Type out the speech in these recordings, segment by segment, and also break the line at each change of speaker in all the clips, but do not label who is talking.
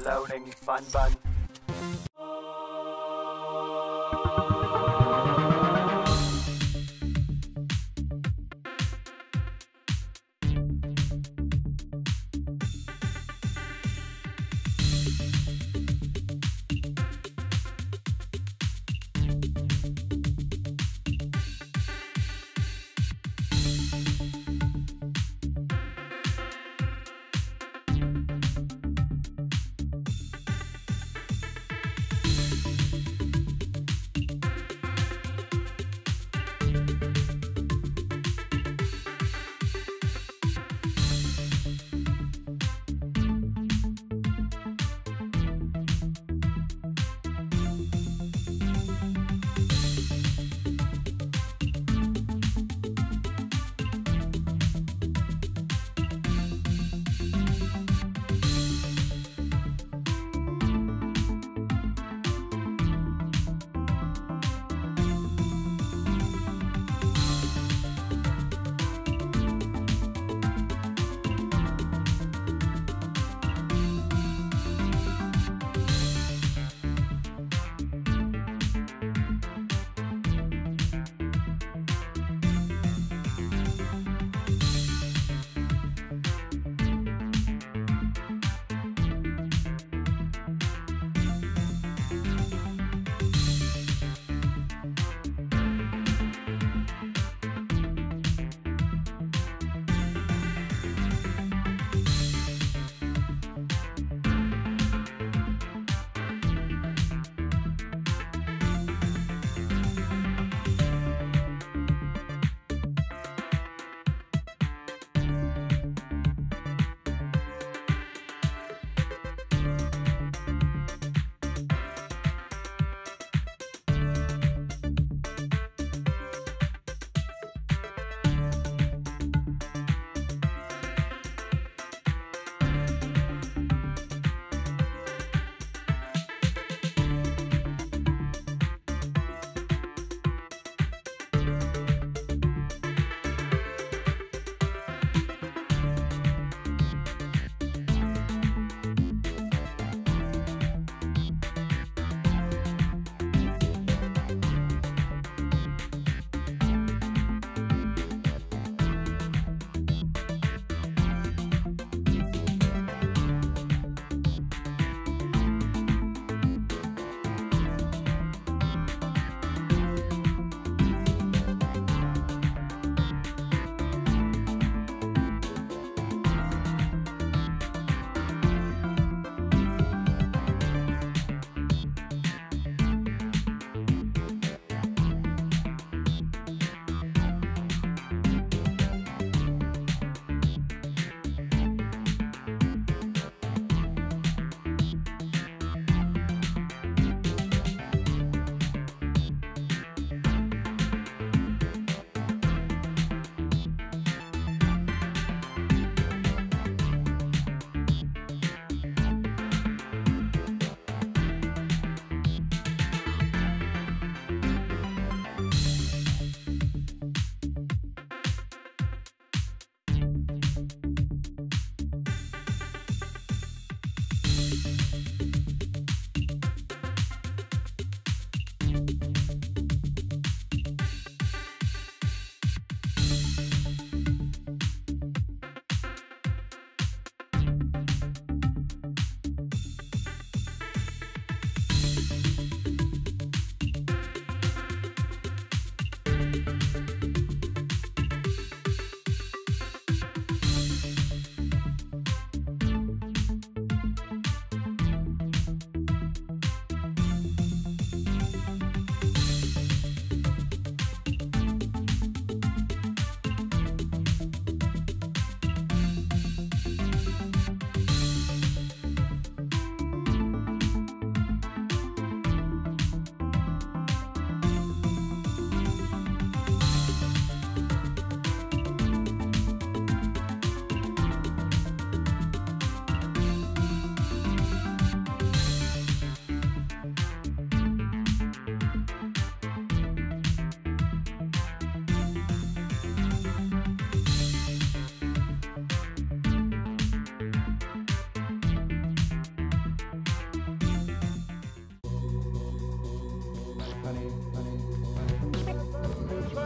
Loading fun bun.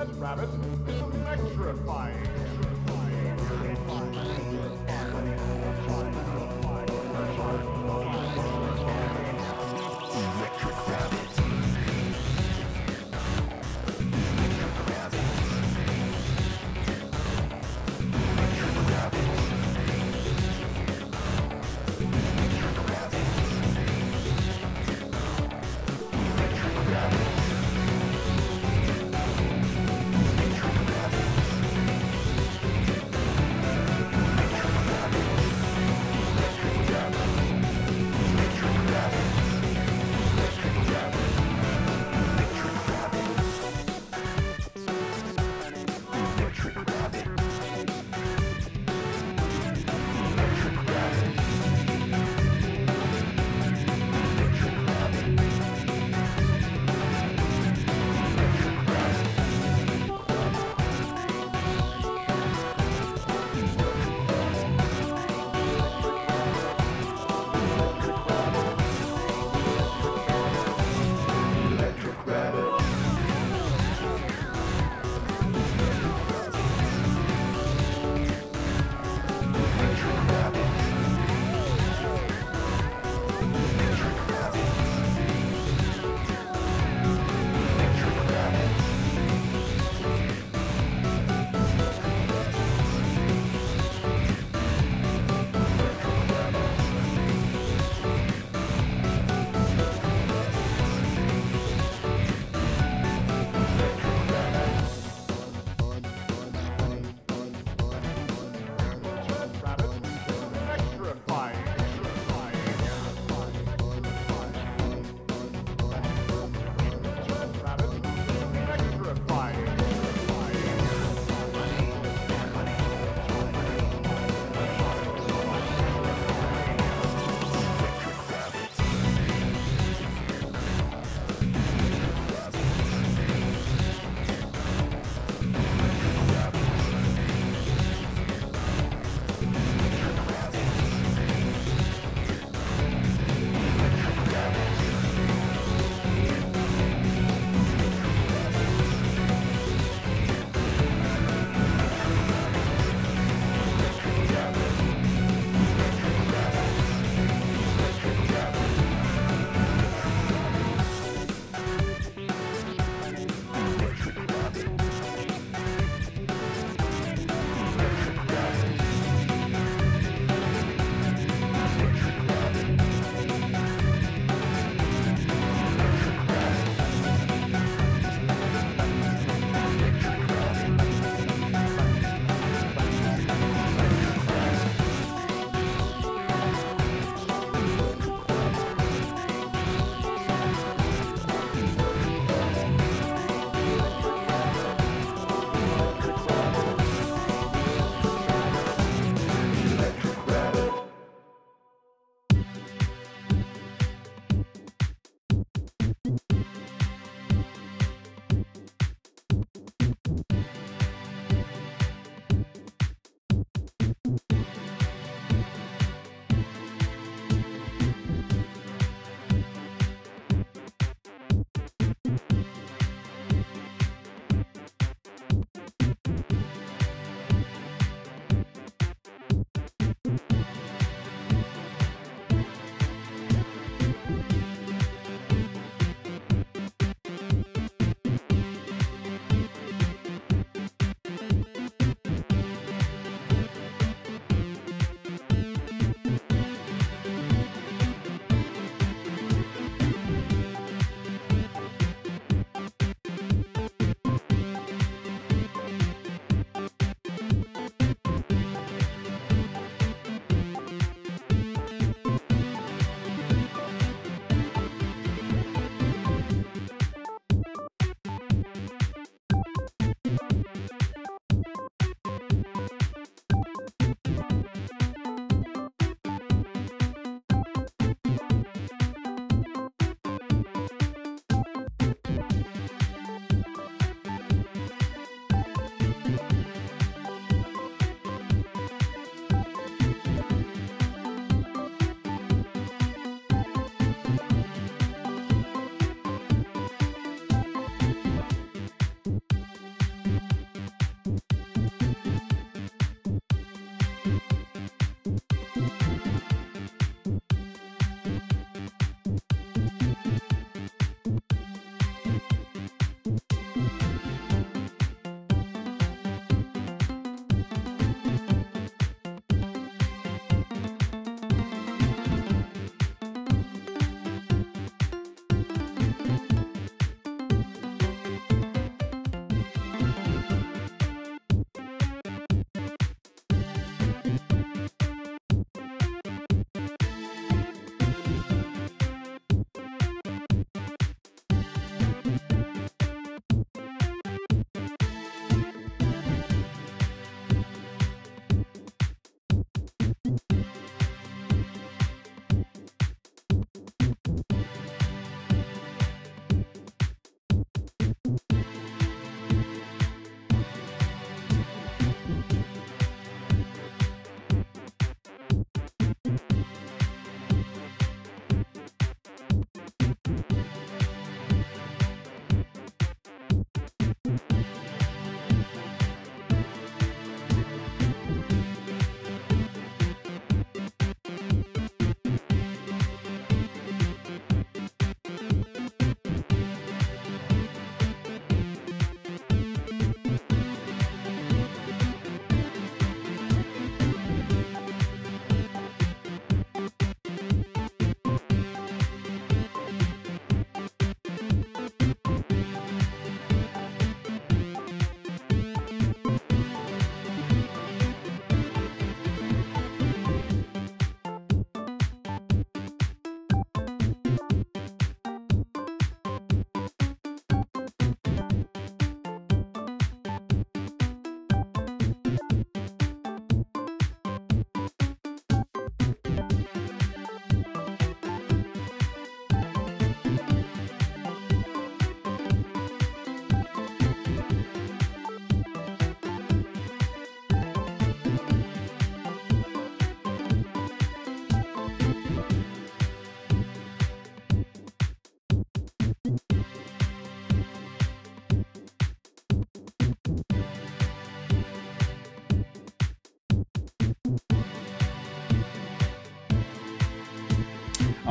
that rabbit is electrifying.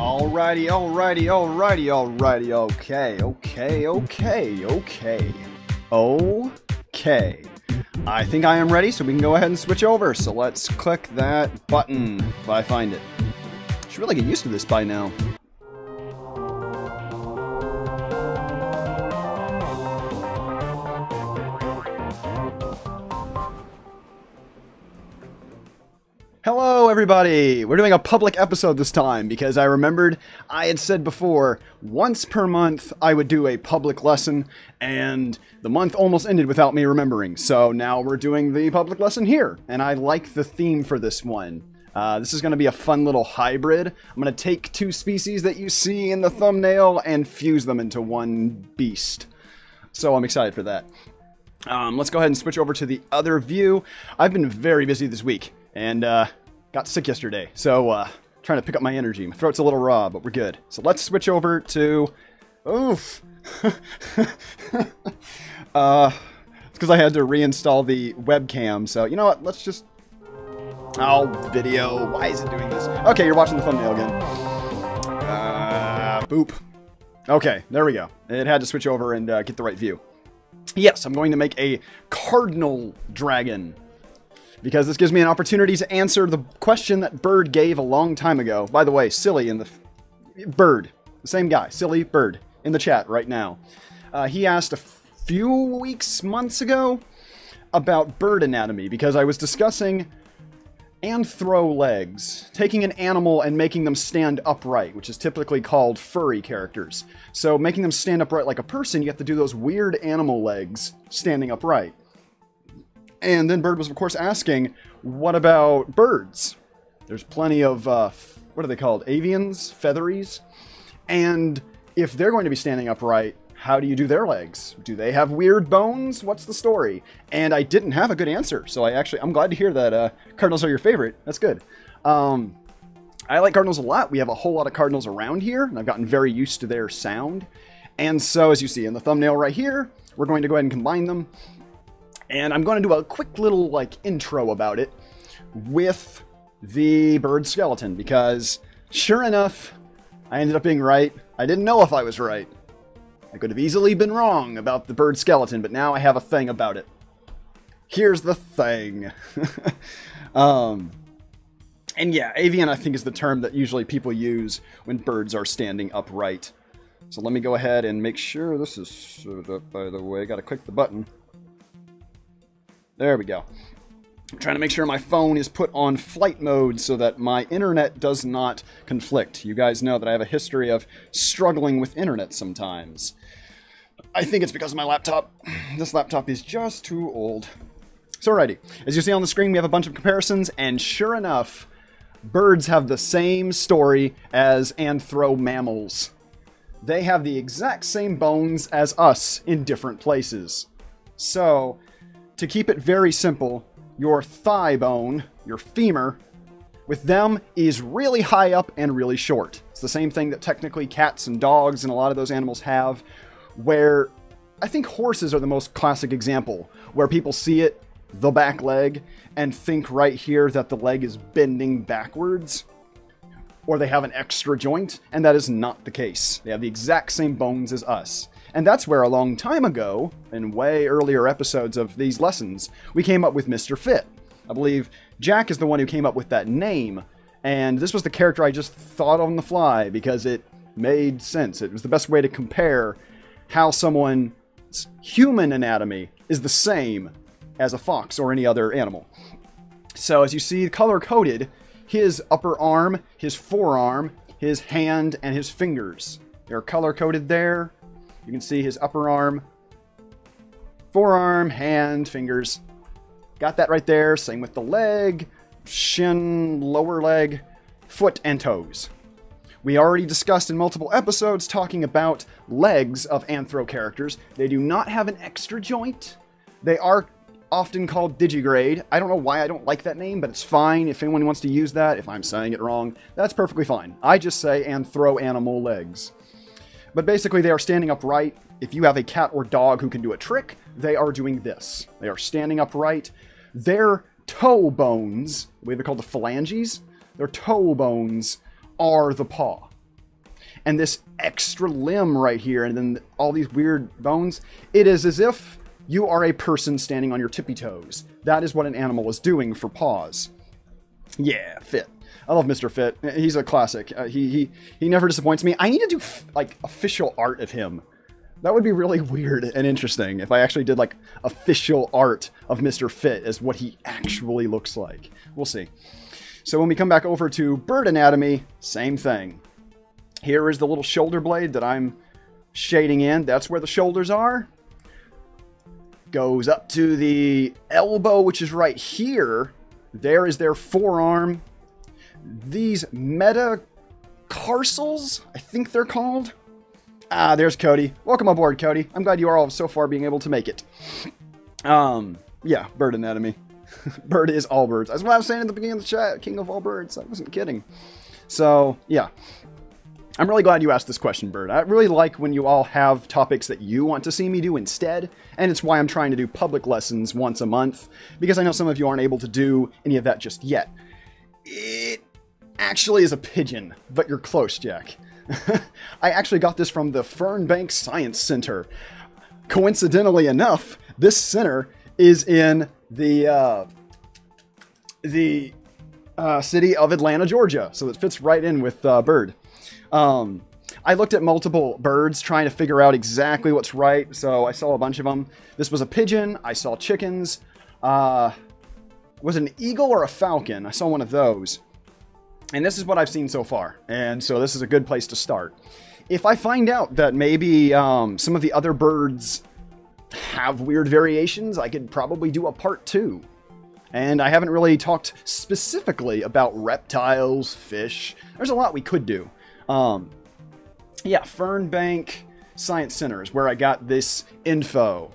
Alrighty, okay. I think I am ready, so we can go ahead and switch over. So let's click that button if I find it. Should really get used to this by now. Hello everybody! We're doing a public episode this time because I remembered I had said before once per month I would do a public lesson, and the month almost ended without me remembering. So now we're doing the public lesson here, and I like the theme for this one. This is going to be a fun little hybrid. I'm going to take two species that you see in the thumbnail and fuse them into one beast. So I'm excited for that. Let's go ahead and switch over to the other view. I've been very busy this week. And got sick yesterday, so trying to pick up my energy. My throat's a little raw, but we're good. So let's switch over to... Oof! It's because I had to reinstall the webcam, so you know what? Let's just... Oh, video. Why is it doing this? Okay, you're watching the thumbnail again. Boop. Okay, there we go. It had to switch over and get the right view. Yes, I'm going to make a cardinal dragon, because this gives me an opportunity to answer the question that Bird gave a long time ago. By the way, Silly in the... Bird. The same guy. Silly Bird. In the chat right now. He asked a few months ago, about bird anatomy, because I was discussing anthro legs. Taking an animal and making them stand upright, which is typically called furry characters. So making them stand upright like a person, you have to do those weird animal legs standing upright. And then Bird was, of course, asking, what about birds? There's plenty of, what are they called? Avians? Featheries? And if they're going to be standing upright, how do you do their legs? Do they have weird bones? What's the story? And I didn't have a good answer, so I'm glad to hear that cardinals are your favorite. That's good. I like cardinals a lot. We have a whole lot of cardinals around here, and I've gotten very used to their sound. And so, as you see in the thumbnail right here, we're going to go ahead and combine them. And I'm going to do a quick little, intro about it with the bird skeleton, because sure enough, I ended up being right. I didn't know if I was right. I could have easily been wrong about the bird skeleton, but now I have a thing about it. Here's the thing. And yeah, avian, I think, is the term that usually people use when birds are standing upright. So let me go ahead and make sure this is set up, by the way. I gotta click the button. There we go. I'm trying to make sure my phone is put on flight mode so that my internet does not conflict. You guys know that I have a history of struggling with internet sometimes. I think it's because of my laptop. This laptop is just too old. So alrighty, as you see on the screen, we have a bunch of comparisons, and sure enough, birds have the same story as anthro mammals. They have the exact same bones as us in different places. So, to keep it very simple, your thigh bone, your femur, with them is really high up and really short. It's the same thing that technically cats and dogs and a lot of those animals have, where I think horses are the most classic example, where people see it, the back leg, and think right here that the leg is bending backwards, or they have an extra joint, and that is not the case. They have the exact same bones as us. And that's where a long time ago, in way earlier episodes of these lessons, we came up with Mr. Fit. I believe Jak is the one who came up with that name, and this was the character I just thought on the fly because it made sense. It was the best way to compare how someone's human anatomy is the same as a fox or any other animal. So as you see, color-coded, his upper arm, his forearm, his hand, and his fingers. They're color-coded there. You can see his upper arm, forearm, hand, fingers. Got that right there. Same with the leg, shin, lower leg, foot, and toes. We already discussed in multiple episodes talking about legs of anthro characters. They do not have an extra joint. They are often called digigrade. I don't know why I don't like that name, but it's fine. If anyone wants to use that, if I'm saying it wrong, that's perfectly fine. I just say anthro animal legs. But basically, they are standing upright. If you have a cat or dog who can do a trick, they are doing this. They are standing upright. Their toe bones, the way they're called the phalanges, their toe bones are the paw. and this extra limb right here, and then all these weird bones. It is as if you are a person standing on your tippy toes. That is what an animal is doing for paws. Yeah, Fit. I love Mr. Fit. He's a classic. He never disappoints me. I need to do like official art of him. That would be really weird and interesting if I actually did like official art of Mr. Fit as what he actually looks like. We'll see. So when we come back over to bird anatomy, same thing. Here is the little shoulder blade that I'm shading in. That's where the shoulders are. Goes up to the elbow, which is right here. There is their forearm. These metacarsals, I think they're called. Ah, there's Cody. Welcome aboard, Cody. I'm glad you are all so far being able to make it. Yeah, bird anatomy. Bird is all birds. That's what I was saying at the beginning of the chat. King of all birds. I wasn't kidding. So, yeah. I'm really glad you asked this question, Bird. I really like when you all have topics that you want to see me do instead, and it's why I'm trying to do public lessons once a month, because I know some of you aren't able to do any of that just yet. It actually is a pigeon, but you're close, Jack. I actually got this from the Fernbank Science Center. Coincidentally enough, this center is in the city of Atlanta, Georgia, so it fits right in with Bird. I looked at multiple birds trying to figure out exactly what's right, so I saw a bunch of them. This was a pigeon. I saw chickens. Was it an eagle or a falcon? I saw one of those. And this is what I've seen so far, and so this is a good place to start. If I find out that maybe some of the other birds have weird variations, I could probably do a part 2. And I haven't really talked specifically about reptiles, fish. There's a lot we could do. Yeah, Fernbank Science Center is where I got this info.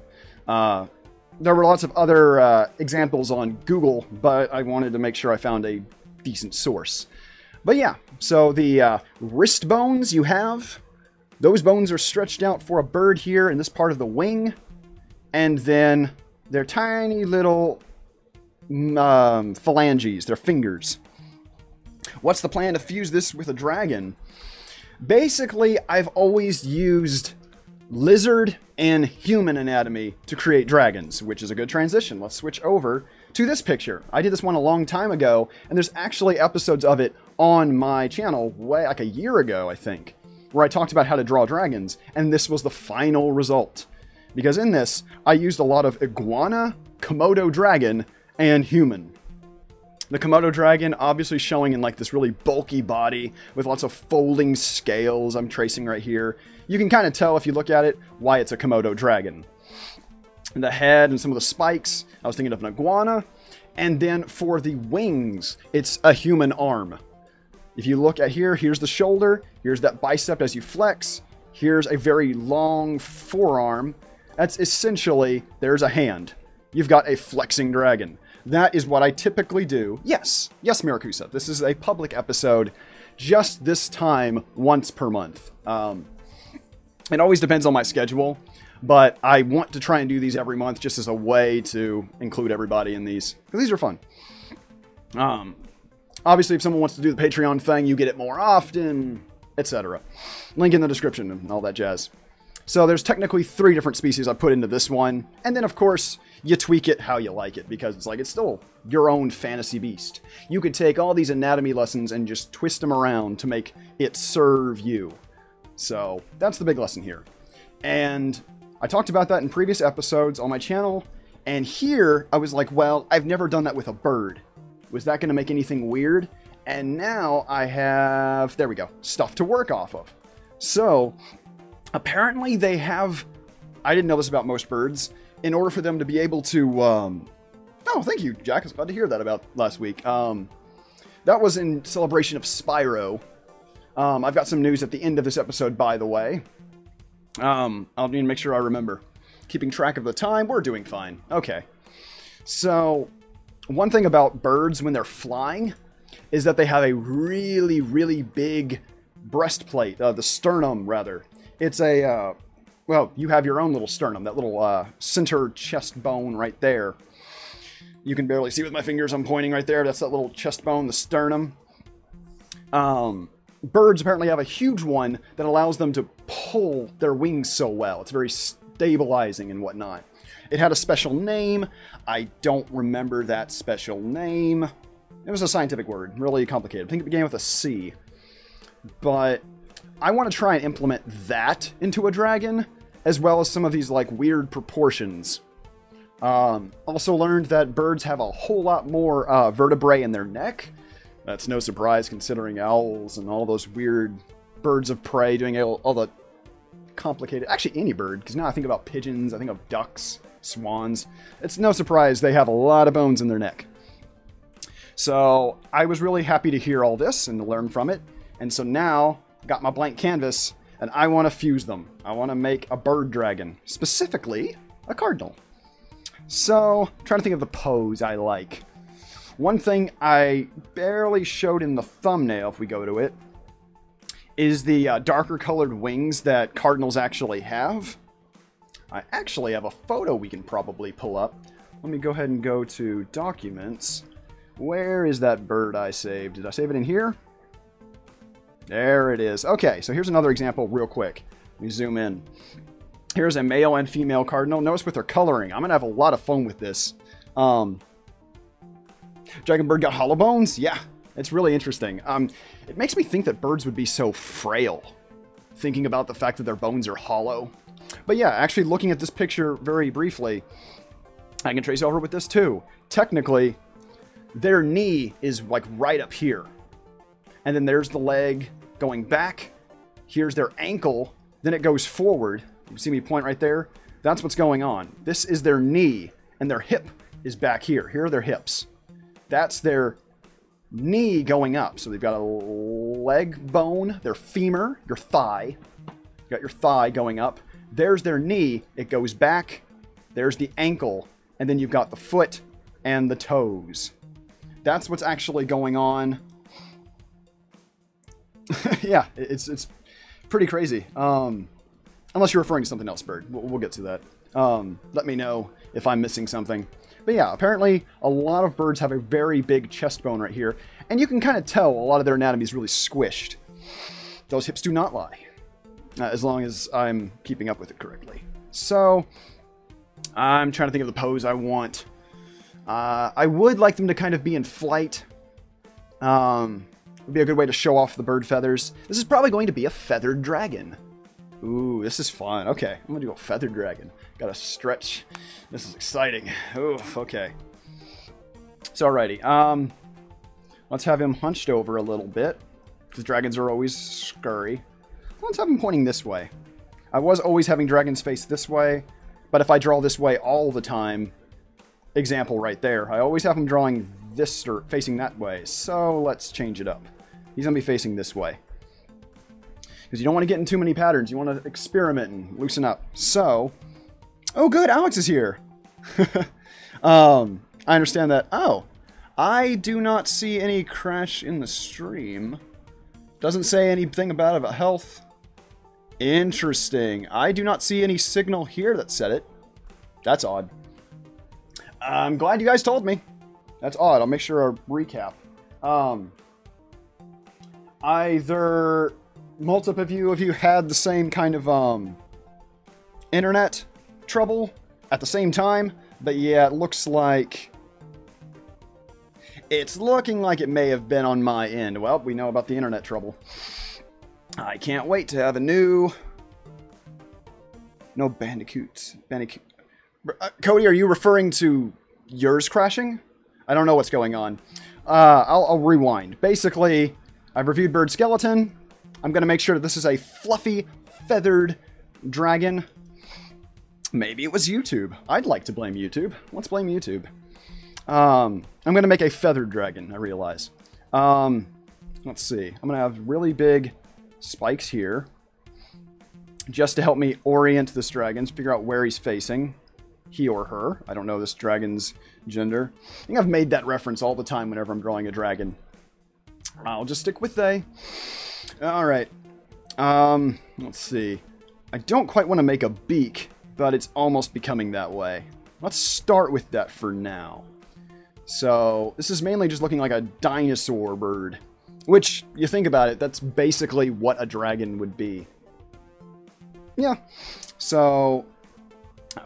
There were lots of other examples on Google, but I wanted to make sure I found a decent source. But yeah, so the wrist bones you have, those bones are stretched out for a bird here in this part of the wing. And then they're tiny little phalanges, they're fingers. What's the plan to fuse this with a dragon? Basically, I've always used lizard and human anatomy to create dragons, which is a good transition. Let's switch over to this picture. I did this one a long time ago, and there's actually episodes of it on my channel way like a year ago, I think, where I talked about how to draw dragons, and this was the final result. Because in this, I used a lot of iguana, Komodo dragon, and human. The Komodo dragon obviously showing in like this really bulky body with lots of folding scales I'm tracing right here. You can kind of tell if you look at it why it's a Komodo dragon. The head and some of the spikes, I was thinking of an iguana. And then for the wings, it's a human arm. If you look at here, here's the shoulder, here's that bicep as you flex, here's a very long forearm. That's essentially, there's a hand. You've got a flexing dragon. That is what I typically do. Yes, Miracusa, this is a public episode just this time once per month. It always depends on my schedule, but I want to try and do these every month just as a way to include everybody in these, because these are fun. Obviously, if someone wants to do the Patreon thing, you get it more often, etc. Link in the description and all that jazz. So there's technically 3 different species I put into this one, and then of course, you tweak it how you like it, because it's like, it's still your own fantasy beast. You could take all these anatomy lessons and just twist them around to make it serve you. So that's the big lesson here. And I talked about that in previous episodes on my channel, and here I was like, well, I've never done that with a bird. Was that going to make anything weird? And now I have, there we go, stuff to work off of. So apparently they have, I didn't know this about most birds, in order for them to be able to, oh, thank you, Jack. I was glad to hear that about last week. That was in celebration of Spyro. I've got some news at the end of this episode, by the way. I'll need to make sure I remember. Keeping track of the time, we're doing fine. Okay. So, one thing about birds when they're flying is that they have a really, really big breastplate, the sternum, rather. It's a, well, you have your own little sternum, that little center chest bone right there. You can barely see with my fingers, I'm pointing right there. That's that little chest bone, the sternum. birds apparently have a huge one that allows them to pull their wings so well. It's very stabilizing and whatnot. It had a special name. I don't remember that special name. It was a scientific word, really complicated. I think it began with a C. But I want to try and implement that into a dragon, as well as some of these like weird proportions. Also learned that birds have a whole lot more vertebrae in their neck. That's no surprise considering owls and all those weird birds of prey doing all the complicated... Actually, any bird, because now I think about pigeons, I think of ducks, swans. It's no surprise they have a lot of bones in their neck. So I was really happy to hear all this and to learn from it. And so now, got my blank canvas, and I want to fuse them. I want to make a bird dragon, specifically a cardinal. So, trying to think of the pose I like. One thing I barely showed in the thumbnail, if we go to it, is the darker colored wings that cardinals actually have. I actually have a photo we can probably pull up. Let me go ahead and go to Documents. Where is that bird I saved? Did I save it in here? There it is. Okay, so here's another example real quick. Let me zoom in. Here's a male and female cardinal. Notice with their coloring. I'm going to have a lot of fun with this. Jak Birb got hollow bones? Yeah, it's really interesting. It makes me think that birds would be so frail, thinking about the fact that their bones are hollow. But yeah, actually looking at this picture very briefly, I can trace over with this too. Technically, their knee is like right up here. And then there's the leg going back. Here's their ankle. Then it goes forward. You see me point right there? That's what's going on. This is their knee, and their hip is back here. Here are their hips. That's their knee going up. So they've got a leg bone, their femur, your thigh. You got your thigh going up. There's their knee. It goes back. There's the ankle. And then you've got the foot and the toes. That's what's actually going on. Yeah, it's pretty crazy. Unless you're referring to something else, Bird. We'll get to that. Let me know if I'm missing something. But yeah, apparently a lot of birds have a very big chest bone right here. And you can kind of tell a lot of their anatomy is really squished. Those hips do not lie. As long as I'm keeping up with it correctly. So, I'm trying to think of the pose I want. I would like them to kind of be in flight. Would be a good way to show off the bird feathers. This is probably going to be a feathered dragon. Ooh, this is fun. Okay, I'm gonna do a feathered dragon. Gotta stretch. This is exciting. Oof, okay. So, alrighty. Let's have him hunched over a little bit. Because dragons are always scurry. Let's have him pointing this way. I was always having dragons face this way. But if I draw this way all the time, example right there, I always have him drawing this or facing that way. So, let's change it up. He's gonna be facing this way. Because you don't want to get in too many patterns. You want to experiment and loosen up. So, oh good, Alex is here. I understand that. Oh, I do not see any crash in the stream. Doesn't say anything about health. Interesting. I do not see any signal here that said it. That's odd. I'm glad you guys told me. That's odd. I'll make sure I recap. Either multiple of you had the same kind of internet trouble at the same time, but yeah, it looks like it's looking like it may have been on my end. Well, we know about the internet trouble. I can't wait to have a new... No Bandicoot. Cody, are you referring to yours crashing? I don't know what's going on. I'll rewind. Basically, I've reviewed Bird Skeleton. I'm going to make sure that this is a fluffy, feathered dragon. Maybe it was YouTube. I'd like to blame YouTube. Let's blame YouTube. I'm going to make a feathered dragon, I realize. Let's see. I'm going to have really big spikes here. Just to help me orient this dragon, figure out where he's facing. He or her. I don't know this dragon's gender. I think I've made that reference all the time whenever I'm drawing a dragon. I'll just stick with they. Alright. Let's see. I don't quite want to make a beak, but it's almost becoming that way. Let's start with that for now. So, this is mainly just looking like a dinosaur bird. Which, you think about it, that's basically what a dragon would be. Yeah. So,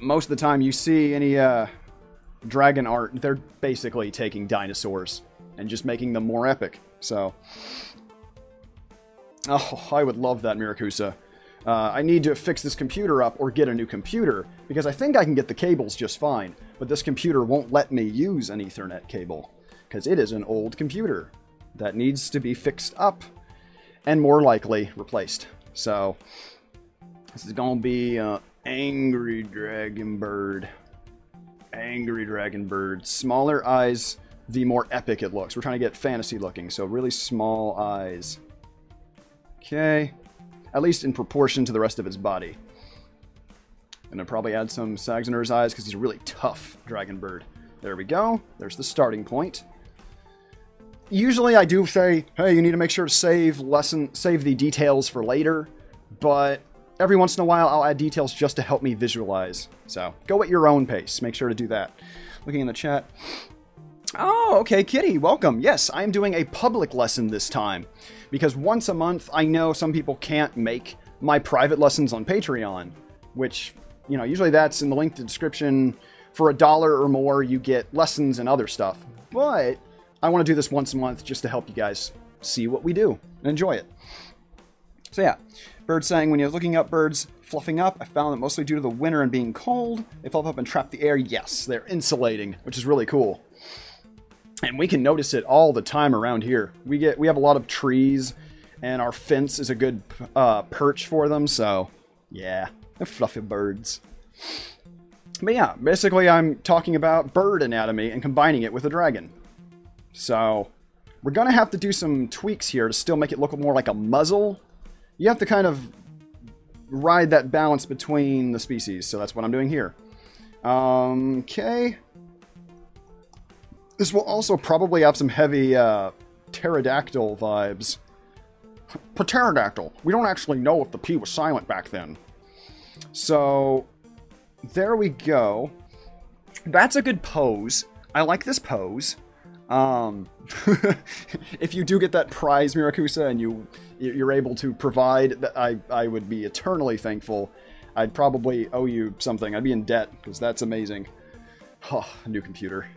most of the time you see any dragon art, they're basically taking dinosaurs and just making them more epic. So, oh, I would love that, Miracusa. I need to fix this computer up or get a new computer, because I think I can get the cables just fine, but this computer won't let me use an Ethernet cable, because it is an old computer that needs to be fixed up and more likely replaced. So, this is going to be Angry Dragon Bird. Angry Dragon Bird. Smaller eyes, the more epic it looks. We're trying to get fantasy looking, so really small eyes. Okay. At least in proportion to the rest of his body. And then probably add some sags under his eyes because he's a really tough dragon bird. There we go. There's the starting point. Usually I do say, hey, you need to make sure to save the details for later. But every once in a while I'll add details just to help me visualize. So go at your own pace. Make sure to do that. Looking in the chat. Oh, okay, Kitty, welcome. Yes, I am doing a public lesson this time, because once a month, I know some people can't make my private lessons on Patreon, which, you know, usually that's in the link to the description. For $1 or more, you get lessons and other stuff, but I want to do this once a month just to help you guys see what we do and enjoy it. So yeah, Bird saying, when you're looking up birds fluffing up, I found that mostly due to the winter and being cold, they fluff up and trap the air. Yes, they're insulating, which is really cool. And we can notice it all the time around here. We have a lot of trees, and our fence is a good perch for them, so yeah, they're fluffy birds. But yeah, basically I'm talking about bird anatomy and combining it with a dragon. So we're going to have to do some tweaks here to still make it look more like a muzzle. You have to kind of ride that balance between the species, so that's what I'm doing here. Okay. This will also probably have some heavy pterodactyl vibes. Pterodactyl. We don't actually know if the P was silent back then. So, there we go. That's a good pose. I like this pose. If you do get that prize, Miracusa, and you're able to provide, I would be eternally thankful. I'd probably owe you something. I'd be in debt, because that's amazing. Oh, a new computer.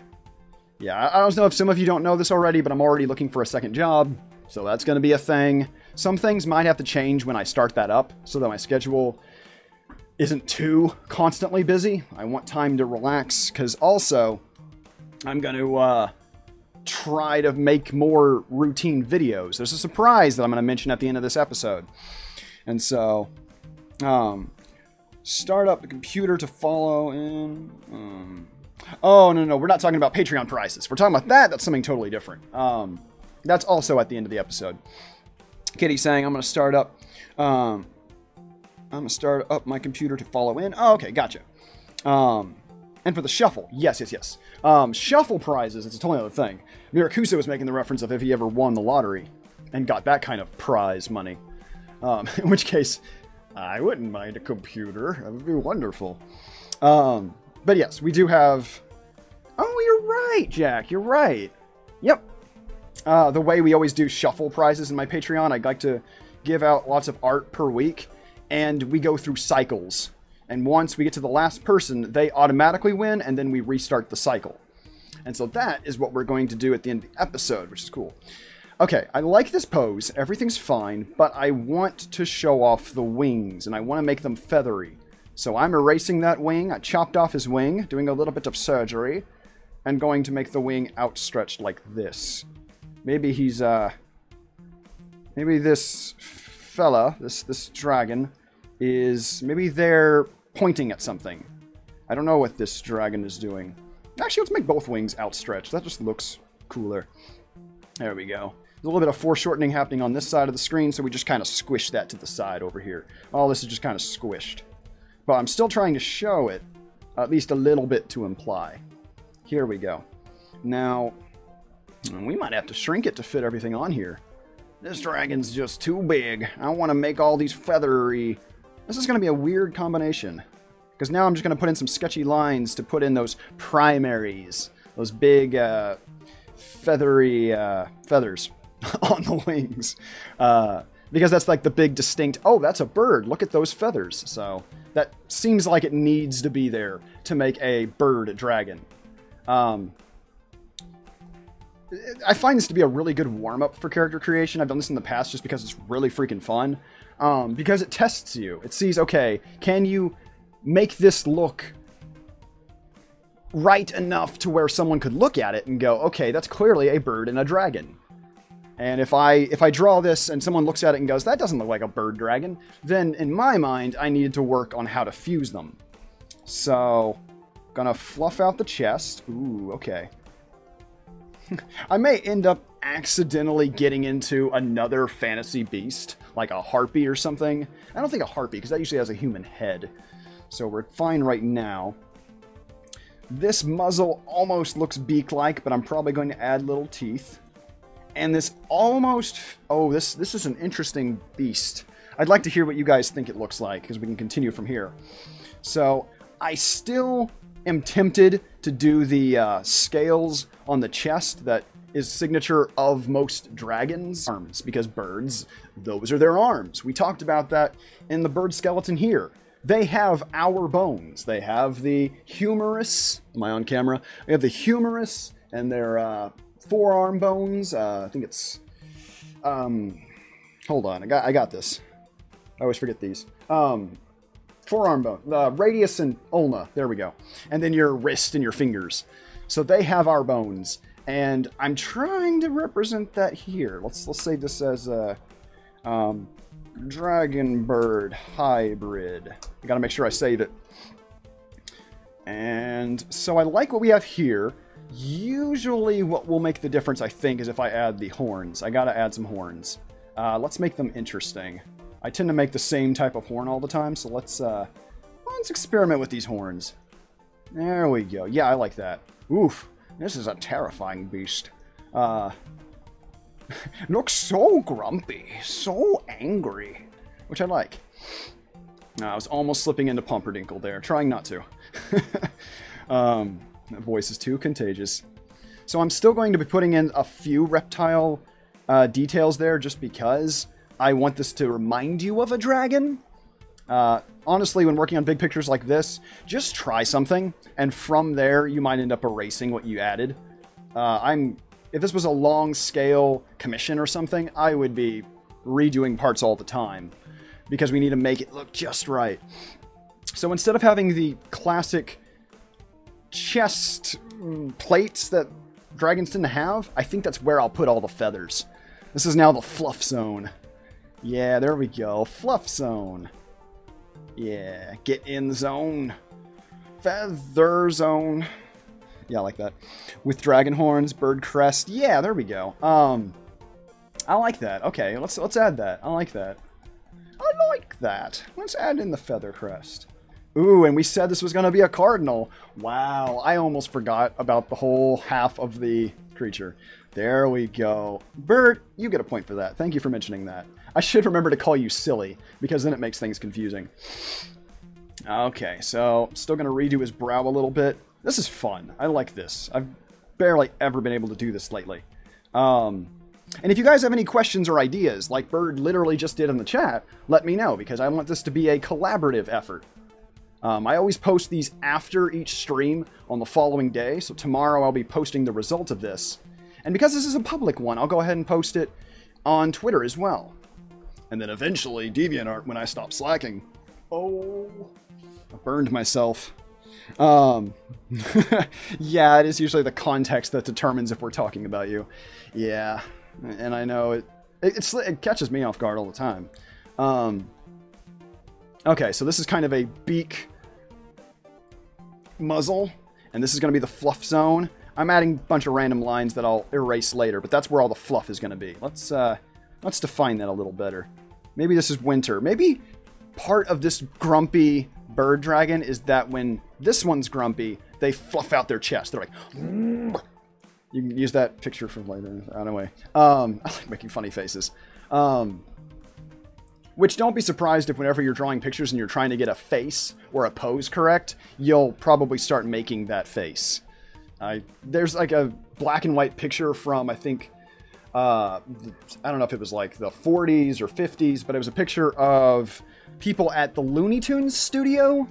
Yeah, I don't know if some of you don't know this already, but I'm already looking for a second job, so that's going to be a thing. Some things might have to change when I start that up, so that my schedule isn't too constantly busy. I want time to relax, because also, I'm going to try to make more routine videos. There's a surprise that I'm going to mention at the end of this episode. And so, start up the computer to follow in... Oh, no, we're not talking about Patreon prizes. We're talking about that. That's something totally different. That's also at the end of the episode. Kitty saying, I'm going to start up... I'm going to start up my computer to follow in. Oh, okay, gotcha. And for the shuffle. Yes. Shuffle prizes, it's a totally other thing. Miracusa was making the reference of if he ever won the lottery and got that kind of prize money. In which case, I wouldn't mind a computer. That would be wonderful. But yes, we do have... Oh, you're right, Jack. You're right. Yep. The way we always do shuffle prizes in my Patreon, I'd like to give out lots of art per week, and we go through cycles. And once we get to the last person, they automatically win, and then we restart the cycle. And so that is what we're going to do at the end of the episode, which is cool. Okay, I like this pose. Everything's fine, but I want to show off the wings, and I want to make them feathery. So I'm erasing that wing. I chopped off his wing, doing a little bit of surgery, and going to make the wing outstretched like this. Maybe he's, maybe this fella, this dragon, maybe they're pointing at something. I don't know what this dragon is doing. Actually, let's make both wings outstretched. That just looks cooler. There we go. There's a little bit of foreshortening happening on this side of the screen, so we just kind of squish that to the side over here. All this is just kind of squished. But I'm still trying to show it, at least a little bit to imply. Here we go. Now, we might have to shrink it to fit everything on here. This dragon's just too big. I want to make all these feathery... This is going to be a weird combination. Because now I'm just going to put in some sketchy lines to put in those primaries. Those big, feathery, feathers. on the wings. Because that's like the big distinct, oh, that's a bird. Look at those feathers. So that seems like it needs to be there to make a bird dragon. I find this to be a really good warm-up for character creation. I've done this in the past just because it's really freaking fun. Because it tests you. It sees, okay, can you make this look right enough to where someone could look at it and go, okay, that's clearly a bird and a dragon. And if I draw this and someone looks at it and goes, that doesn't look like a bird dragon, then in my mind, I needed to work on how to fuse them. So, gonna fluff out the chest. Ooh, okay. I may end up accidentally getting into another fantasy beast, like a harpy or something. I don't think a harpy, because that usually has a human head. So we're fine right now. This muzzle almost looks beak-like, but I'm probably going to add little teeth. And this almost... Oh, this is an interesting beast. I'd like to hear what you guys think it looks like, because we can continue from here. So, I still am tempted to do the scales on the chest that is signature of most dragons' arms, because birds, those are their arms. We talked about that in the bird skeleton here. They have our bones. They have the humerus. Am I on camera? They have the humerus and their... forearm bones. I think it's... hold on. I got this. I always forget these. Forearm bone. Radius and ulna. There we go. And then your wrist and your fingers. So they have our bones. And I'm trying to represent that here. Let's say this as a dragon bird hybrid. I gotta make sure I save it. And so I like what we have here. Usually what will make the difference, I think, is if I add the horns. I gotta add some horns. Let's make them interesting. I tend to make the same type of horn all the time, so let's experiment with these horns. There we go. Yeah, I like that. Oof, this is a terrifying beast. Looks so grumpy, so angry, which I like. I was almost slipping into Pumperdinkle there, trying not to. That voice is too contagious. So I'm still going to be putting in a few reptile details there just because I want this to remind you of a dragon. Honestly, when working on big pictures like this, just try something, and from there you might end up erasing what you added. If this was a long-scale commission or something, I would be redoing parts all the time because we need to make it look just right. So instead of having the classic chest plates that dragons tend to have, I think that's where I'll put all the feathers. This is now the fluff zone. Yeah, there we go. Fluff zone. Yeah, get in the zone. Feather zone. Yeah, I like that. With dragon horns, bird crest. Yeah, there we go. I like that. Okay, let's add that. I like that. I like that. Let's add in the feather crest. Ooh, and we said this was going to be a cardinal. Wow, I almost forgot about the whole half of the creature. There we go. Bird, you get a point for that. Thank you for mentioning that. I should remember to call you silly, because then it makes things confusing. Okay, so still going to redo his brow a little bit. This is fun. I like this. I've barely ever been able to do this lately. And if you guys have any questions or ideas, like Bird literally just did in the chat, let me know, because I want this to be a collaborative effort. I always post these after each stream on the following day, so tomorrow I'll be posting the result of this. And because this is a public one, I'll go ahead and post it on Twitter as well. And then eventually DeviantArt when I stop slacking. Oh, I burned myself. Yeah, it is usually the context that determines if we're talking about you. Yeah, and I know it catches me off guard all the time. Okay, so this is kind of a beak muzzle, and this is going to be the fluff zone. I'm adding a bunch of random lines that I'll erase later, but that's where all the fluff is going to be. Let's define that a little better. Maybe this is winter. Maybe part of this grumpy bird dragon is that when this one's grumpy, they fluff out their chest. They're like, mm. You can use that picture for later. Anyway, I like making funny faces. Which, don't be surprised if whenever you're drawing pictures and you're trying to get a face or a pose correct, you'll probably start making that face. There's like a black and white picture from, I think, I don't know if it was like the 40s or 50s, but it was a picture of people at the Looney Tunes studio.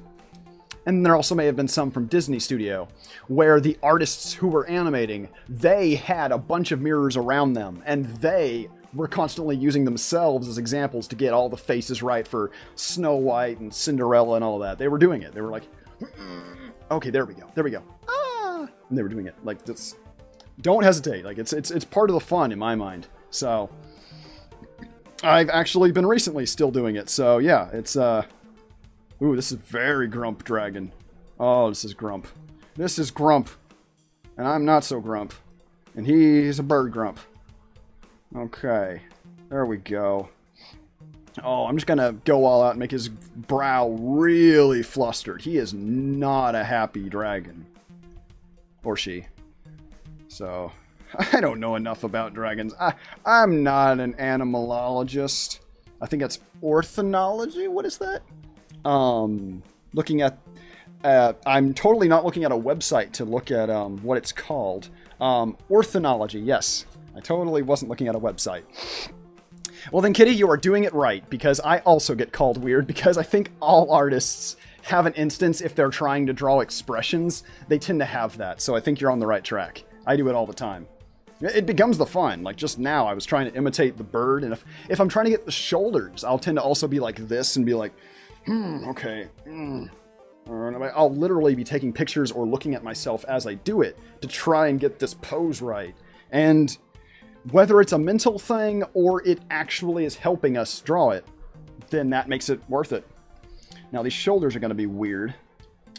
And there also may have been some from Disney Studio, where the artists who were animating, they had a bunch of mirrors around them, and they were constantly using themselves as examples to get all the faces right for Snow White and Cinderella and all that. They were doing it. They were like, okay, there we go. There we go. Ah! And they were doing it like this. Don't hesitate. Like it's part of the fun in my mind. So I've actually been recently still doing it. So yeah, it's ooh, this is very Grump Dragon. Oh, this is Grump. This is Grump. And I'm not so Grump. And he's a bird Grump. Okay. There we go. Oh, I'm just gonna go all out and make his brow really flustered. He is not a happy dragon. Or she. So, I don't know enough about dragons. I'm not an animalologist. I think that's ornithology? What is that? Looking at... I'm totally not looking at a website to look at what it's called. Ornithology, yes. I totally wasn't looking at a website. Well then, Kitty, you are doing it right, because I also get called weird, because I think all artists have an instance if they're trying to draw expressions. They tend to have that, so I think you're on the right track. I do it all the time. It becomes the fun. Like just now, I was trying to imitate the bird, and if I'm trying to get the shoulders, I'll tend to also be like this and be like, okay, I'll literally be taking pictures or looking at myself as I do it to try and get this pose right. And whether it's a mental thing or it actually is helping us draw it, then that makes it worth it. Now these shoulders are going to be weird.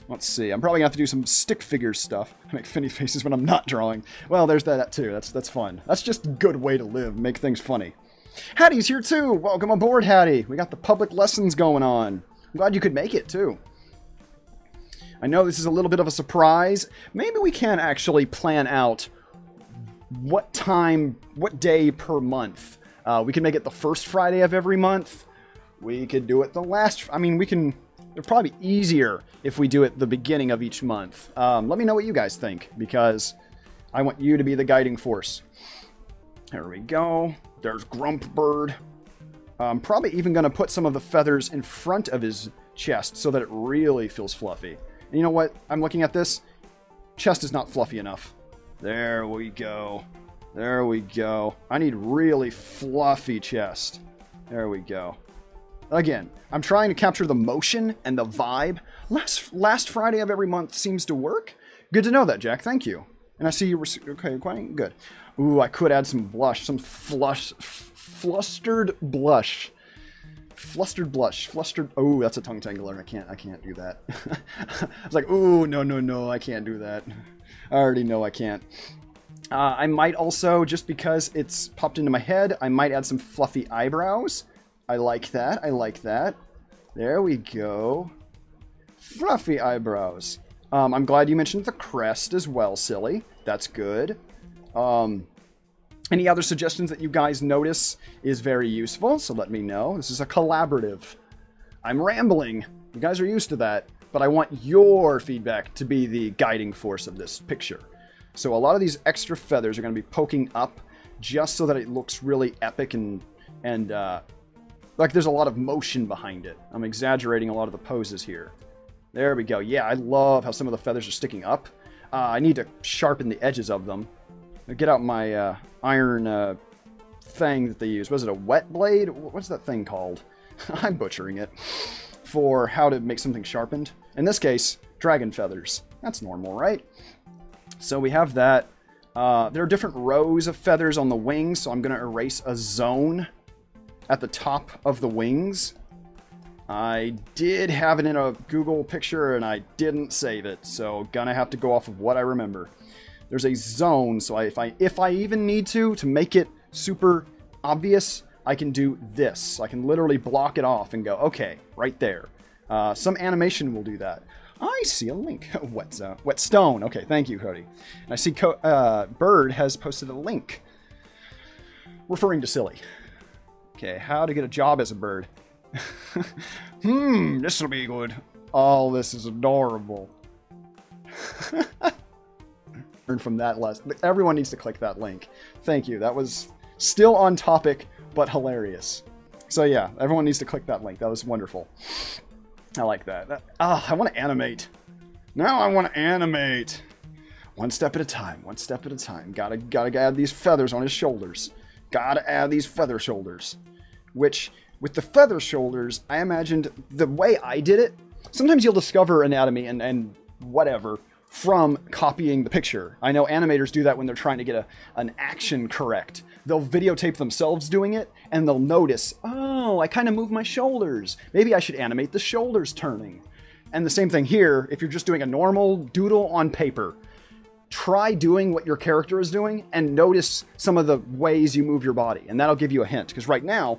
Let's see. I'm probably going to have to do some stick figure stuff. I make funny faces when I'm not drawing. Well, there's that too. That's fun. That's just a good way to live. Make things funny. Hattie's here too. Welcome aboard, Hattie. We got the public lessons going on. I'm glad you could make it too. I know this is a little bit of a surprise. Maybe we can actually plan out what time, what day per month. We can make it the first Friday of every month. We could do it the last... I mean, we can... It'll probably be easier if we do it the beginning of each month. Let me know what you guys think, because I want you to be the guiding force. There we go. There's Grump Bird. I'm probably even going to put some of the feathers in front of his chest so that it really feels fluffy. And you know what? I'm looking at this. Chest is not fluffy enough. There we go. There we go. I need really fluffy chest. There we go. Again, I'm trying to capture the motion and the vibe. Last Friday of every month seems to work. Good to know that, Jack. Thank you. And I see you were... Okay, quite good. Ooh, I could add some blush. Some flustered blush. Flustered blush. Flustered... Oh, that's a tongue tangler. I can't do that. I was like, ooh, no, I can't do that. I already know I can't. I might also, just because it's popped into my head, I might add some fluffy eyebrows. I like that. I like that. There we go. Fluffy eyebrows. I'm glad you mentioned the crest as well, Silly. That's good. Any other suggestions that you guys notice is very useful, so let me know. This is a collaborative. I'm rambling. You guys are used to that, but I want your feedback to be the guiding force of this picture. So a lot of these extra feathers are going to be poking up just so that it looks really epic and like there's a lot of motion behind it. I'm exaggerating a lot of the poses here. There we go. Yeah, I love how some of the feathers are sticking up. I need to sharpen the edges of them. I'll get out my iron thing that they use. Was it a wet blade? What's that thing called? I'm butchering it. For how to make something sharpened. In this case, dragon feathers. That's normal, right? So we have that. There are different rows of feathers on the wings, so I'm going to erase a zone at the top of the wings. I did have it in a Google picture and I didn't save it, so gonna have to go off of what I remember. There's a zone, so if I even need to make it super obvious, I can do this. I can literally block it off and go, okay, right there. Some animation will do that. I see a link. Wet stone. Okay, thank you, Cody. And I see Bird has posted a link referring to Silly. Okay, how to get a job as a bird. This'll be good. Oh, this is adorable. Learn from that last. Everyone needs to click that link. Thank you. That was Still on topic, but hilarious. So yeah, everyone needs to click that link. That was wonderful. I like that. I want to animate. Now I want to animate. One step at a time. One step at a time. Gotta add these feathers on his shoulders. Gotta add these feather shoulders. Which, with the feather shoulders, I imagined the way I did it. Sometimes you'll discover anatomy and whatever from copying the picture. I know animators do that when they're trying to get an action correct. They'll videotape themselves doing it, and they'll notice, oh, I kind of moved my shoulders. Maybe I should animate the shoulders turning. And the same thing here, if you're just doing a normal doodle on paper, try doing what your character is doing and notice some of the ways you move your body, and that'll give you a hint. Because right now,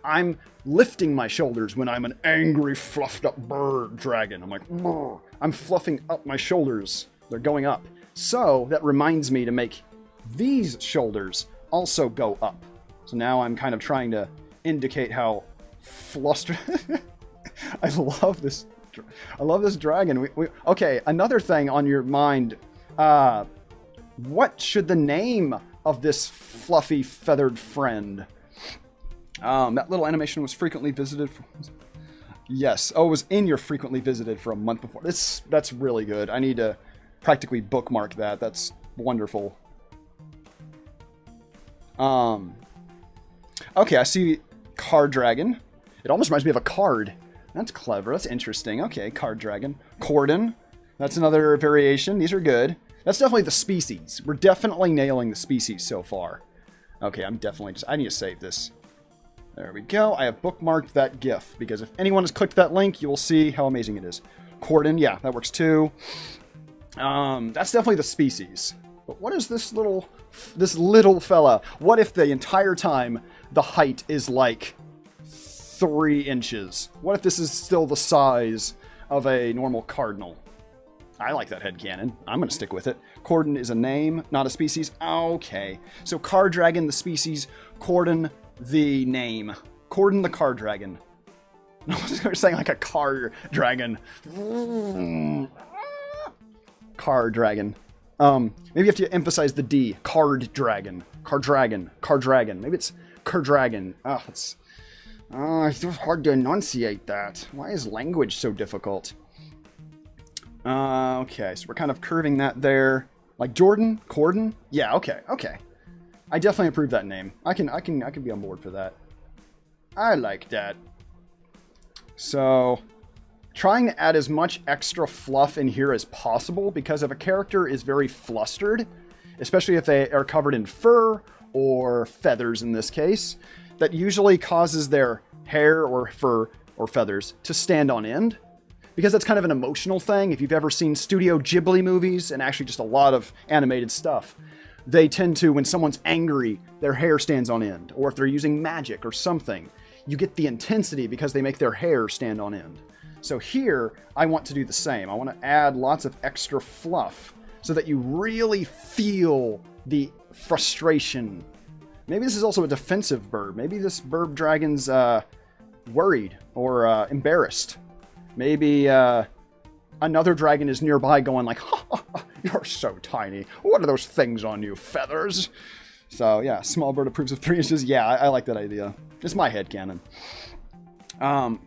I'm lifting my shoulders when I'm an angry, fluffed up bird dragon. I'm like, brr. I'm fluffing up my shoulders. They're going up. So that reminds me to make these shoulders also go up. So now I'm kind of trying to indicate how flustered. I love this. I love this dragon. Okay, another thing on your mind. What should the name of this fluffy feathered friend? That little animation was frequently visited. Yes. Oh, it was in your frequently visited for a month before. That's really good. I need to practically bookmark that. That's wonderful. Okay, I see card dragon. It almost reminds me of a card. That's clever. That's interesting. Okay, card dragon. Corden. That's another variation. These are good. That's definitely the species. We're definitely nailing the species so far. Okay, I'm definitely I need to save this. There we go. I have bookmarked that GIF because if anyone has clicked that link, you will see how amazing it is. Corden, yeah, that works too. That's definitely the species. But what is this little fella? What if the entire time the height is like 3 inches? What if this is still the size of a normal cardinal? I like that headcanon. I'm going to stick with it. Corden is a name, not a species. Okay. So card dragon, the species. Corden, the name. Corden the card dragon. No one's saying like a car dragon. Card dragon. Maybe you have to emphasize the D. Card dragon. Card dragon. Card dragon. Maybe it's card dragon. It's so hard to enunciate that. Why is language so difficult? Okay, so we're kind of curving that there. Like Jordan? Corden? Yeah, okay, okay. I definitely approve that name. I can be on board for that. I like that. So, trying to add as much extra fluff in here as possible, because if a character is very flustered, especially if they are covered in fur or feathers in this case, that usually causes their hair or fur or feathers to stand on end. Because that's kind of an emotional thing. If you've ever seen Studio Ghibli movies, and actually just a lot of animated stuff, they tend to, when someone's angry, their hair stands on end. Or if they're using magic or something, you get the intensity because they make their hair stand on end. So here, I want to do the same. I want to add lots of extra fluff so that you really feel the frustration. Maybe this is also a defensive bird. Maybe this bird dragon's worried or embarrassed. Maybe another dragon is nearby going like, ha, ha, ha, you're so tiny. What are those things on you, feathers? So yeah, small bird approves of 3 inches. Yeah, I like that idea. It's my headcanon.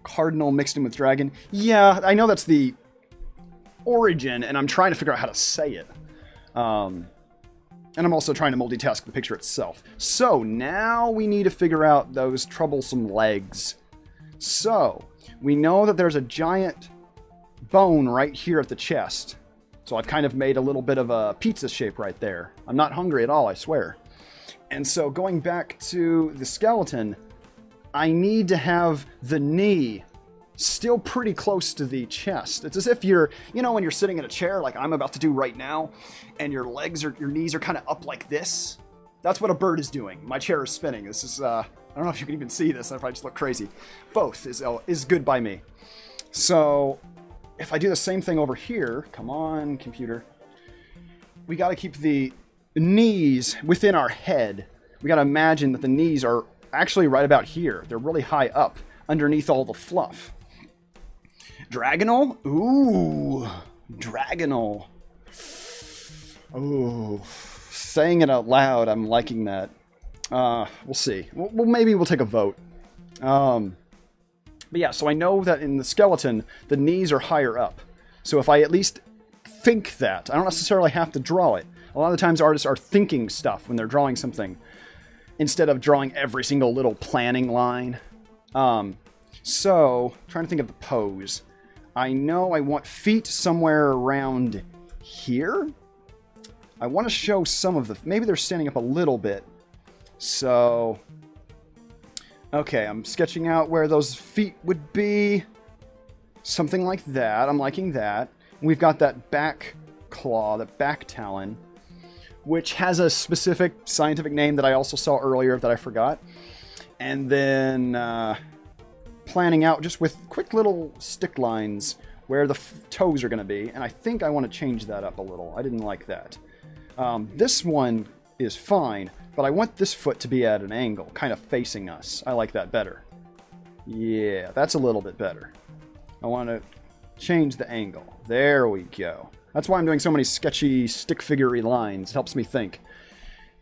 Cardinal mixed in with dragon. Yeah, I know that's the origin, and I'm trying to figure out how to say it. And I'm also trying to multitask the picture itself. So now we need to figure out those troublesome legs. So we know that there's a giant bone right here at the chest. So I've kind of made a little bit of a pizza shape right there. I'm not hungry at all, I swear. And so going back to the skeleton, I need to have the knee still pretty close to the chest. It's as if you're, you know, when you're sitting in a chair like I'm about to do right now, and your knees are kind of up like this. That's what a bird is doing. My chair is spinning. This is, I don't know if you can even see this, if I just look crazy. Both is good by me. So if I do the same thing over here, come on, computer. We got to keep the knees within our head. We got to imagine that the knees are actually right about here. They're really high up underneath all the fluff. Dragonal? Ooh, Dragonal. Ooh, saying it out loud, I'm liking that. We'll see. Well, maybe we'll take a vote. But yeah, so I know that in the skeleton, the knees are higher up. So if I at least think that, I don't necessarily have to draw it. A lot of the times artists are thinking stuff when they're drawing something, instead of drawing every single little planning line. So, trying to think of the pose. I know I want feet somewhere around here. I want to show some of the... Maybe they're standing up a little bit. So... Okay, I'm sketching out where those feet would be. Something like that. I'm liking that. We've got that back claw, that back talon, which has a specific scientific name that I also saw earlier that I forgot. And then planning out just with quick little stick lines where the toes are going to be. And I think I want to change that up a little. I didn't like that. This one is fine, but I want this foot to be at an angle, kind of facing us. I like that better. Yeah, that's a little bit better. I want to change the angle. There we go. That's why I'm doing so many sketchy stick figure-y lines. It helps me think.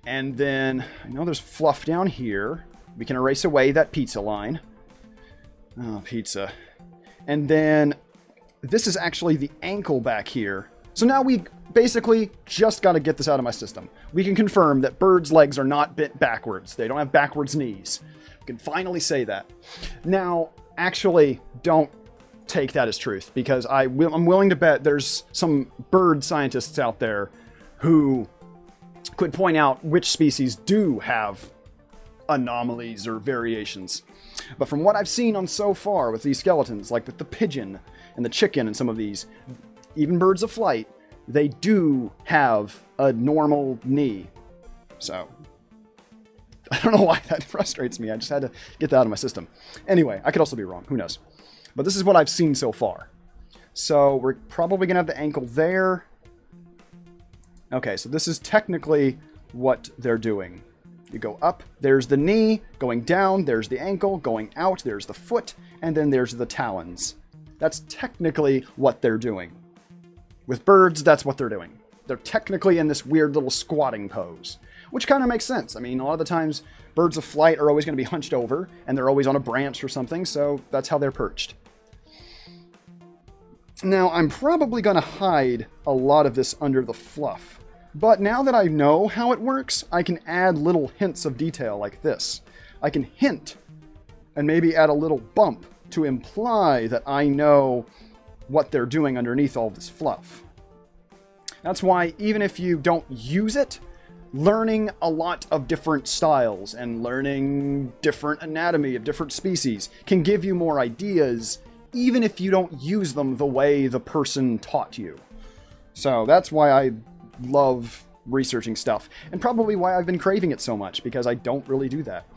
And then, I know there's fluff down here. We can erase away that pizza line. Oh, pizza. And then, this is actually the ankle back here. So now we basically just got to get this out of my system. We can confirm that birds' legs are not bent backwards. They don't have backwards knees. We can finally say that. Now, actually, don't take that as truth, because I'm willing to bet there's some bird scientists out there who could point out which species do have anomalies or variations. But from what I've seen on so far with these skeletons, like with the pigeon and the chicken and some of these, even birds of flight, they do have a normal knee. So, I don't know why that frustrates me. I just had to get that out of my system. Anyway, I could also be wrong. Who knows? But this is what I've seen so far. So we're probably going to have the ankle there. Okay, so this is technically what they're doing. You go up, there's the knee. Going down, there's the ankle. Going out, there's the foot. And then there's the talons. That's technically what they're doing. With birds, that's what they're doing. They're technically in this weird little squatting pose, which kind of makes sense. I mean, a lot of the times, birds of flight are always going to be hunched over, and they're always on a branch or something, so that's how they're perched. Now, I'm probably going to hide a lot of this under the fluff, but now that I know how it works, I can add little hints of detail like this. I can hint and maybe add a little bump to imply that I know what they're doing underneath all this fluff. That's why even if you don't use it, learning a lot of different styles and learning different anatomy of different species can give you more ideas, even if you don't use them the way the person taught you. So that's why I love researching stuff, and probably why I've been craving it so much, because I don't really do that.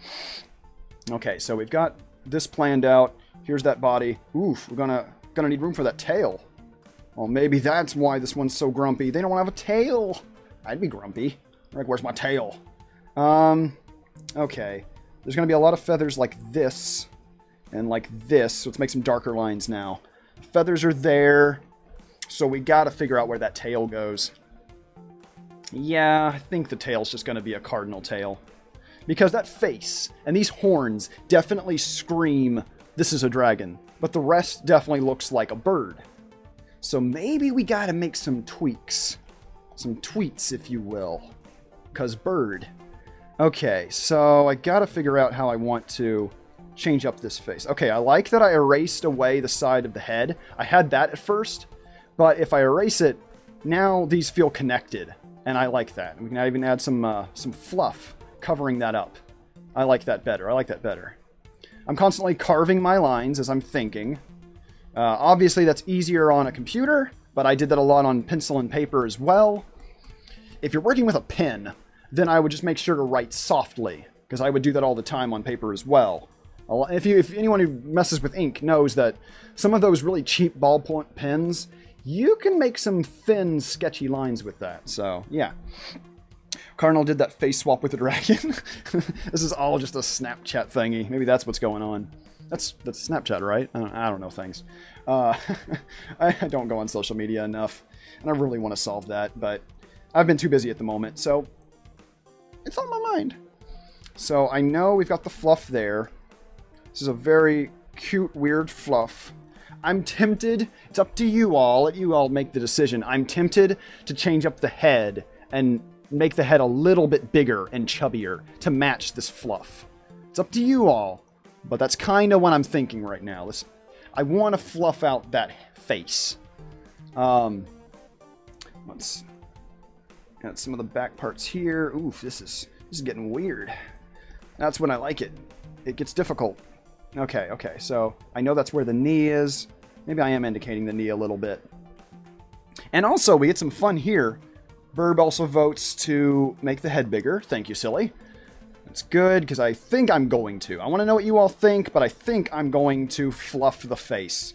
Okay, so we've got this planned out. Here's that body. Oof, we're gonna need room for that tail. Well, maybe that's why this one's so grumpy. They don't want to have a tail. I'd be grumpy. Like, where's my tail? Okay. There's gonna be a lot of feathers like this and like this, so let's make some darker lines now. Feathers are there, so we gotta figure out where that tail goes. Yeah, I think the tail's just gonna be a cardinal tail, because that face and these horns definitely scream, this is a dragon, but the rest definitely looks like a bird. So maybe we gotta make some tweaks. Some tweets, if you will. Because bird. Okay, so I gotta figure out how I want to change up this face. Okay, I like that I erased away the side of the head. I had that at first, but if I erase it, now these feel connected, and I like that. We can even add some fluff covering that up. I like that better. I like that better. I'm constantly carving my lines as I'm thinking. Obviously, that's easier on a computer, but I did that a lot on pencil and paper as well. If you're working with a pen, then I would just make sure to write softly, because I would do that all the time on paper as well. If anyone who messes with ink knows that some of those really cheap ballpoint pens, you can make some thin, sketchy lines with that. So, yeah. Cardinal did that face swap with the dragon. This is all just a Snapchat thingy. Maybe that's what's going on. That's Snapchat, right? I don't know things. I don't go on social media enough, and I really want to solve that, but I've been too busy at the moment, so it's on my mind. So I know we've got the fluff there. This is a very cute, weird fluff. I'm tempted, it's up to you all, let you all make the decision. I'm tempted to change up the head and make the head a little bit bigger and chubbier to match this fluff. It's up to you all, but that's kind of what I'm thinking right now. I want to fluff out that face. Let's got some of the back parts here. Oof, this is getting weird. That's when I like it. It gets difficult. Okay, so I know that's where the knee is. Maybe I am indicating the knee a little bit. And also, we get some fun here. Birb also votes to make the head bigger. Thank you, silly. That's good, because I think I'm going to. I want to know what you all think, but I think I'm going to fluff the face.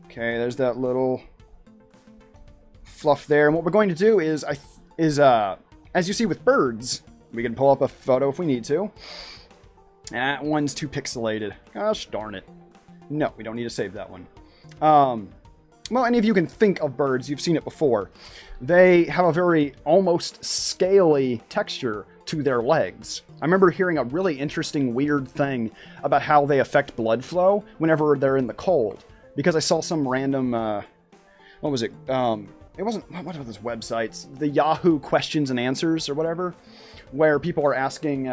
Okay, there's that little fluff there. And what we're going to do is, as you see with birds, we can pull up a photo if we need to. That one's too pixelated. Gosh darn it. No, we don't need to save that one. Well, any of you can think of birds. You've seen it before. They have a very almost scaly texture to their legs. I remember hearing a really interesting, weird thing about how they affect blood flow whenever they're in the cold. Because I saw some random, what was it? It wasn't, what were those websites? The Yahoo questions and answers or whatever, where people are asking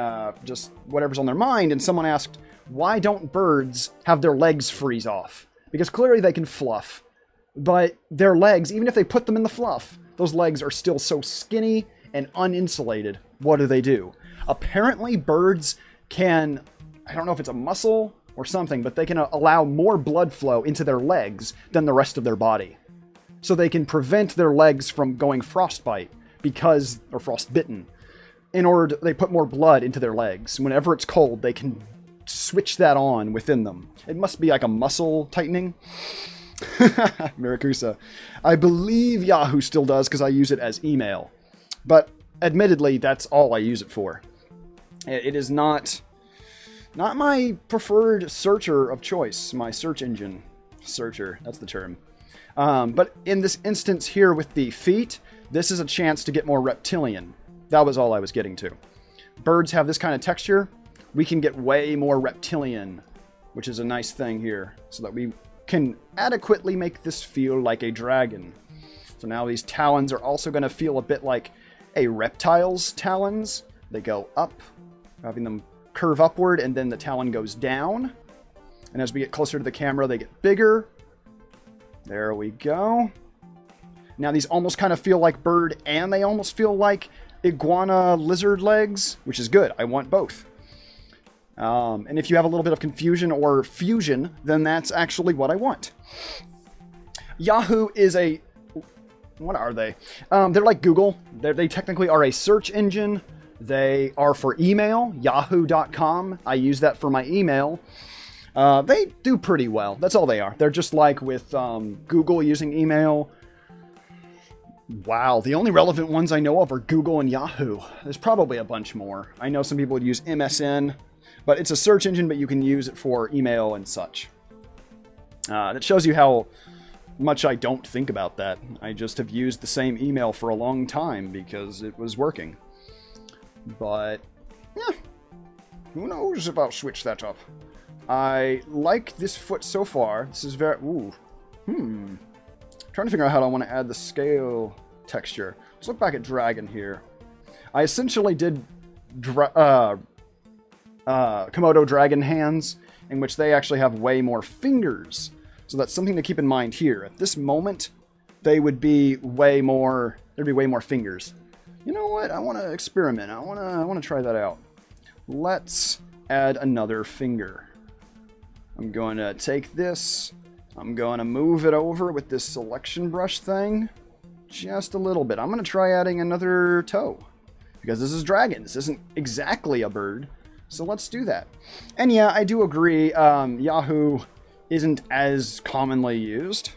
just whatever's on their mind, and someone asked, why don't birds have their legs freeze off? Because clearly they can fluff, but their legs, even if they put them in the fluff, those legs are still so skinny and uninsulated. What do? Apparently birds can, I don't know if it's a muscle or something, but they can allow more blood flow into their legs than the rest of their body. So they can prevent their legs from going frostbite or frostbitten. They put more blood into their legs. Whenever it's cold, they can switch that on within them. It must be like a muscle tightening. Miracusa. I believe Yahoo still does because I use it as email. But admittedly, that's all I use it for. It is not my preferred searcher of choice. My search engine searcher. That's the term. But in this instance here with the feet, this is a chance to get more reptilian. That was all I was getting to. Birds have this kind of texture. We can get way more reptilian, which is a nice thing here, so that we can adequately make this feel like a dragon. So now these talons are also going to feel a bit like a reptile's talons. They go up, having them curve upward, and then the talon goes down. And as we get closer to the camera, they get bigger. There we go. Now these almost kind of feel like bird, and they almost feel like iguana lizard legs, which is good. I want both. And if you have a little bit of confusion or fusion, then that's actually what I want. Yahoo is a... What are they? They're like Google. They technically are a search engine. They are for email, yahoo.com. I use that for my email. They do pretty well. That's all they are. They're just like with Google using email. Wow, the only relevant ones I know of are Google and Yahoo. There's probably a bunch more. I know some people would use MSN, but it's a search engine, but you can use it for email and such. That shows you how much I don't think about that. I just have used the same email for a long time because it was working. But, yeah, who knows if I'll switch that up. I like this foot so far. This is very... Ooh. Trying to figure out how I want to add the scale texture. Let's look back at Dragon here. I essentially did Komodo dragon hands, in which they actually have way more fingers. So that's something to keep in mind here. At this moment, they would be way more... There'd be way more fingers. You know what? I want to experiment. I want to try that out. Let's add another finger. I'm going to take this. I'm going to move it over with this selection brush thing. Just a little bit. I'm going to try adding another toe. Because this is dragon. This isn't exactly a bird. So let's do that. And yeah, I do agree. Yahoo isn't as commonly used.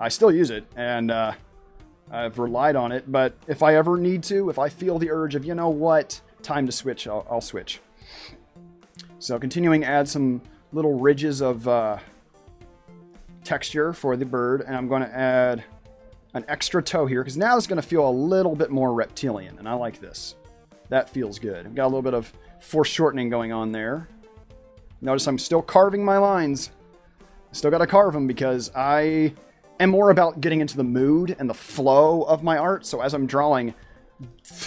I still use it. And I've relied on it. But if I ever need to, if I feel the urge of, you know what, time to switch, I'll switch. So continuing to add some little ridges of... texture for the bird, and I'm going to add an extra toe here because now it's going to feel a little bit more reptilian, and I like this. That feels good. I've got a little bit of foreshortening going on there. Notice I'm still carving my lines. Still got to carve them because I am more about getting into the mood and the flow of my art. So as I'm drawing,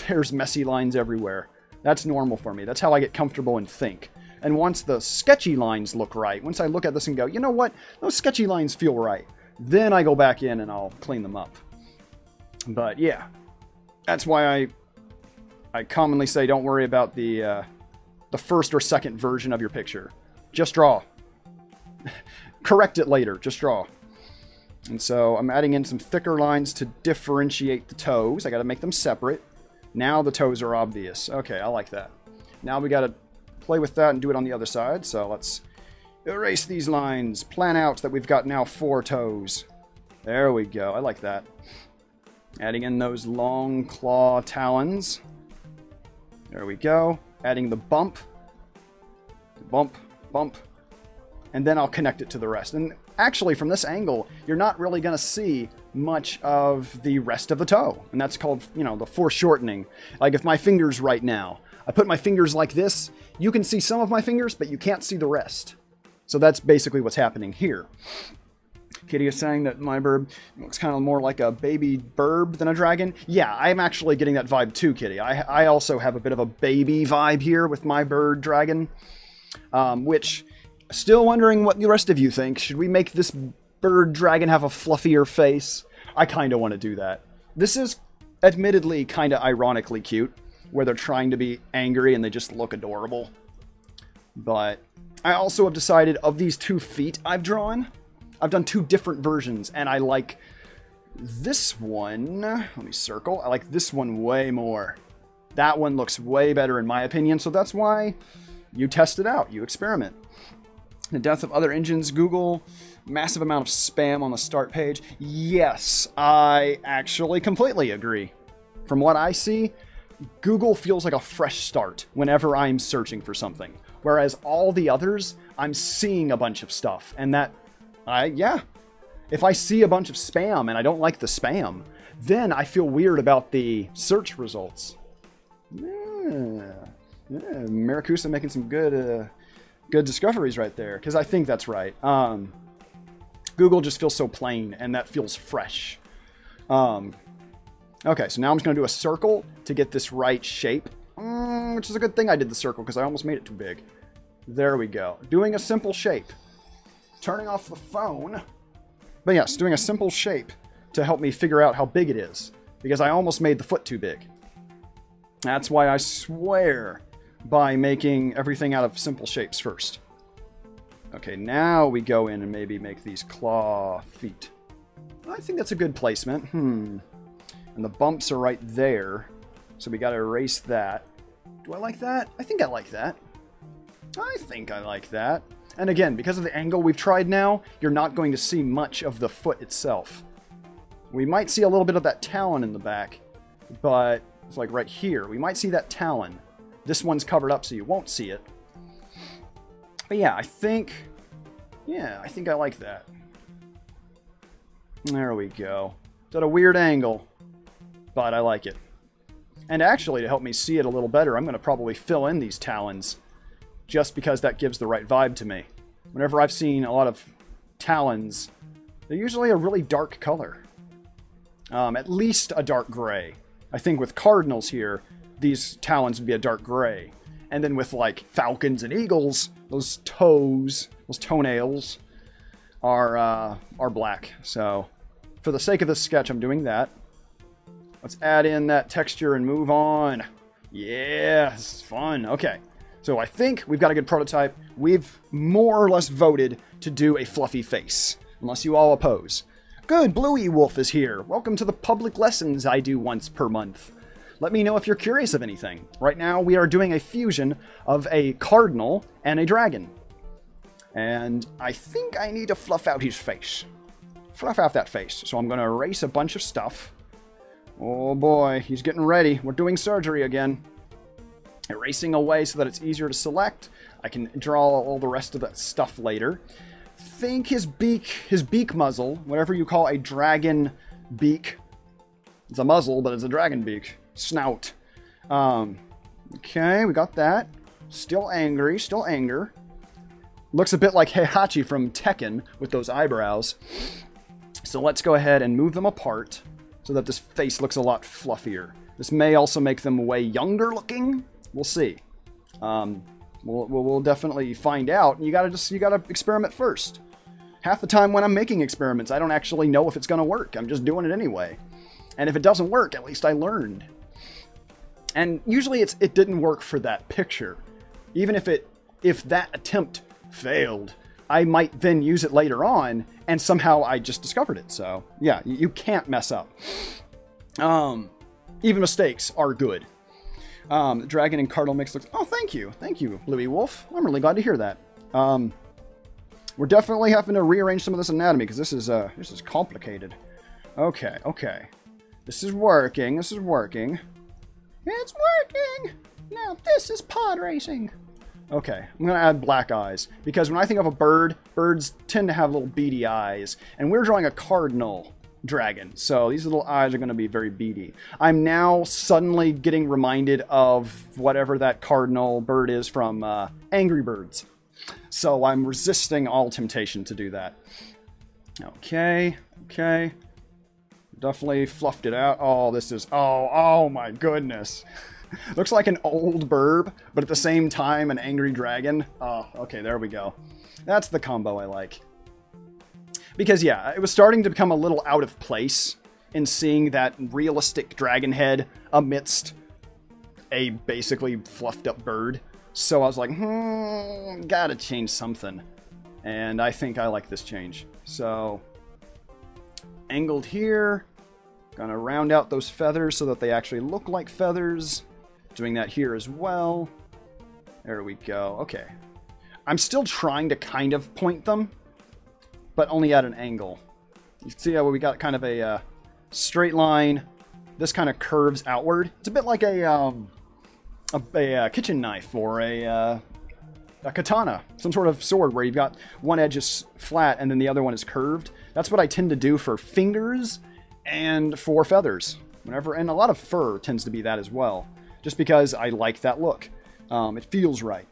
there's messy lines everywhere. That's normal for me. That's how I get comfortable and think. And once the sketchy lines look right, once I look at this and go, you know what? Those sketchy lines feel right. Then I go back in and I'll clean them up. But yeah, that's why I commonly say don't worry about the first or second version of your picture. Just draw. Correct it later. Just draw. And so I'm adding in some thicker lines to differentiate the toes. I got to make them separate. Now the toes are obvious. Okay, I like that. Now we got to play with that and do it on the other side. So let's erase these lines. Plan out that we've got now 4 toes. There we go. I like that. Adding in those long claw talons. There we go. Adding the bump. Bump, bump. And then I'll connect it to the rest. And actually, from this angle, you're not really going to see much of the rest of the toe. And that's called, you know, the foreshortening. Like if my fingers right now, I put my fingers like this, you can see some of my fingers, but you can't see the rest. So that's basically what's happening here. Kitty is saying that my birb looks kind of more like a baby birb than a dragon. Yeah, I'm actually getting that vibe too, Kitty. I also have a bit of a baby vibe here with my bird dragon, which... Still wondering what the rest of you think. Should we make this bird dragon have a fluffier face? I kind of want to do that. This is admittedly kind of ironically cute, where they're trying to be angry and they just look adorable. But I also have decided of these 2 feet I've drawn, I've done 2 different versions, and I like this one. Let me circle. I like this one way more. That one looks way better in my opinion, so that's why you test it out. You experiment. The death of other engines, Google, massive amount of spam on the start page. Yes, I actually completely agree. From what I see, Google feels like a fresh start whenever I'm searching for something. Whereas all the others, I'm seeing a bunch of stuff. And that, yeah. If I see a bunch of spam and I don't like the spam, then I feel weird about the search results. Yeah, Maricusa making some good discoveries right there, because I think that's right. Google just feels so plain, and that feels fresh. Okay, so now I'm just going to do a circle to get this right shape, which is a good thing I did the circle, because I almost made it too big. There we go. Doing a simple shape. Turning off the phone. But yes, doing a simple shape to help me figure out how big it is, because I almost made the foot too big. That's why I swear by making everything out of simple shapes first. Okay, now we go in and maybe make these claw feet. I think that's a good placement. And the bumps are right there, so we got to erase that. Do I like that? I think I like that. I think I like that. And again, because of the angle we've tried now, you're not going to see much of the foot itself. We might see a little bit of that talon in the back, but it's like right here. We might see that talon. This one's covered up so you won't see it. But yeah, I think I like that. There we go. It's at a weird angle, but I like it. And actually, to help me see it a little better, I'm going to probably fill in these talons, just because that gives the right vibe to me. Whenever I've seen a lot of talons, they're usually a really dark color. At least a dark gray. I think with cardinals here, these talons would be a dark gray. And then with like falcons and eagles, those toes, those toenails are black. So for the sake of this sketch, I'm doing that. Let's add in that texture and move on. Yeah, this is fun. Okay, so I think we've got a good prototype. We've more or less voted to do a fluffy face, unless you all oppose. Good, Bluey Wolf is here. Welcome to the public lessons I do once per month. Let me know if you're curious of anything. Right now, we are doing a fusion of a cardinal and a dragon. And I think I need to fluff out his face. Fluff out that face. So I'm going to erase a bunch of stuff. Oh boy, he's getting ready. We're doing surgery again. Erasing away so that it's easier to select. I can draw all the rest of that stuff later. Think his beak muzzle, whatever you call a dragon beak. It's a muzzle, but it's a dragon beak. Snout. Okay, we got that. Still angry, still anger. Looks a bit like Heihachi from Tekken with those eyebrows. So let's go ahead and move them apart so that this face looks a lot fluffier. This may also make them way younger looking. We'll see. We'll definitely find out. You gotta experiment first. Half the time when I'm making experiments, I don't actually know if it's gonna work. I'm just doing it anyway. And if it doesn't work, at least I learned. And usually it didn't work for that picture. Even if that attempt failed, I might then use it later on, and somehow I just discovered it. So yeah, you can't mess up. Even mistakes are good. The dragon and cardinal mix looks... Oh, thank you, Bluey Wolf. I'm really glad to hear that. We're definitely having to rearrange some of this anatomy because this is complicated. Okay. This is working. It's working. Now this is pod racing. Okay, I'm going to add black eyes, because when I think of a bird, birds tend to have little beady eyes, and we're drawing a cardinal dragon, so these little eyes are going to be very beady. I'm now suddenly getting reminded of whatever that cardinal bird is from Angry Birds, so I'm resisting all temptation to do that. Okay, definitely fluffed it out. Oh, this is, oh my goodness. Looks like an old Birb, but at the same time, an angry dragon. Oh, okay, there we go. That's the combo I like. Because, yeah, it was starting to become a little out of place in seeing that realistic dragon head amidst a basically fluffed up bird. So I was like, gotta change something. And I think I like this change. So, angled here. Gonna round out those feathers so that they actually look like feathers. Doing that here as well. There we go. Okay. I'm still trying to kind of point them, but only at an angle. You see how we got kind of a straight line. This kind of curves outward. It's a bit like a kitchen knife or a katana, some sort of sword where you've got one edge is flat and then the other one is curved. That's what I tend to do for fingers and for feathers. And a lot of fur tends to be that as well. Just because I like that look. It feels right.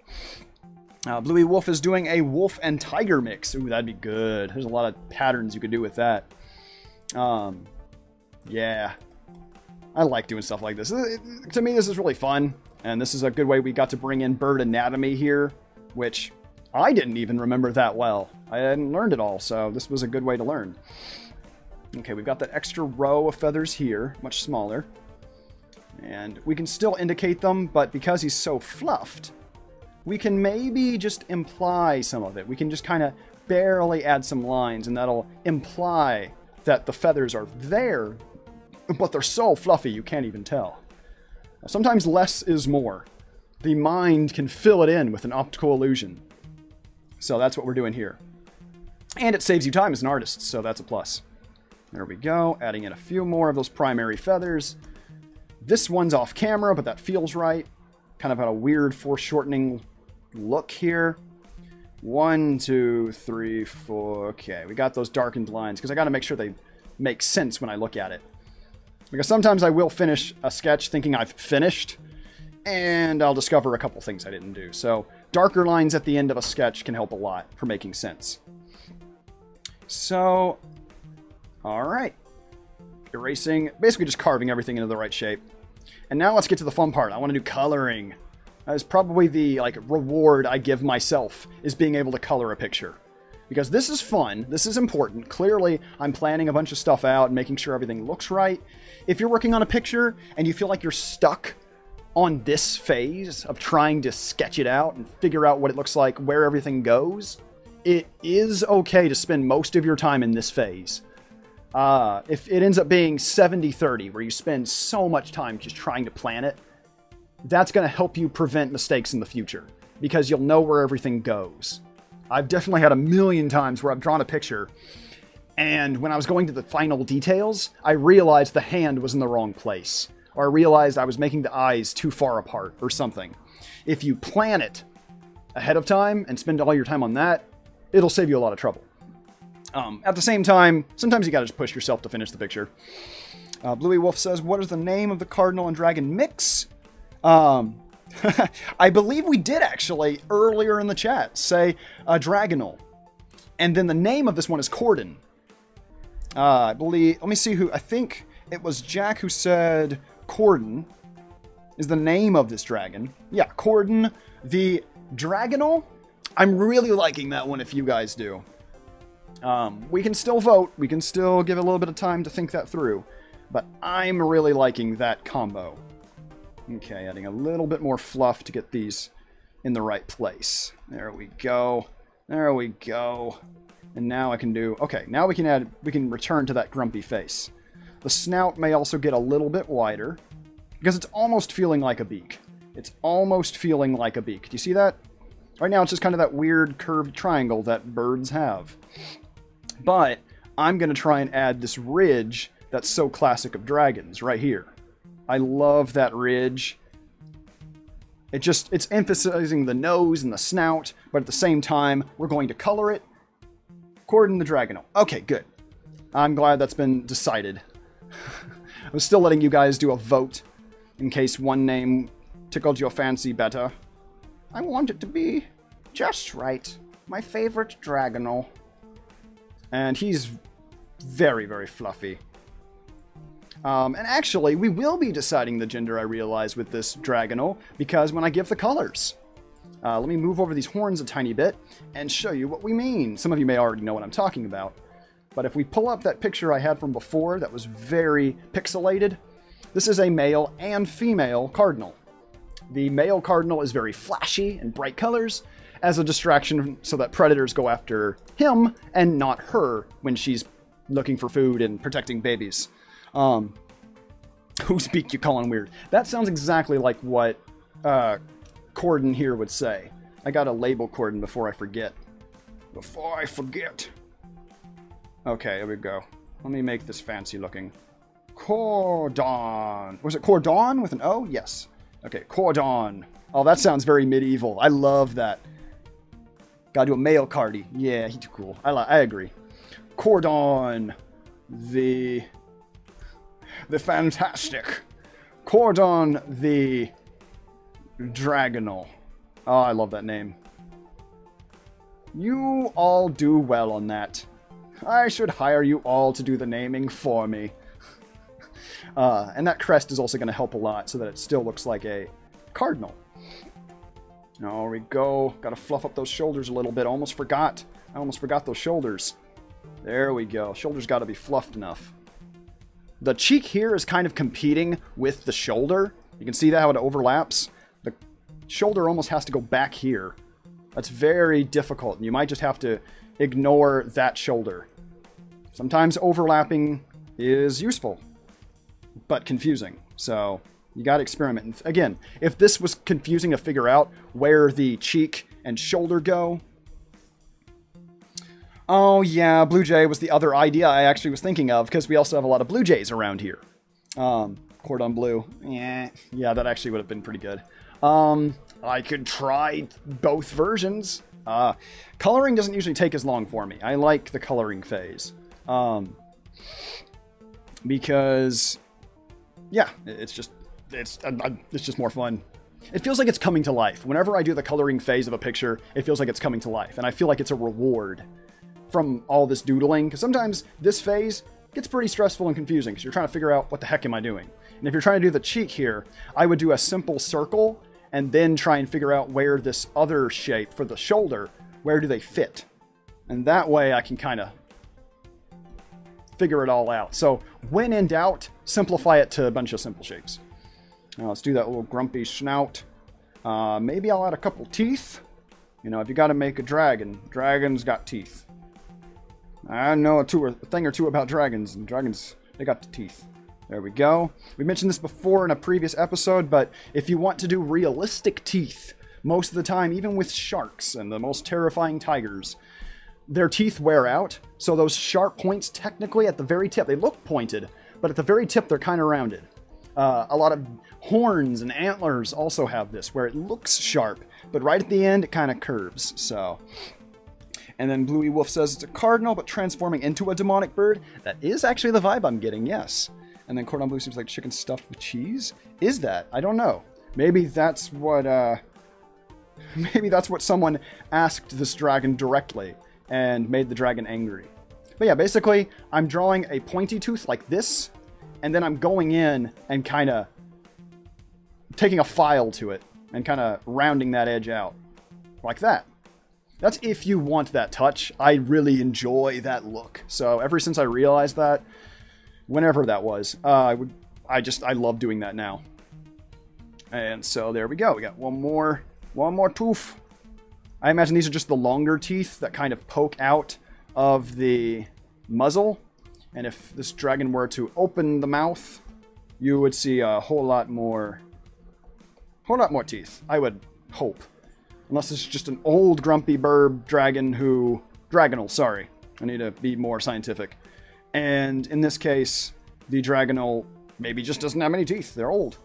Bluey Wolf is doing a wolf and tiger mix. Ooh, that'd be good. There's a lot of patterns you could do with that. Yeah. I like doing stuff like this. To me, this is really fun. And this is a good way we got to bring in bird anatomy here, which I didn't even remember that well. I hadn't learned it all, so this was a good way to learn. Okay, we've got that extra row of feathers here, much smaller. And we can still indicate them, but because he's so fluffed, we can maybe just imply some of it. We can just kind of barely add some lines, and that'll imply that the feathers are there, but they're so fluffy you can't even tell. Sometimes less is more. The mind can fill it in with an optical illusion. So that's what we're doing here. And it saves you time as an artist, so that's a plus. There we go, adding in a few more of those primary feathers. This one's off camera, but that feels right. Kind of got a weird foreshortening look here. 1, 2, 3, 4. Okay, we got those darkened lines because I got to make sure they make sense when I look at it. Because sometimes I will finish a sketch thinking I've finished, and I'll discover a couple things I didn't do. So darker lines at the end of a sketch can help a lot for making sense. So, all right. Erasing, basically just carving everything into the right shape. And now let's get to the fun part. I want to do coloring. That is probably the reward I give myself, is being able to color a picture. Because this is fun, this is important. Clearly, I'm planning a bunch of stuff out and making sure everything looks right. If you're working on a picture and you feel like you're stuck on this phase of trying to sketch it out and figure out what it looks like, where everything goes, it is okay to spend most of your time in this phase. If it ends up being 70-30, where you spend so much time just trying to plan it, that's going to help you prevent mistakes in the future, because you'll know where everything goes. I've definitely had a million times where I've drawn a picture, and when I was going to the final details, I realized the hand was in the wrong place, or I realized I was making the eyes too far apart, or something. If you plan it ahead of time and spend all your time on that, it'll save you a lot of trouble. At the same time, sometimes you gotta just push yourself to finish the Bluey Wolf says, what is the name of the Cardinal and Dragon mix? I believe we did actually, earlier in the chat, say Dragonal. And then the name of this one is Corden. I believe, let me see who, I think it was Jak who said Corden is the name of this dragon. Yeah, Corden the Dragonal. I'm really liking that one if you guys do. We can still vote. We can still give a little bit of time to think that through. But I'm really liking that combo. Okay, adding a little bit more fluff to get these in the right place. There we go. There we go. And now I can do... Okay, now we can return to that grumpy face. The snout may also get a little bit wider, because it's almost feeling like a beak. It's almost feeling like a beak. Do you see that? Right now it's just kind of that weird curved triangle that birds have. But I'm going to try and add this ridge that's so classic of dragons right here. I love that ridge. It's emphasizing the nose and the snout, but at the same time, we're going to color it. Corden the Dragonal. Okay, good. I'm glad that's been decided. I was still letting you guys do a vote in case one name tickled your fancy better. I want it to be just right. My favorite Dragonal. And he's very, very fluffy. And actually, we will be deciding the gender, I realize, with this Dragonal, because when I give the colors. Let me move over these horns a tiny bit and show you what we mean. Some of you may already know what I'm talking about. But if we pull up that picture I had from before that was very pixelated, this is a male and female cardinal. The male cardinal is very flashy and bright colors as a distraction so that predators go after him and not her when she's looking for food and protecting babies. Whose beak you calling weird? That sounds exactly like what Corden here would say. I gotta label Corden before I forget. Before I forget. Okay, there we go. Let me make this fancy looking. Cordon. Was it Cordon with an O? Yes. Okay, Cordon. Oh, that sounds very medieval. I love that. Gotta do a male cardi. Yeah, he's cool. I agree. Cordon. The fantastic. Cordon the Dragonal. Oh, I love that name. You all do well on that. I should hire you all to do the naming for me. And that crest is also going to help a lot so that it still looks like a cardinal. There we go. Got to fluff up those shoulders a little bit. Almost forgot. I almost forgot those shoulders. There we go. Shoulders got to be fluffed enough. The cheek here is kind of competing with the shoulder. You can see that how it overlaps. The shoulder almost has to go back here. That's very difficult. You might just have to ignore that shoulder. Sometimes overlapping is useful, but confusing. So you got to experiment. And again, if this was confusing to figure out where the cheek and shoulder go. Oh yeah, Blue Jay was the other idea I actually was thinking of, because we also have a lot of Blue Jays around here. Cordon Bleu. Yeah, that actually would have been pretty good. I could try both versions. Coloring doesn't usually take as long for me. I like the coloring phase. Because, yeah, it's just more fun. It feels like it's coming to life. Whenever I do the coloring phase of a picture, it feels like it's coming to life. And I feel like it's a reward from all this doodling. Because sometimes this phase gets pretty stressful and confusing because you're trying to figure out what the heck am I doing. And if you're trying to do the cheek here, I would do a simple circle and then try and figure out where this other shape for the shoulder, where do they fit? And that way I can kind of figure it all out. So when in doubt, simplify it to a bunch of simple shapes. Now let's do that little grumpy snout. Maybe I'll add a couple teeth. You know, if you got to make a dragon, dragons got teeth. I know a thing or two about dragons, and dragons, they got the teeth. There we go. We mentioned this before in a previous episode, but if you want to do realistic teeth, most of the time, even with sharks and the most terrifying tigers, their teeth wear out. So those sharp points, technically at the very tip, they look pointed, but at the very tip, they're kind of rounded. A lot of horns and antlers also have this, where it looks sharp, but right at the end, it kind of curves. So, and then Bluey Wolf says it's a cardinal, but transforming into a demonic bird. That is actually the vibe I'm getting, yes. And then Cordon Bleu seems like chicken stuffed with cheese. Is that? I don't know. Maybe that's what, maybe that's what someone asked this dragon directly and made the dragon angry. But yeah, basically, I'm drawing a pointy tooth like this, and then I'm going in and kind of taking a file to it and kind of rounding that edge out. Like that. That's if you want that touch. I really enjoy that look. So ever since I realized that, whenever that was, I love doing that now. And so there we go. We got one more tooth. I imagine these are just the longer teeth that kind of poke out of the muzzle. And if this dragon were to open the mouth, you would see a whole lot more teeth, I would hope. Unless it's just an old grumpy Birb dragon who... Dragonal, sorry. I need to be more scientific. And in this case, the Dragonal maybe just doesn't have any teeth. They're old.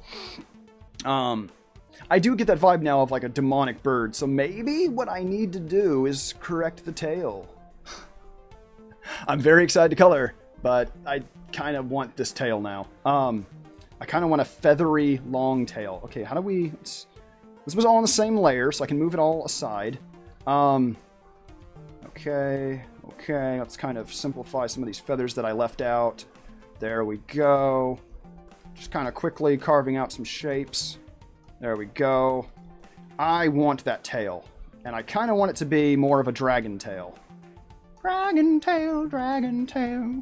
I do get that vibe now of like a demonic bird, so maybe what I need to do is correct the tail. I'm very excited to color, but I kind of want this tail now. I kind of want a feathery long tail. Okay, how do we... This was all on the same layer, so I can move it all aside. Okay, let's kind of simplify some of these feathers that I left out. There we go. Just kind of quickly carving out some shapes. There we go. I want that tail, and I kind of want it to be more of a dragon tail. Dragon tail, dragon tail.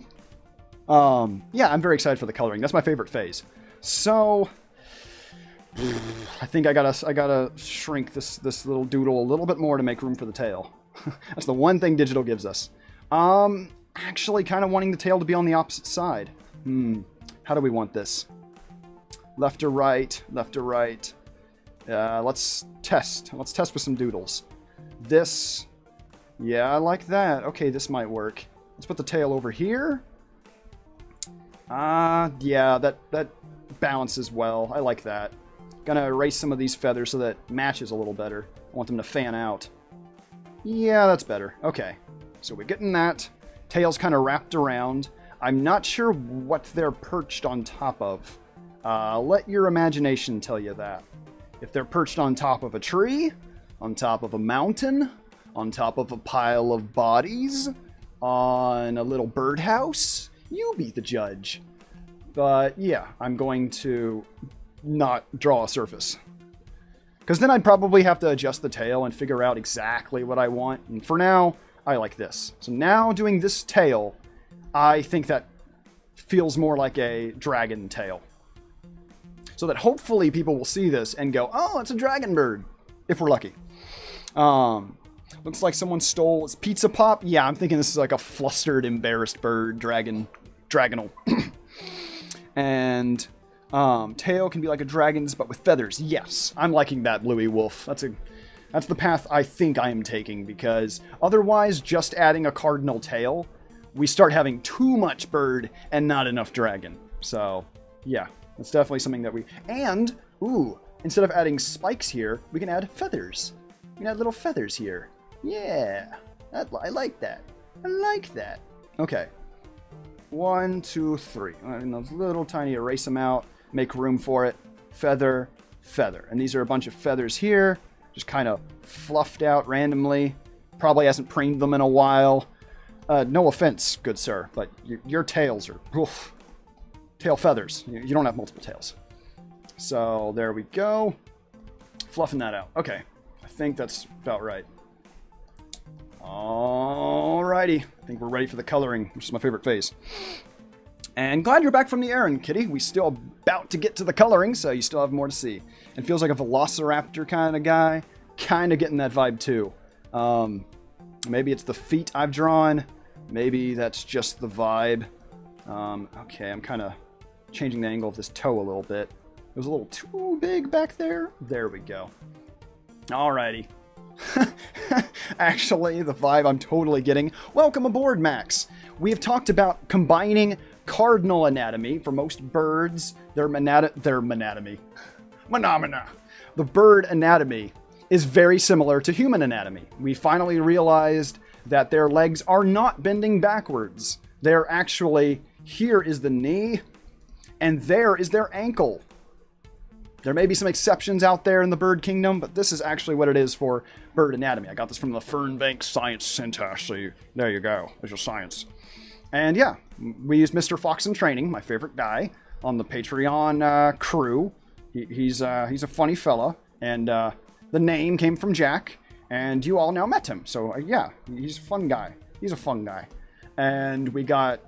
Yeah, I'm very excited for the coloring. That's my favorite phase. So... I think I gotta shrink this little doodle a little bit more to make room for the tail. That's the one thing digital gives us. Actually kind of wanting the tail to be on the opposite side. How do we want this? Left or right? Left or right? Let's test. Let's test with some doodles. This, yeah, I like that. Okay, this might work. Let's put the tail over here. Yeah, that balances well. I like that. Gonna erase some of these feathers so that it matches a little better. I want them to fan out. Yeah, that's better. Okay, so we're getting that. Tail's kind of wrapped around. I'm not sure what they're perched on top of. Let your imagination tell you that. If they're perched on top of a tree, on top of a mountain, on top of a pile of bodies, on a little birdhouse, you be the judge. But yeah, I'm going to not draw a surface. Because then I'd probably have to adjust the tail and figure out exactly what I want. And for now, I like this. So now doing this tail, I think that feels more like a dragon tail. So that hopefully people will see this and go, oh, it's a dragon bird. If we're lucky. Looks like someone stole its pizza pop. Yeah, I'm thinking this is like a flustered, embarrassed bird, dragonal. And tail can be like a dragon's, but with feathers. Yes, I'm liking that, Bluey Wolf. That's the path I think I am taking, because otherwise, just adding a cardinal tail, we start having too much bird and not enough dragon. So, yeah, that's definitely something that we... And, ooh, instead of adding spikes here, we can add feathers. We can add little feathers here. Yeah, I like that. I like that. Okay. 1, 2, 3. And those little tiny, erase them out. Make room for it. Feather, feather. And these are a bunch of feathers here. Just kind of fluffed out randomly. Probably hasn't preened them in a while. No offense, good sir, but your tails are... Oof, tail feathers. You don't have multiple tails. So there we go. Fluffing that out. Okay. I think that's about right. Alrighty. I think we're ready for the coloring, which is my favorite phase. And glad you're back from the errand, kitty. We still about to get to the coloring, so you still have more to see. It feels like a velociraptor kind of guy. Kind of getting that vibe too. Maybe it's the feet I've drawn. Maybe that's just the vibe. Okay, I'm kind of changing the angle of this toe a little bit. It was a little too big back there. There we go. Alrighty. Actually, the vibe I'm totally getting. Welcome aboard, Max. We have talked about combining cardinal anatomy for most birds. Their anatomy. Phenomena. The bird anatomy is very similar to human anatomy. We finally realized that their legs are not bending backwards. They're actually, here is the knee, and there is their ankle. There may be some exceptions out there in the bird kingdom, but this is actually what it is for bird anatomy. I got this from the Fernbank Science Center, so there you go. There's your science. And yeah, we use Mr. Fox in Training, my favorite guy, on the Patreon crew. He's a funny fella, and the name came from Jak, and you all now met him. So yeah, he's a fun guy. He's a fun guy. And we got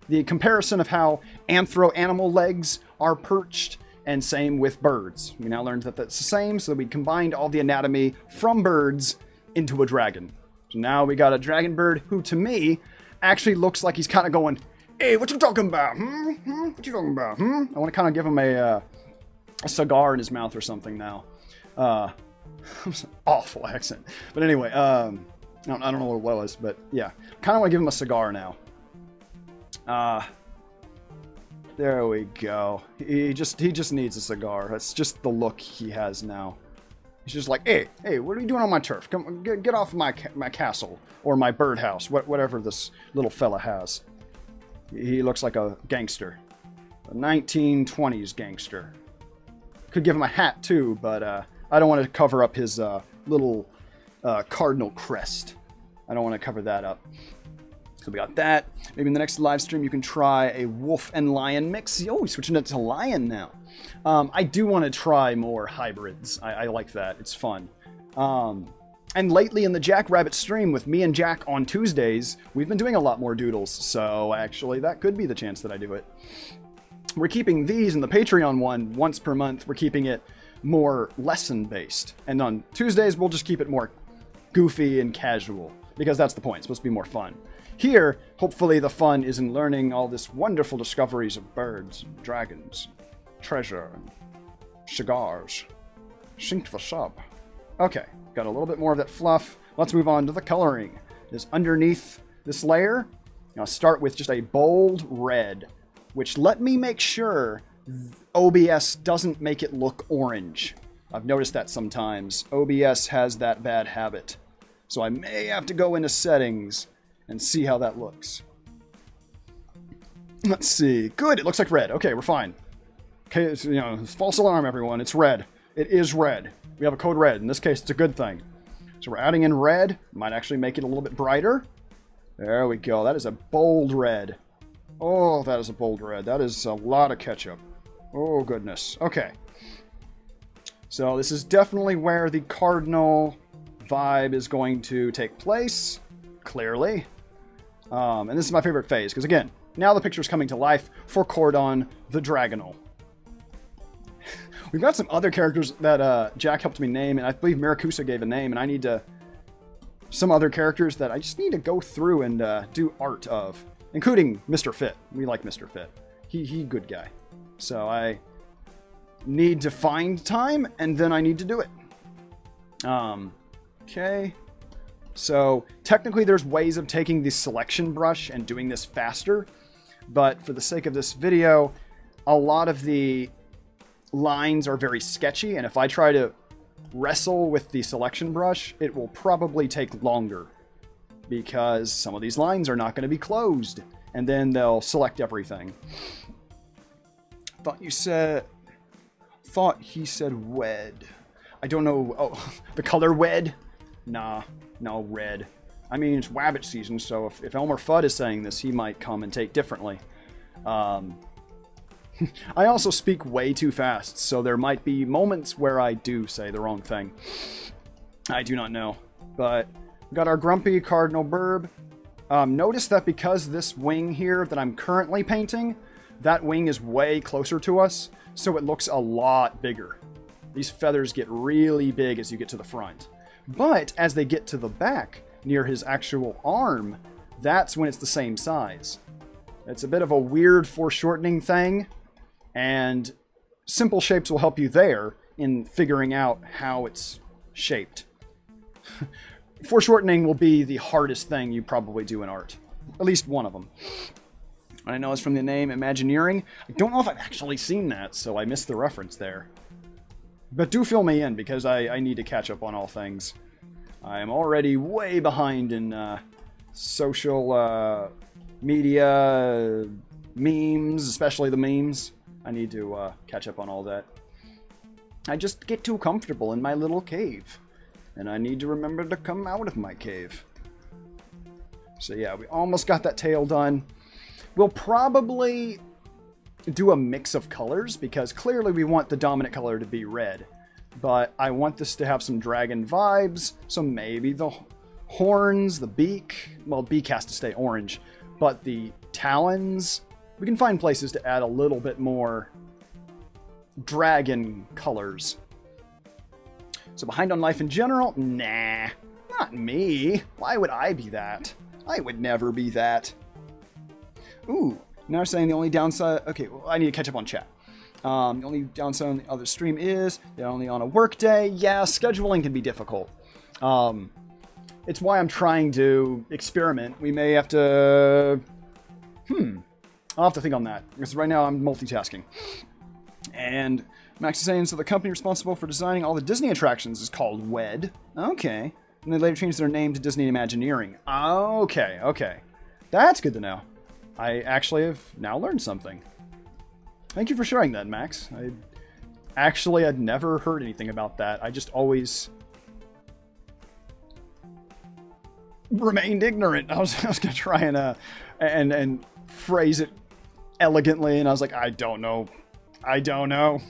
the comparison of how animal legs are perched, and same with birds. We now learned that that's the same, so we combined all the anatomy from birds into a dragon. So now we got a dragon bird who, to me, actually looks like he's kind of going, "Hey, what you talking about? What you talking about? I want to kind of give him a cigar in his mouth or something now. Awful accent. But anyway, I don't know what it was, but yeah. Kind of want to give him a cigar now. There we go. He just needs a cigar. That's just the look he has now. He's just like, hey, what are you doing on my turf? Come, get off my castle or my birdhouse, whatever this little fella has. He looks like a gangster, a 1920s gangster. Could give him a hat too, but I don't want to cover up his little cardinal crest. I don't want to cover that up. So we got that. Maybe in the next live stream you can try a wolf and lion mix. Oh, we're switching it to lion now. I do want to try more hybrids. I like that. It's fun. And lately in the Jak Rabbit stream with me and Jak on Tuesdays, we've been doing a lot more doodles. So actually that could be the chance that I do it. We're keeping these in the Patreon one once per month. We're keeping it more lesson-based. And on Tuesdays, we'll just keep it more goofy and casual. Because that's the point. It's supposed to be more fun. Here, hopefully the fun is in learning all this wonderful discoveries of birds, and dragons, treasure, and cigars. Synced for sub. Okay, got a little bit more of that fluff. Let's move on to the coloring. Is underneath this layer. I'll start with just a bold red, which let me make sure OBS doesn't make it look orange. I've noticed that sometimes. OBS has that bad habit. So I may have to go into settings and see how that looks. Let's see. Good, it looks like red. Okay, we're fine. Okay, so, false alarm, everyone. It's red. It is red. We have a code red. In this case, it's a good thing. So we're adding in red. Might actually make it a little bit brighter. There we go. That is a bold red. Oh, that is a bold red. That is a lot of ketchup. Oh, goodness. Okay. So this is definitely where the cardinal vibe is going to take place. Clearly. And this is my favorite phase, because again, now the picture's coming to life for Cordon the Dragonal. We've got some other characters that Jak helped me name, and I believe Miracusa gave a name, and I need to... Some other characters that I just need to go through and do art of, including Mr. Fit. We like Mr. Fit. He good guy. So I need to find time, and then I need to do it. Okay. So, technically there's ways of taking the selection brush and doing this faster, but for the sake of this video, a lot of the lines are very sketchy, and if I try to wrestle with the selection brush, it will probably take longer, because some of these lines are not going to be closed, and then they'll select everything. Thought he said wed. I don't know. Oh, the color wed? Nah. No, red. I mean, it's Wabbit season, so if Elmer Fudd is saying this, he might commentate differently. I also speak way too fast, so there might be moments where I do say the wrong thing. I do not know. But we got our grumpy Cardinal Birb. Notice that because this wing here that I'm currently painting, that wing is way closer to us, so it looks a lot bigger. These feathers get really big as you get to the front. But as they get to the back, near his actual arm, that's when it's the same size. It's a bit of a weird foreshortening thing, and simple shapes will help you there in figuring out how it's shaped. Foreshortening will be the hardest thing you probably do in art. At least one of them. I know it's from the name Imagineering. I don't know if I've actually seen that, so I missed the reference there. But do fill me in, because I need to catch up on all things. I am already way behind in social media, memes, especially the memes. I need to catch up on all that. I just get too comfortable in my little cave. And I need to remember to come out of my cave. So yeah, we almost got that tail done. We'll probably do a mix of colors because clearly we want the dominant color to be red. But I want this to have some dragon vibes. So maybe the horns, the beak. Well, beak has to stay orange. But the talons, we can find places to add a little bit more dragon colors. So behind on life in general? Nah, not me. Why would I be that? I would never be that. Ooh, now saying the only downside... Okay, well, I need to catch up on chat. The only downside on the other stream is they're only on a work day. Yeah, scheduling can be difficult. It's why I'm trying to experiment. We may have to... I'll have to think on that. Because right now I'm multitasking. And Max is saying, so the company responsible for designing all the Disney attractions is called WED. Okay. And they later changed their name to Disney Imagineering. Okay, okay. That's good to know. I actually have now learned something. Thank you for sharing that, Max. I'd never heard anything about that. I just always remained ignorant. I was going to try and phrase it elegantly, and I was like, I don't know. I don't know.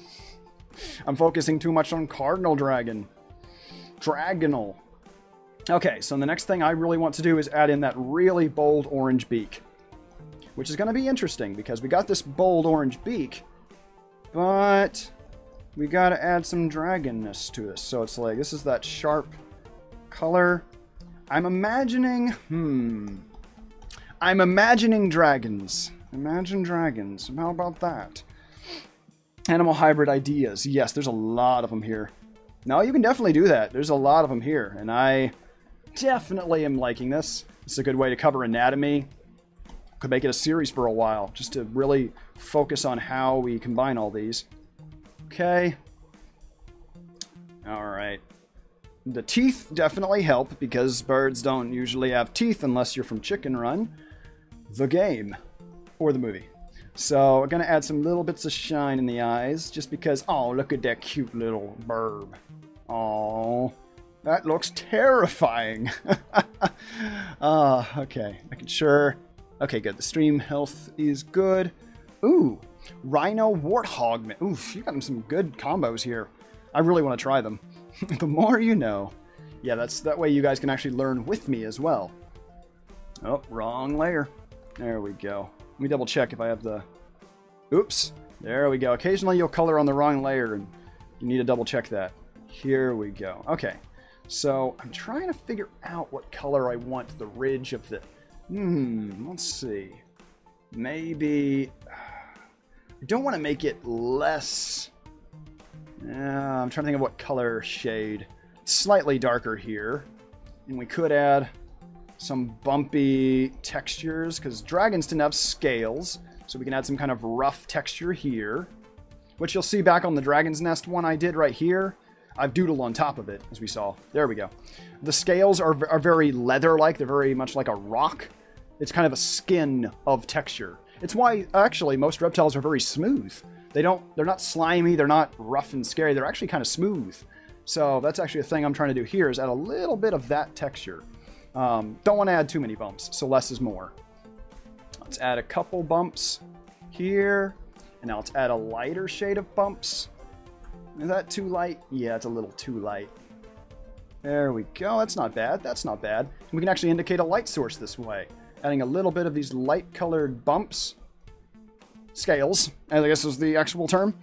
I'm focusing too much on Cardinal Dragon. Dragonal. Okay, so the next thing I really want to do is add in that really bold orange beak. Which is going to be interesting, because we got this bold orange beak, but we got to add some dragonness to this. So it's like, this is that sharp color. I'm imagining dragons. Imagine dragons. How about that? Animal hybrid ideas. Yes, there's a lot of them here. No, you can definitely do that. There's a lot of them here, and I definitely am liking this. It's a good way to cover anatomy. Could make it a series for a while, just to really focus on how we combine all these. Okay. Alright. The teeth definitely help, because birds don't usually have teeth unless you're from Chicken Run, the game, or the movie. So we're going to add some little bits of shine in the eyes, just because, oh, look at that cute little birb. Oh, that looks terrifying. Okay, making sure. Okay, good. The stream health is good. Ooh, Rhino Warthog. Oof, you got some good combos here. I really want to try them. The more you know. Yeah, that way you guys can actually learn with me as well. Oh, wrong layer. There we go. Let me double check if I have the... Oops. There we go. Occasionally you'll color on the wrong layer, and you need to double check that. Here we go. Okay. So I'm trying to figure out what color I want the ridge of the... let's see. Maybe... I don't want to make it less... I'm trying to think of what color shade. It's slightly darker here. And we could add some bumpy textures, because dragons tend to have scales. So we can add some kind of rough texture here. Which you'll see back on the Dragon's Nest one I did right here. I've doodled on top of it, as we saw. There we go. The scales are very leather-like. They're very much like a rock. It's kind of a skin of texture. It's why, actually, most reptiles are very smooth. They're not slimy, they're not rough and scary, they're actually kind of smooth. So that's actually a thing I'm trying to do here, is add a little bit of that texture. Don't want to add too many bumps, so less is more. Let's add a couple bumps here. And now let's add a lighter shade of bumps. Is that too light? Yeah, it's a little too light. There we go. That's not bad. That's not bad. We can actually indicate a light source this way. Adding a little bit of these light-colored bumps. Scales, I guess is the actual term.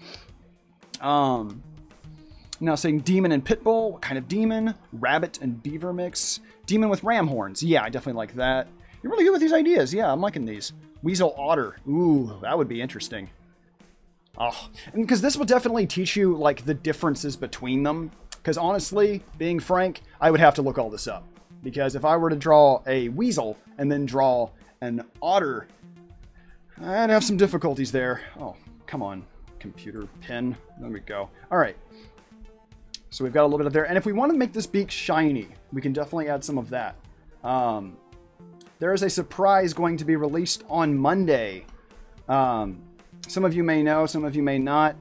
Now saying demon and pitbull. What kind of demon? Rabbit and beaver mix. Demon with ram horns. Yeah, I definitely like that. You're really good with these ideas. Yeah, I'm liking these. Weasel otter. Ooh, that would be interesting. Oh, and because this will definitely teach you, like, the differences between them. Because honestly, being frank, I would have to look all this up. Because if I were to draw a weasel and then draw an otter, I'd have some difficulties there. Oh, come on, computer pen. There we go. All right. So we've got a little bit of there. And if we want to make this beak shiny, we can definitely add some of that. There is a surprise going to be released on Monday. Some of you may know, some of you may not.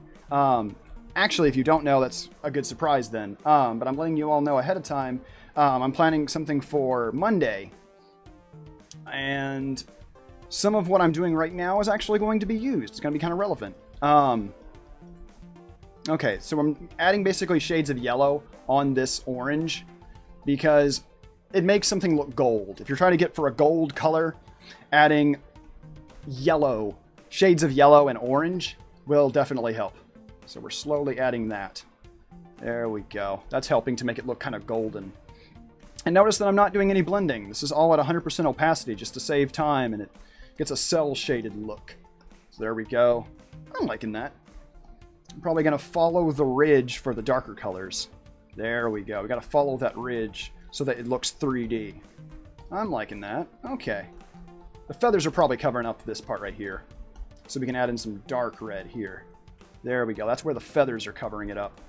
Actually, if you don't know, that's a good surprise then. But I'm letting you all know ahead of time. I'm planning something for Monday. And some of what I'm doing right now is actually going to be used. It's going to be kind of relevant. Okay, so I'm adding basically shades of yellow on this orange because it makes something look gold. If you're trying to get for a gold color, adding yellow, shades of yellow and orange will definitely help. So we're slowly adding that. There we go. That's helping to make it look kind of golden. And notice that I'm not doing any blending. This is all at 100% opacity just to save time, and it gets a cell-shaded look. So there we go. I'm liking that. I'm probably going to follow the ridge for the darker colors. There we go. We got to follow that ridge so that it looks 3D. I'm liking that. Okay. The feathers are probably covering up this part right here. So we can add in some dark red here. There we go. That's where the feathers are covering it up.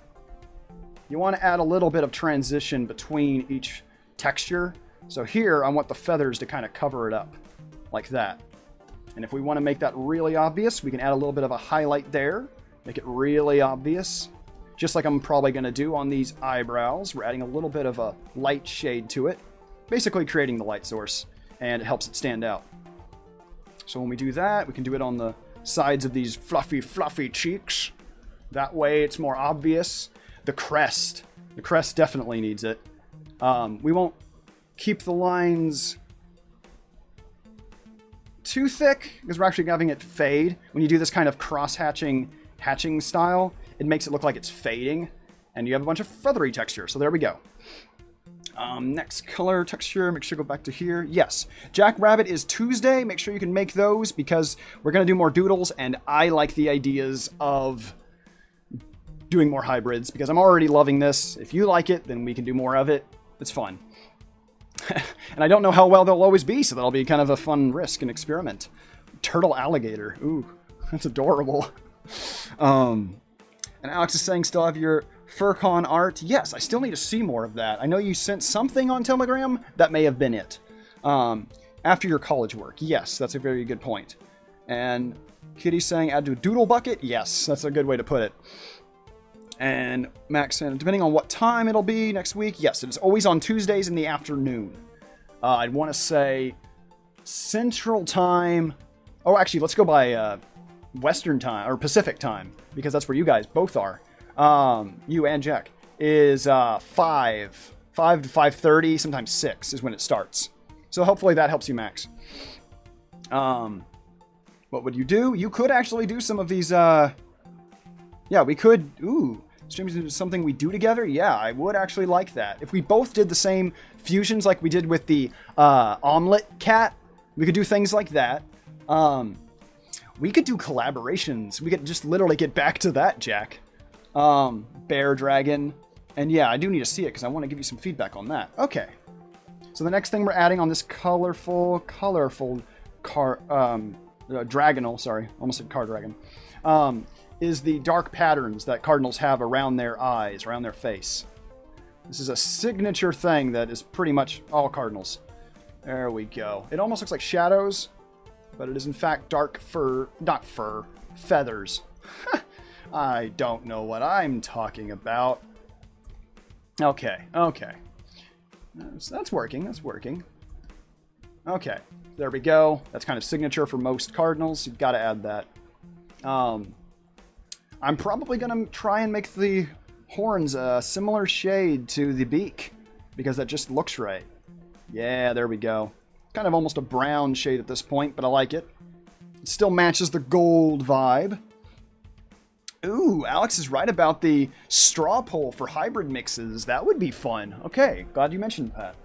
You want to add a little bit of transition between each texture. So here, I want the feathers to kind of cover it up. Like that. And if we want to make that really obvious, we can add a little bit of a highlight there. Make it really obvious. Just like I'm probably going to do on these eyebrows. We're adding a little bit of a light shade to it. Basically creating the light source. And it helps it stand out. So when we do that, we can do it on the sides of these fluffy, fluffy cheeks. That way it's more obvious. The crest. The crest definitely needs it. We won't keep the lines too thick because we're actually having it fade. When you do this kind of cross-hatching style, it makes it look like it's fading, and you have a bunch of feathery texture. So there we go. Next color texture, make sure to go back to here. Yes, Jak Rabbit is Tuesday. Make sure you can make those because we're going to do more doodles, and I like the ideas of doing more hybrids because I'm already loving this. If you like it, then we can do more of it. It's fun. And I don't know how well they'll always be, so that'll be kind of a fun risk and experiment. Turtle alligator. Ooh, that's adorable. And Alex is saying, still have your FurCon art? Yes, I still need to see more of that. I know you sent something on Telegram. That may have been it. After your college work. Yes, that's a very good point. And Kitty's saying, add to a doodle bucket? Yes, that's a good way to put it. And Max saying, depending on what time it'll be next week. Yes, it's always on Tuesdays in the afternoon. I'd want to say Central Time. Oh, actually, let's go by Western Time, or Pacific Time, because that's where you guys both are. You and Jack. Is 5 to 5:30, sometimes 6 is when it starts. So hopefully that helps you, Max. What would you do? You could actually do some of these, yeah, we could, ooh, streams into something we do together? Yeah, I would actually like that. If we both did the same fusions like we did with the omelet cat, we could do things like that. We could do collaborations. We could just literally get back to that, Jack. Bear dragon. And yeah, I do need to see it because I want to give you some feedback on that. Okay. So the next thing we're adding on this colorful dragonal, sorry, almost said car dragon, is the dark patterns that cardinals have around their eyes, around their face. This is a signature thing that is pretty much all cardinals. There we go. It almost looks like shadows, but it is in fact dark fur, not fur, feathers. I don't know what I'm talking about. Okay, okay. That's working, that's working. Okay, there we go. That's kind of signature for most cardinals. You've got to add that. I'm probably going to try and make the horns a similar shade to the beak, because that just looks right. Yeah, there we go. Kind of almost a brown shade at this point, but I like it. It still matches the gold vibe. Ooh, Alex is right about the straw poll for hybrid mixes. That would be fun. Okay, glad you mentioned that.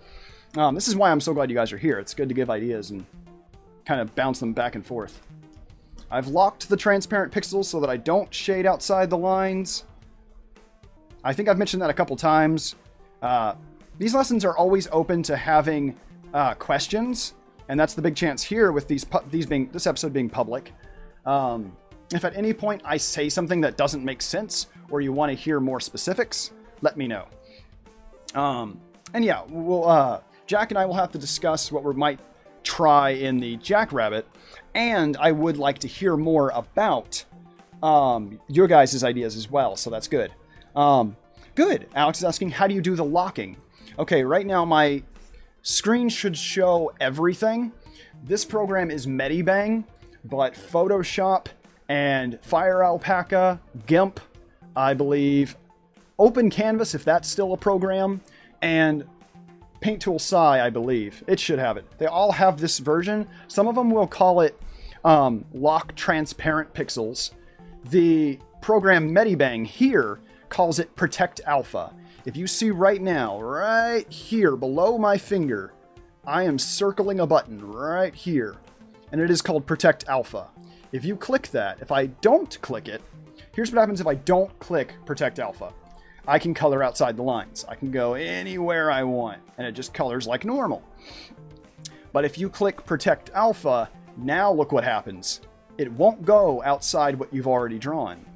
This is why I'm so glad you guys are here. It's good to give ideas and kind of bounce them back and forth. I've locked the transparent pixels so that I don't shade outside the lines. I think I've mentioned that a couple times. These lessons are always open to having questions, and that's the big chance here with this episode being public. If at any point I say something that doesn't make sense, or you want to hear more specifics, let me know. And yeah, we'll, Jack and I will have to discuss what we might try in the Jak Rabbit, and I would like to hear more about your guys' ideas as well, so that's good. Good. Alex is asking, how do you do the locking? Okay, right now my screen should show everything. This program is Medibang, but Photoshop and Fire Alpaca, GIMP, I believe, Open Canvas, if that's still a program, and Paint Tool Sai, I believe. It should have it. They all have this version. Some of them will call it Lock Transparent Pixels. The program Medibang here calls it Protect Alpha. If you see right now, right here below my finger, I am circling a button right here, and it is called Protect Alpha. If you click that, if I don't click it, here's what happens if I don't click Protect Alpha. I can color outside the lines. I can go anywhere I want, and it just colors like normal. But if you click Protect Alpha, now look what happens. It won't go outside what you've already drawn.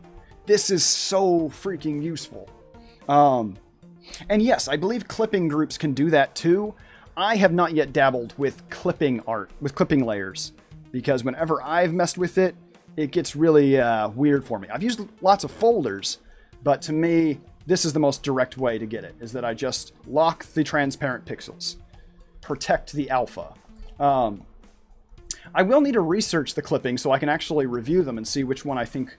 This is so freaking useful. And yes, I believe clipping groups can do that too. I have not yet dabbled with clipping art, with clipping layers, because whenever I've messed with it, it gets really weird for me. I've used lots of folders, but to me, this is the most direct way to get it, is that I just lock the transparent pixels, protect the alpha. I will need to research the clipping so I can actually review them and see which one I think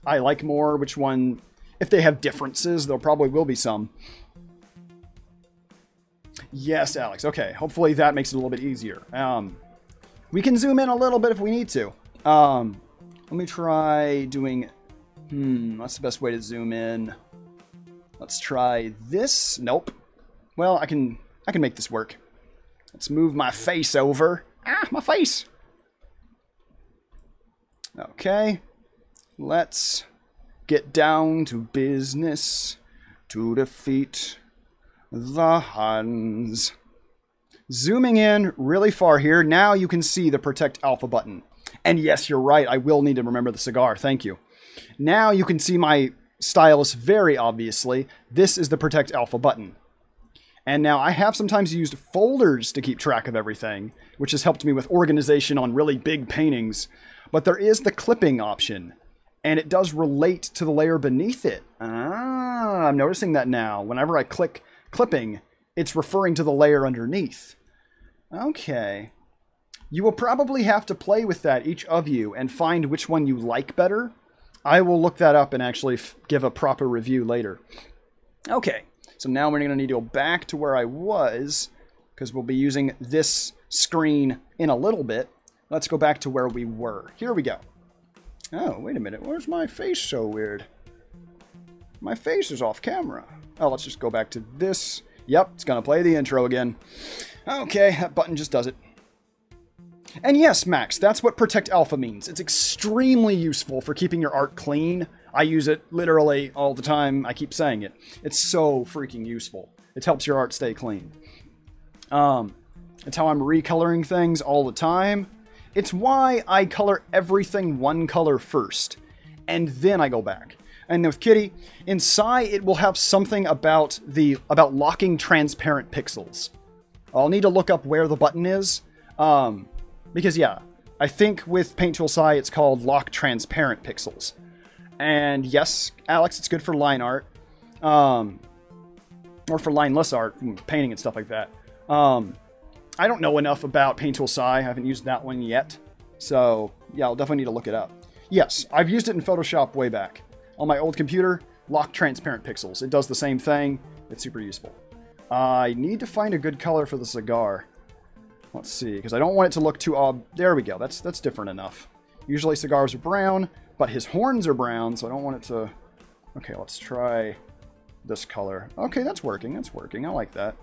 I like more, which one, if they have differences, there probably will be some. Yes, Alex. Okay, hopefully that makes it a little bit easier. We can zoom in a little bit if we need to. Let me try doing... what's the best way to zoom in? Let's try this. Nope. Well, I can make this work. Let's move my face over. Ah, my face! Okay. Let's get down to business to defeat the Huns. Zooming in really far here, now you can see the Protect Alpha button. And yes, you're right, I will need to remember the cigar, thank you. Now you can see my stylus very obviously. This is the Protect Alpha button. And now I have sometimes used folders to keep track of everything, which has helped me with organization on really big paintings. But there is the clipping option, and it does relate to the layer beneath it. Ah, I'm noticing that now. Whenever I click clipping, it's referring to the layer underneath. Okay. You will probably have to play with that, each of you, and find which one you like better. I will look that up and actually give a proper review later. Okay, so now we're going to need to go back to where I was, because we'll be using this screen in a little bit. Let's go back to where we were. Here we go. Oh, wait a minute. Where's my face so weird? My face is off camera. Oh, let's just go back to this. Yep, it's going to play the intro again. Okay, that button just does it. And yes, Max, that's what Protect Alpha means. It's extremely useful for keeping your art clean. I use it literally all the time. I keep saying it. It's so freaking useful. It helps your art stay clean. It's how I'm recoloring things all the time. It's why I color everything one color first, and then I go back. And with Kitty, in Sai, it will have something about locking transparent pixels. I'll need to look up where the button is, because yeah, I think with Paint Tool Sai, it's called Lock Transparent Pixels. And yes, Alex, it's good for line art, or for lineless art, painting and stuff like that. I don't know enough about Paint Tool Sai. I haven't used that one yet. So, yeah, I'll definitely need to look it up. Yes, I've used it in Photoshop way back. On my old computer, Lock Transparent Pixels. It does the same thing. It's super useful. I need to find a good color for the cigar. Let's see, because I don't want it to look too... there we go. That's different enough. Usually cigars are brown, but his horns are brown, so I don't want it to... Okay, let's try this color. Okay, that's working. That's working. I like that.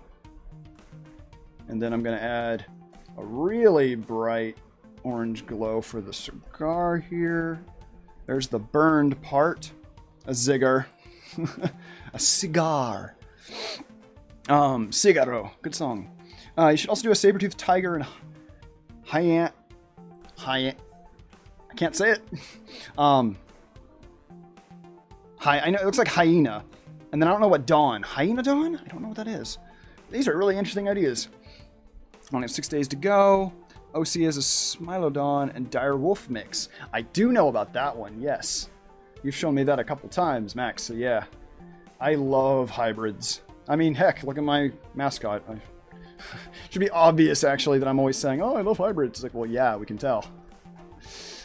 And then I'm going to add a really bright orange glow for the cigar here. There's the burned part. A ziggar. A cigar. Cigaro. Good song. You should also do a saber-toothed tiger and I can't say it. I know it looks like hyena. And then I don't know what dawn. Hyena dawn? I don't know what that is. These are really interesting ideas. I only have 6 days to go. OC is a Smilodon and Dire Wolf mix. I do know about that one, yes. You've shown me that a couple times, Max, so yeah. I love hybrids. I mean, heck, look at my mascot. Should be obvious, actually, that I'm always saying, oh, I love hybrids. It's like, well, yeah, we can tell.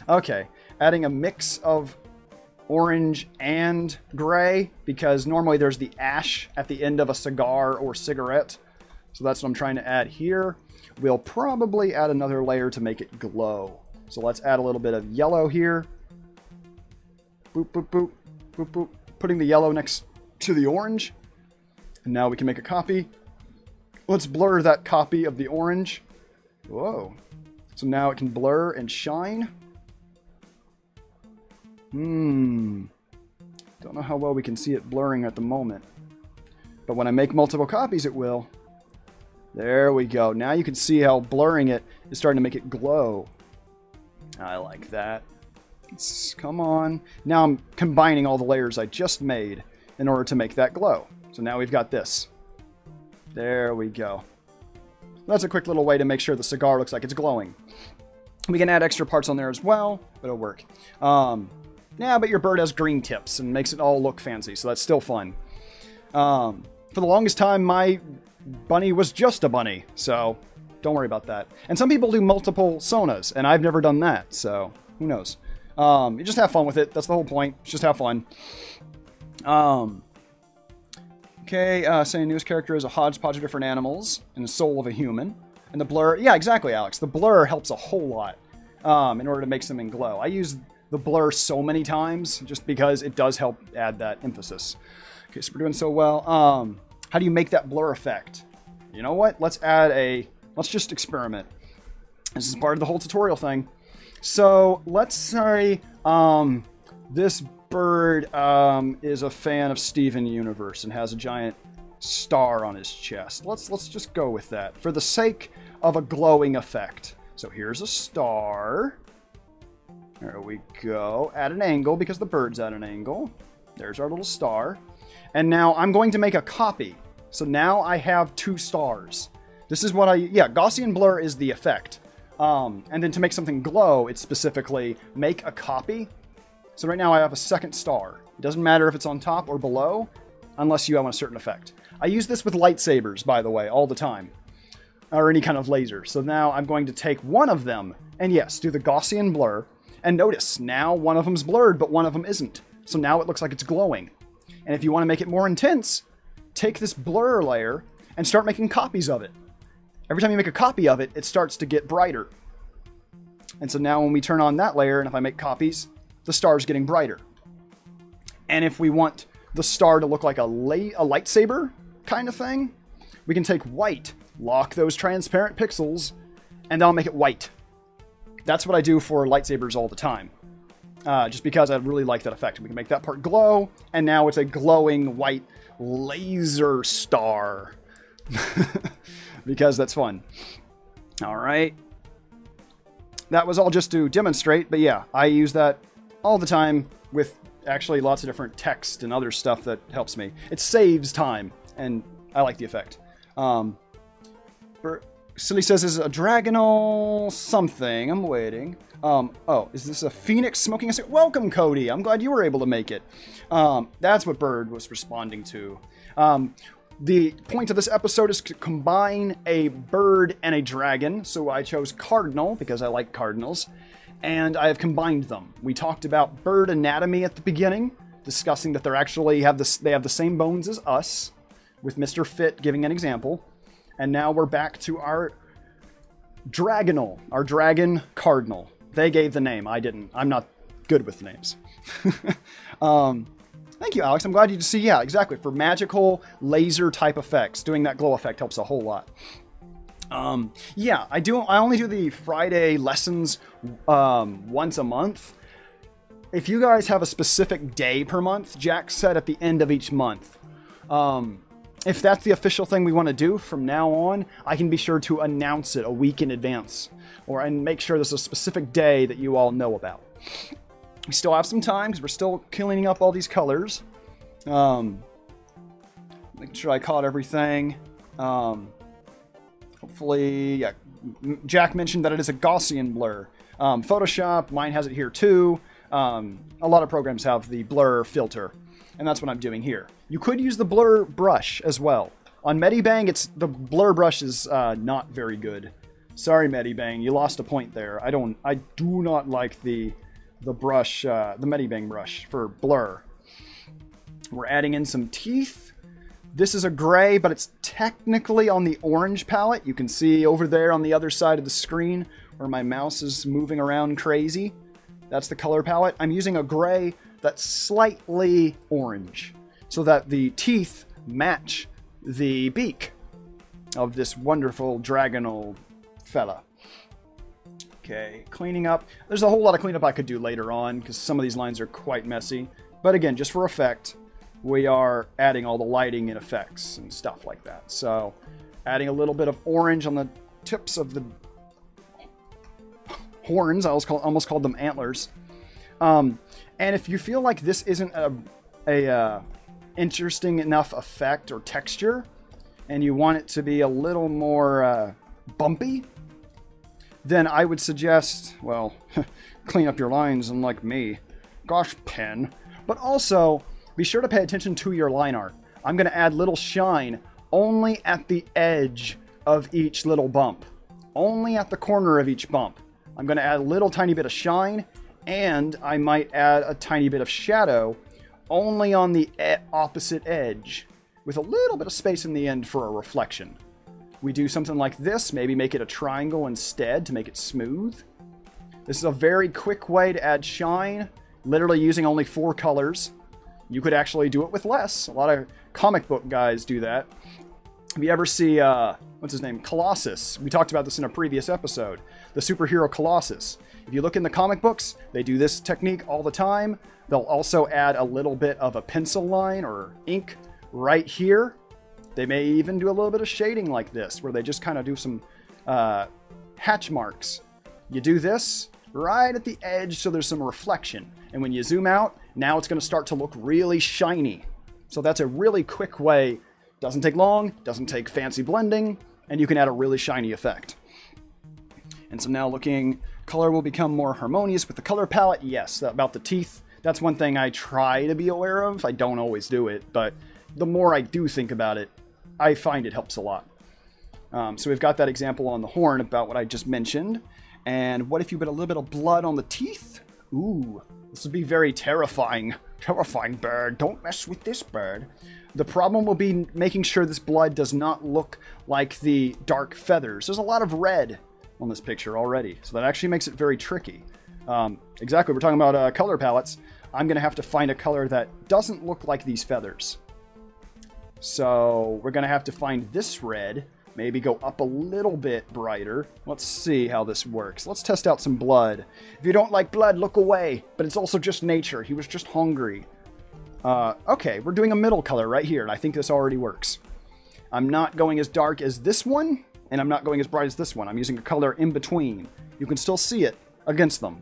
Okay, adding a mix of orange and gray, because normally there's the ash at the end of a cigar or cigarette. So that's what I'm trying to add here. We'll probably add another layer to make it glow. So let's add a little bit of yellow here. Boop, boop, boop, boop, boop. Putting the yellow next to the orange. And now we can make a copy. Let's blur that copy of the orange. Whoa. So now it can blur and shine. Don't know how well we can see it blurring at the moment. But when I make multiple copies, it will. There we go. Now you can see how blurring it is starting to make it glow. I like that. Come on. Now I'm combining all the layers I just made in order to make that glow. So now we've got this. There we go. That's a quick little way to make sure the cigar looks like it's glowing. We can add extra parts on there as well, but it'll work. Yeah, but your bird has green tips and makes it all look fancy, so that's still fun. For the longest time, my bunny was just a bunny, so don't worry about that. And some people do multiple sonas, and I've never done that, so who knows. You just have fun with it. That's the whole point. Just have fun. Okay, saying newest character is a hodgepodge of different animals and the soul of a human. And the blur, yeah, exactly, Alex. The blur helps a whole lot in order to make something glow. I use the blur so many times just because it does help add that emphasis. Okay, so we're doing so well. How do you make that blur effect? You know what? Let's just experiment. This is part of the whole tutorial thing. So let's say this bird is a fan of Steven Universe and has a giant star on his chest. Let's just go with that for the sake of a glowing effect. So here's a star. There we go. At an angle because the bird's at an angle. There's our little star. And now I'm going to make a copy. So now I have two stars. This is what yeah, Gaussian blur is the effect. And then to make something glow, it's specifically make a copy. So right now I have a second star. It doesn't matter if it's on top or below, unless you have a certain effect. I use this with lightsabers, by the way, all the time. Or any kind of laser. So now I'm going to take one of them, and yes, do the Gaussian blur. And notice, now one of them's blurred, but one of them isn't. So now it looks like it's glowing. And if you want to make it more intense, take this blur layer and start making copies of it. Every time you make a copy of it, it starts to get brighter. And so now when we turn on that layer, and if I make copies, the star's getting brighter. And if we want the star to look like a lightsaber kind of thing, we can take white, lock those transparent pixels, and then I'll make it white. That's what I do for lightsabers all the time. Just because I really like that effect. We can make that part glow, and now it's a glowing white laser star. Because that's fun. All right. That was all just to demonstrate, but yeah, I use that all the time with actually lots of different text and other stuff that helps me. It saves time, and I like the effect. Silly says this is a dragonal something. I'm waiting. Oh, is this a phoenix smoking a cigarette? Welcome, Cody. I'm glad you were able to make it. That's what Bird was responding to. The point of this episode is to combine a bird and a dragon. So I chose cardinal because I like cardinals. And I have combined them. We talked about bird anatomy at the beginning, discussing that they actually have the same bones as us, with Mr. Fit giving an example. And now we're back to our dragonal, our dragon cardinal. They gave the name, I didn't. I'm not good with names. Thank you, Alex. I'm glad you see. Yeah, exactly. For magical laser type effects, doing that glow effect helps a whole lot. Yeah, I only do the Friday lessons once a month. If you guys have a specific day per month, Jack said at the end of each month. If that's the official thing we want to do from now on, I can be sure to announce it a week in advance, and make sure there's a specific day that you all know about. We still have some time because we're still cleaning up all these colors. Making sure I caught everything. Hopefully, yeah. Jack mentioned that it is a Gaussian blur. Photoshop, mine has it here too. A lot of programs have the blur filter, and that's what I'm doing here. You could use the blur brush as well. On Medibang, the blur brush is not very good. Sorry, Medibang, you lost a point there. I do not like the brush, the Medibang brush for blur. We're adding in some teeth. This is a gray, but it's technically on the orange palette. You can see over there on the other side of the screen where my mouse is moving around crazy. That's the color palette. I'm using a gray that's slightly orange so that the teeth match the beak of this wonderful dragonal fella. Okay, cleaning up. There's a whole lot of cleanup I could do later on because some of these lines are quite messy. But again, just for effect, we are adding all the lighting and effects and stuff like that. So adding a little bit of orange on the tips of the horns. I almost called them antlers. And if you feel like this isn't a interesting enough effect or texture, and you want it to be a little more bumpy, then I would suggest, well, clean up your lines unlike me. Gosh, pen. But also, be sure to pay attention to your line art. I'm going to add little shine only at the edge of each little bump. Only at the corner of each bump. I'm going to add a little tiny bit of shine, and I might add a tiny bit of shadow only on the opposite edge, with a little bit of space in the end for a reflection. We do something like this, maybe make it a triangle instead to make it smooth. This is a very quick way to add shine, literally using only 4 colors. You could actually do it with less. A lot of comic book guys do that. If you ever see, what's his name? Colossus. We talked about this in a previous episode. The superhero Colossus. If you look in the comic books, they do this technique all the time. They'll also add a little bit of a pencil line or ink right here. They may even do a little bit of shading like this, where they just kind of do some hatch marks. You do this right at the edge so there's some reflection. And when you zoom out, now it's going to start to look really shiny. So that's a really quick way. Doesn't take long, doesn't take fancy blending, and you can add a really shiny effect. And so now looking, color will become more harmonious with the color palette. Yes, about the teeth. That's one thing I try to be aware of. I don't always do it, but the more I do think about it, I find it helps a lot. So we've got that example on the horn about what I just mentioned. And what if you put a little bit of blood on the teeth? Ooh, this would be very terrifying. Terrifying bird. Don't mess with this bird. The problem will be making sure this blood does not look like the dark feathers. There's a lot of red on this picture already, so that actually makes it very tricky. Exactly, we're talking about color palettes. I'm going to have to find a color that doesn't look like these feathers. So we're going to have to find this red, maybe go up a little bit brighter. Let's see how this works. Let's test out some blood. If you don't like blood, look away. But it's also just nature. He was just hungry. Okay, we're doing a middle color right here, and I think this already works. I'm not going as dark as this one, and I'm not going as bright as this one. I'm using a color in between. You can still see it against them.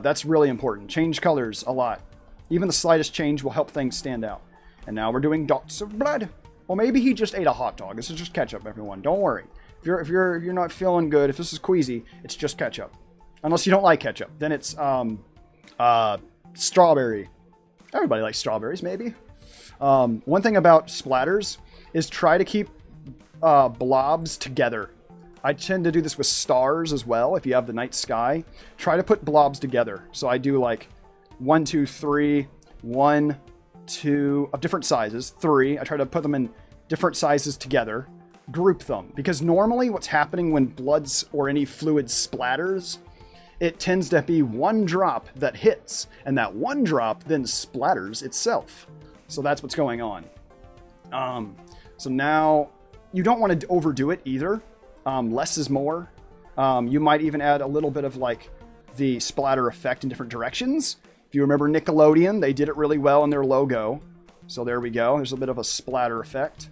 That's really important. Change colors a lot. Even the slightest change will help things stand out. And now we're doing dots of blood. Well, maybe he just ate a hot dog. This is just ketchup, everyone. Don't worry. If you're not feeling good, if this is queasy, it's just ketchup. Unless you don't like ketchup, then it's strawberry. Everybody likes strawberries, maybe. One thing about splatters is try to keep blobs together. I tend to do this with stars as well. If you have the night sky, try to put blobs together. So I do like 1, 2, 3, 1, 2 of different sizes, 3. I try to put them in different sizes together, group them. Because normally what's happening when bloods or any fluid splatters, it tends to be one drop that hits, and that one drop then splatters itself. So that's what's going on. So now you don't want to overdo it either. Less is more. You might even add a little bit of like the splatter effect in different directions. If you remember Nickelodeon, they did it really well in their logo. So there we go. There's a bit of a splatter effect.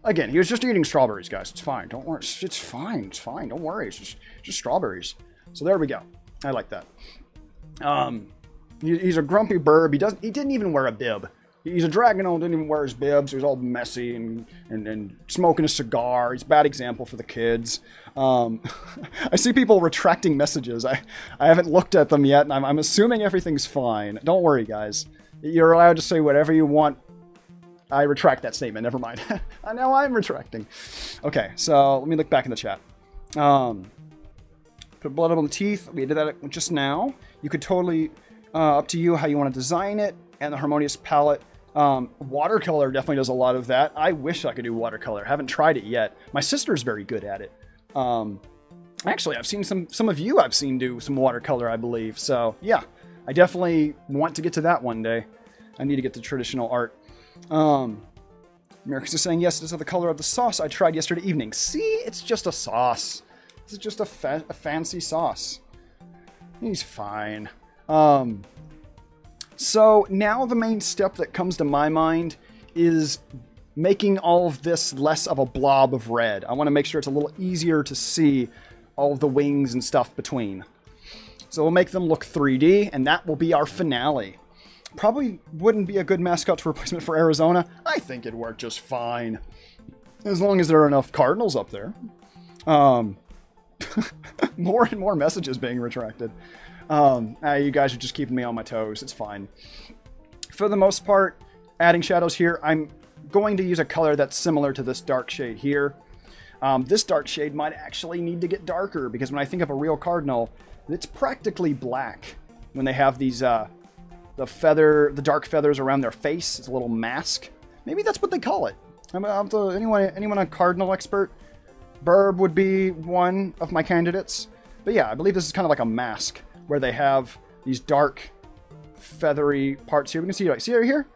Again, he was just eating strawberries, guys. It's fine. Don't worry. It's fine. It's fine. Don't worry. It's just strawberries. So there we go. I like that. He's a grumpy bird. He didn't even wear a bib. He's a Dragonal, didn't even wear his bibs. He was all messy and smoking a cigar. He's a bad example for the kids. I see people retracting messages. I haven't looked at them yet, and I'm assuming everything's fine. Don't worry, guys. You're allowed to say whatever you want. I retract that statement. Never mind. Now I'm retracting. Okay, so let me look back in the chat. Put blood on the teeth. We did that just now. You could totally... up to you how you want to design it, and the harmonious palette. Watercolor definitely does a lot of that. I wish I could do watercolor. Haven't tried it yet. My sister's very good at it. Actually, I've seen some of you I've seen do some watercolor, I believe. So yeah, I definitely want to get to that one day. I need to get to traditional art. Americus is saying, yes, this is the color of the sauce I tried yesterday evening. See, it's just a sauce. This is just a fancy sauce. He's fine. So now the main step that comes to my mind is making all of this less of a blob of red. I want to make sure it's a little easier to see all of the wings and stuff between. So we'll make them look 3D, and that will be our finale. Probably wouldn't be a good mascot replacement for Arizona. I think it'd work just fine. As long as there are enough Cardinals up there. More and more messages being retracted. You guys are just keeping me on my toes. It's fine. For the most part, adding shadows here, I'm going to use a color that's similar to this dark shade here. This dark shade might actually need to get darker, because when I think of a real Cardinal, it's practically black when they have these, the dark feathers around their face. It's a little mask. Maybe that's what they call it. Anyone a Cardinal expert? Birb would be one of my candidates. But yeah, I believe this is kind of like a mask, where they have these dark, feathery parts here. We can see right here?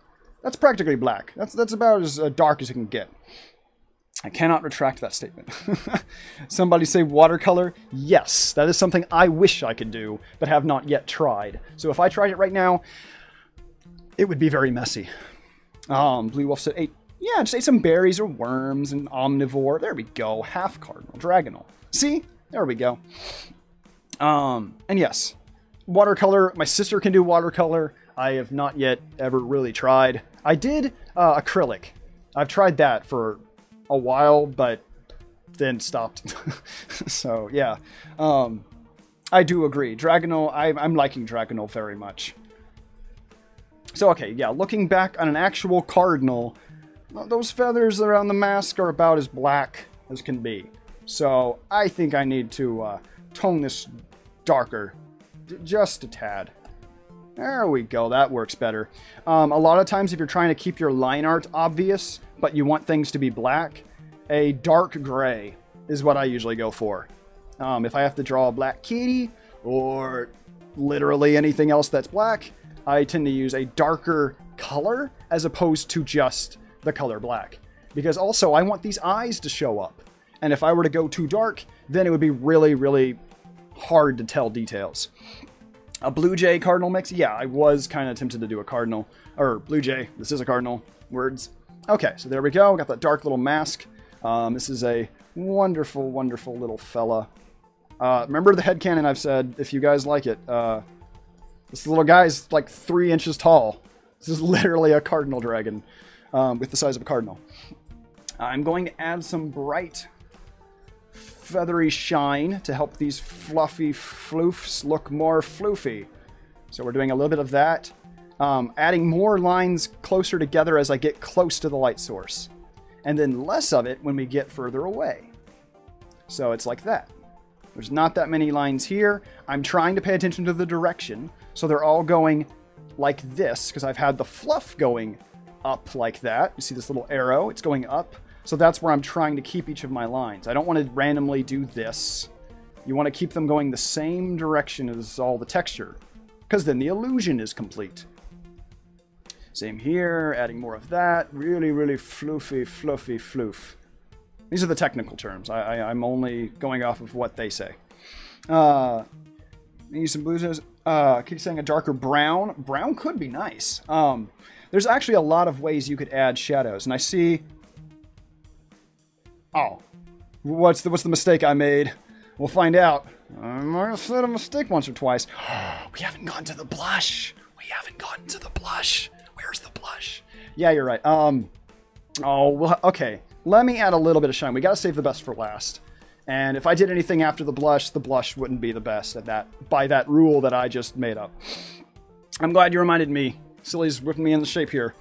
That's practically black. That's about as dark as it can get. I cannot retract that statement. Somebody say watercolor? Yes, that is something I wish I could do, but have not yet tried. So if I tried it right now, it would be very messy. Blue Wolf said, yeah, just ate some berries or worms and omnivore. There we go. Half Cardinal, Dragonal. See? There we go. And yes, watercolor. My sister can do watercolor. I have not yet ever really tried. I did acrylic. I've tried that for a while, but then stopped. So yeah, I do agree. Dragonal, I'm liking Dragonal very much. So okay, yeah, looking back on an actual Cardinal, those feathers around the mask are about as black as can be. So I think I need to tone this darker, just a tad. There we go, that works better. A lot of times if you're trying to keep your line art obvious, but you want things to be black, a dark gray is what I usually go for. If I have to draw a black kitty, or literally anything else that's black, I tend to use a darker color as opposed to just the color black. Because also, I want these eyes to show up. And if I were to go too dark, then it would be really, really hard to tell details. A Blue Jay Cardinal mix? Yeah, I was kind of tempted to do a Cardinal. Or Blue Jay. This is a Cardinal. Words. Okay, so there we go. Got that dark little mask. This is a wonderful, wonderful little fella. Remember the headcanon I've said, if you guys like it. This little guy's like 3 inches tall. This is literally a Cardinal Dragon. With the size of a Cardinal. I'm going to add some bright feathery shine to help these fluffy floofs look more floofy. So we're doing a little bit of that. Adding more lines closer together as I get close to the light source. And then less of it when we get further away. So it's like that. There's not that many lines here. I'm trying to pay attention to the direction. So they're all going like this, because I've had the fluff going up like that. You see this little arrow? It's going up. So that's where I'm trying to keep each of my lines. I don't want to randomly do this. You want to keep them going the same direction as all the texture, because then the illusion is complete. Same here, adding more of that. Really, really floofy, fluffy, floof. These are the technical terms. I'm only going off of what they say. Use some blues. Keep saying a darker brown. Brown could be nice. There's actually a lot of ways you could add shadows, and I see... Oh, what's the mistake I made? We'll find out. I might have said a mistake once or twice. We haven't gotten to the blush. We haven't gotten to the blush. Where's the blush? Yeah, you're right. Oh, well, okay. Let me add a little bit of shine. We got to save the best for last. And if I did anything after the blush wouldn't be the best at that, by that rule that I just made up. I'm glad you reminded me. Silly's whipping me in the shape here.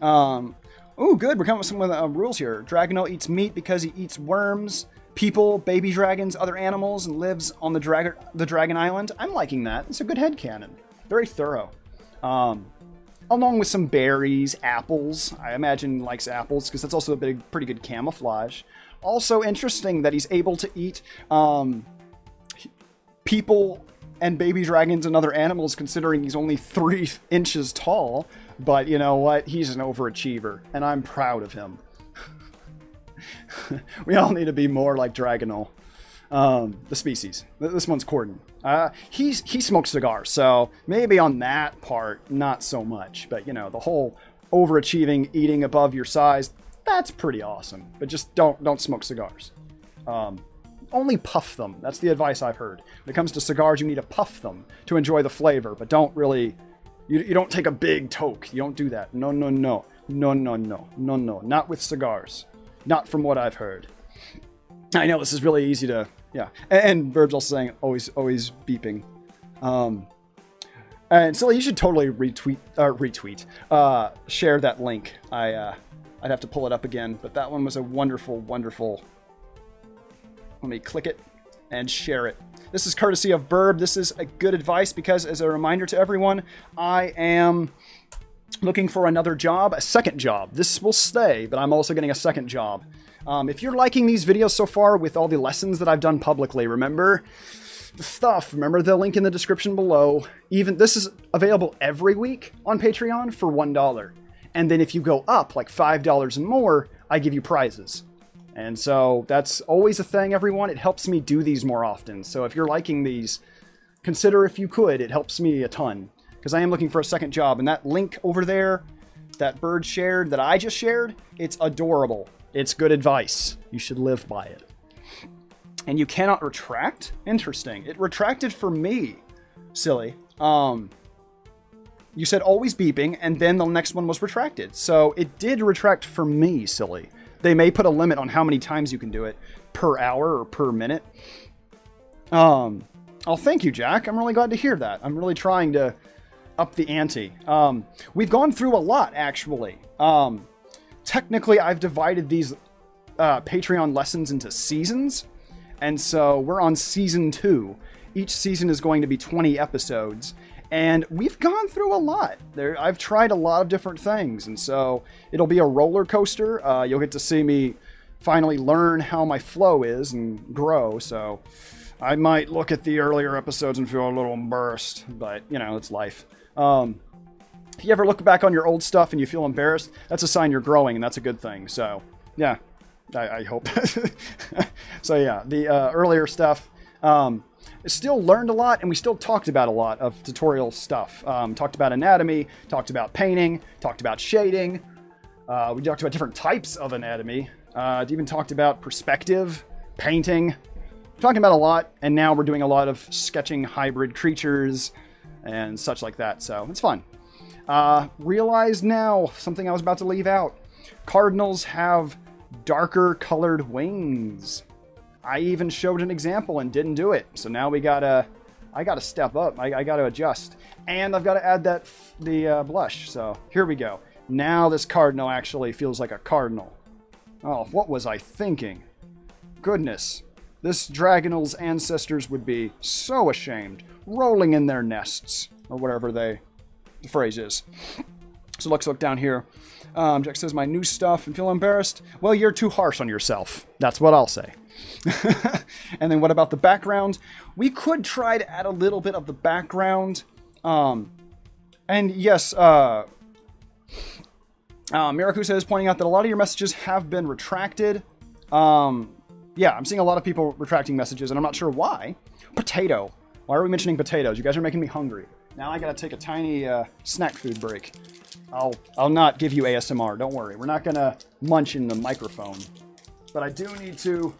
Oh, good. We're coming with some of the rules here. Dragonel eats meat because he eats worms, people, baby dragons, other animals, and lives on the Dragon Island. I'm liking that. It's a good headcanon. Very thorough. Along with some berries, apples. I imagine he likes apples because that's also a pretty good camouflage. Also interesting that he's able to eat people and baby dragons and other animals, considering he's only 3 inches tall. But you know what? He's an overachiever, and I'm proud of him. We all need to be more like Dragonel. The species. This one's Corden. He smokes cigars, so maybe on that part, not so much. But, you know, the whole overachieving, eating above your size, that's pretty awesome. But just don't smoke cigars. Only puff them. That's the advice I've heard. When it comes to cigars, you need to puff them to enjoy the flavor, but don't really... You don't take a big toke. You don't do that. No, no, no. No, no, no. No, no. Not with cigars. Not from what I've heard. I know this is really easy to... Yeah. And Birb's also saying, always beeping. And Silly, you should totally share that link. I'd have to pull it up again, but that one was a wonderful, wonderful... Let me click it and share it. This is courtesy of Birb. This is a good advice because, as a reminder to everyone, I am looking for another job, a second job. This will stay, but I'm also getting a second job. If you're liking these videos so far with all the lessons that I've done publicly, remember the stuff. Remember the link in the description below. Even this is available every week on Patreon for $1. And then if you go up like $5 and more, I give you prizes. And so that's always a thing, everyone. It helps me do these more often. So if you're liking these, consider if you could. It helps me a ton. Because I am looking for a second job. And that link over there that Bird shared, that I just shared, it's adorable. It's good advice. You should live by it. And you cannot retract? Interesting. It retracted for me. Silly. You said always beeping, and then the next one was retracted. So it did retract for me, Silly. They may put a limit on how many times you can do it per hour or per minute. Oh, thank you, Jak. I'm really glad to hear that. I'm really trying to up the ante. We've gone through a lot, actually. Technically, I've divided these Patreon lessons into seasons. And so we're on season 2. Each season is going to be 20 episodes. And we've gone through a lot. I've tried a lot of different things, and so it'll be a roller coaster. You'll get to see me finally learn how my flow is and grow, so I might look at the earlier episodes and feel a little embarrassed, but, you know, it's life. If you ever look back on your old stuff and you feel embarrassed, that's a sign you're growing, and that's a good thing, so, yeah, I hope. So, yeah, the earlier stuff... still learned a lot, and we still talked about a lot of tutorial stuff. Talked about anatomy, talked about painting, talked about shading. We talked about different types of anatomy. Even talked about perspective, painting. Talking about a lot, and now we're doing a lot of sketching hybrid creatures and such like that, so it's fun. Realize now, something I was about to leave out. Cardinals have darker colored wings. I even showed an example and didn't do it. So now I gotta step up. I gotta adjust. And I've got to add the blush. So here we go. Now this cardinal actually feels like a cardinal. Oh, what was I thinking? Goodness. This Dragonel's ancestors would be so ashamed, rolling in their nests, or whatever the phrase is. So let's look down here. Jak says, my new stuff and feel embarrassed. Well, you're too harsh on yourself. That's what I'll say. And then what about the background? We could try to add a little bit of the background. And yes, Miraku says, pointing out that a lot of your messages have been retracted. Yeah, I'm seeing a lot of people retracting messages, and I'm not sure why. Potato. Why are we mentioning potatoes? You guys are making me hungry. Now I gotta take a tiny snack food break. I'll not give you ASMR, don't worry. We're not gonna munch in the microphone. But I do need to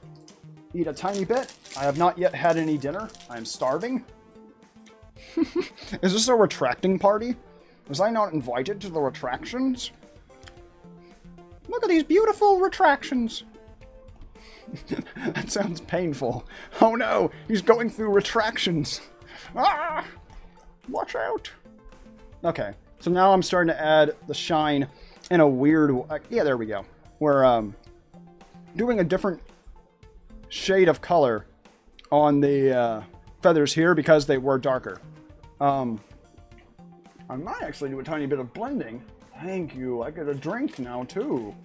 eat a tiny bit. I have not yet had any dinner. I'm starving. Is this a retracting party? Was I not invited to the retractions? Look at these beautiful retractions. That sounds painful. Oh no, he's going through retractions. Ah! Watch out. Okay, so now I'm starting to add the shine in a weird... yeah, there we go. We're doing a different shade of color on the feathers here because they were darker. I might actually do a tiny bit of blending. Thank you. I get a drink now, too.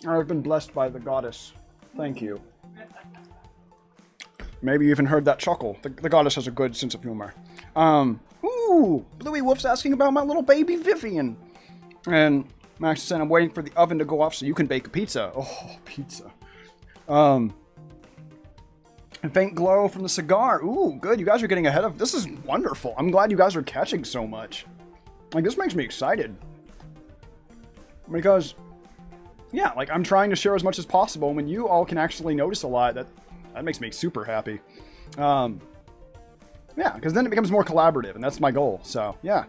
I've been blessed by the goddess. Thank you. Maybe you even heard that chuckle. The goddess has a good sense of humor. Ooh! Bluey Wolf's asking about my little baby Vivian. And Max said, I'm waiting for the oven to go off so you can bake a pizza. Oh, pizza. And faint glow from the cigar. Ooh, good. You guys are getting ahead of... This is wonderful. I'm glad you guys are catching so much. Like, this makes me excited. Because, yeah, like, I'm trying to share as much as possible. When you all can actually notice a lot, that makes me super happy. Yeah, because then it becomes more collaborative, and that's my goal. So, yeah.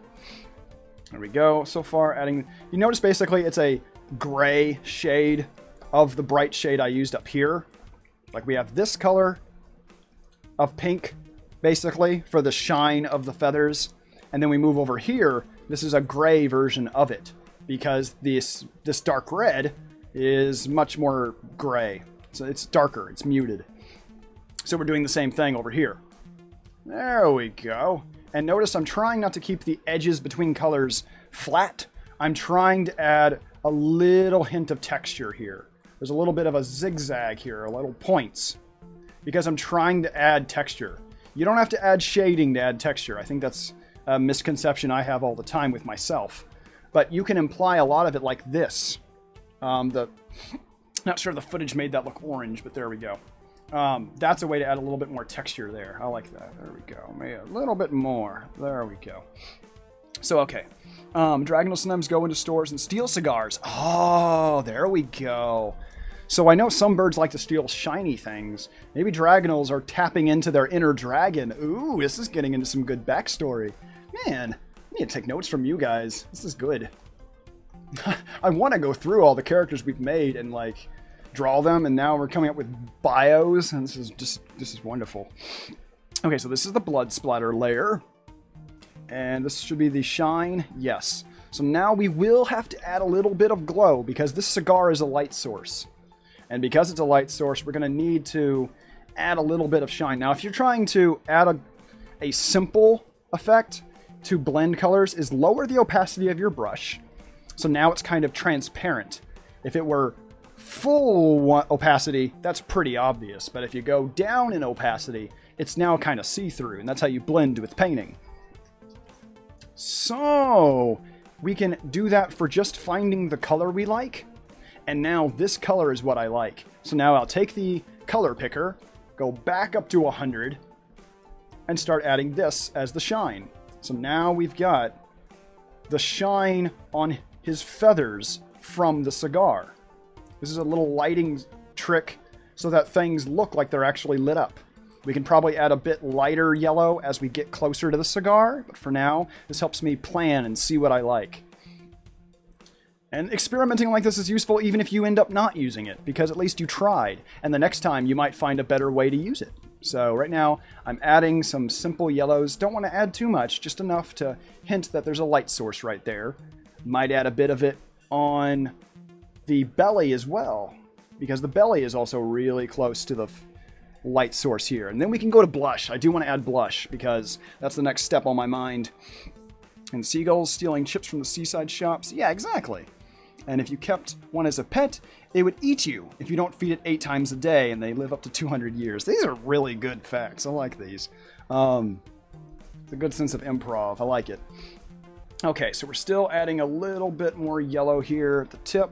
There we go. So far, adding... You notice, basically, it's a gray shade of the bright shade I used up here. Like, we have this color of pink, basically, for the shine of the feathers. And then we move over here. This is a gray version of it, because this dark red is much more gray. So it's darker, it's muted. So we're doing the same thing over here. There we go. And notice I'm trying not to keep the edges between colors flat. I'm trying to add a little hint of texture here. There's a little bit of a zigzag here, a little points, because I'm trying to add texture. You don't have to add shading to add texture. I think that's a misconception I have all the time with myself. But you can imply a lot of it like this. Not sure the footage made that look orange, but there we go. That's a way to add a little bit more texture there. I like that. There we go. Maybe a little bit more. There we go. So, okay. Dragonal Snems go into stores and steal cigars. Oh, there we go. So I know some birds like to steal shiny things. Maybe Dragonals are tapping into their inner dragon. Ooh, this is getting into some good backstory. Man, I need to take notes from you guys. This is good. I want to go through all the characters we've made and, like, draw them, and now we're coming up with bios, and this is wonderful. Okay, so this is the blood splatter layer. And this should be the shine. Yes. So now we will have to add a little bit of glow, because this cigar is a light source. And because it's a light source, we're going to need to add a little bit of shine. Now, if you're trying to add a simple effect to blend colors, is lower the opacity of your brush. So now it's kind of transparent. If it were full opacity, that's pretty obvious. But if you go down in opacity, it's now kind of see-through. And that's how you blend with painting. So we can do that for just finding the color we like. And now this color is what I like. So now I'll take the color picker, go back up to 100, and start adding this as the shine. So now we've got the shine on his feathers from the cigar. This is a little lighting trick so that things look like they're actually lit up. We can probably add a bit lighter yellow as we get closer to the cigar, but for now, this helps me plan and see what I like. And experimenting like this is useful even if you end up not using it, because at least you tried, and the next time you might find a better way to use it. So right now, I'm adding some simple yellows. Don't want to add too much, just enough to hint that there's a light source right there. Might add a bit of it on the belly as well, because the belly is also really close to the light source here. And then we can go to blush. I do want to add blush, because that's the next step on my mind. And seagulls stealing chips from the seaside shops. Yeah, exactly. And if you kept one as a pet, it would eat you if you don't feed it 8 times a day, and they live up to 200 years. These are really good facts. I like these. It's a good sense of improv. I like it. Okay, so we're still adding a little bit more yellow here at the tip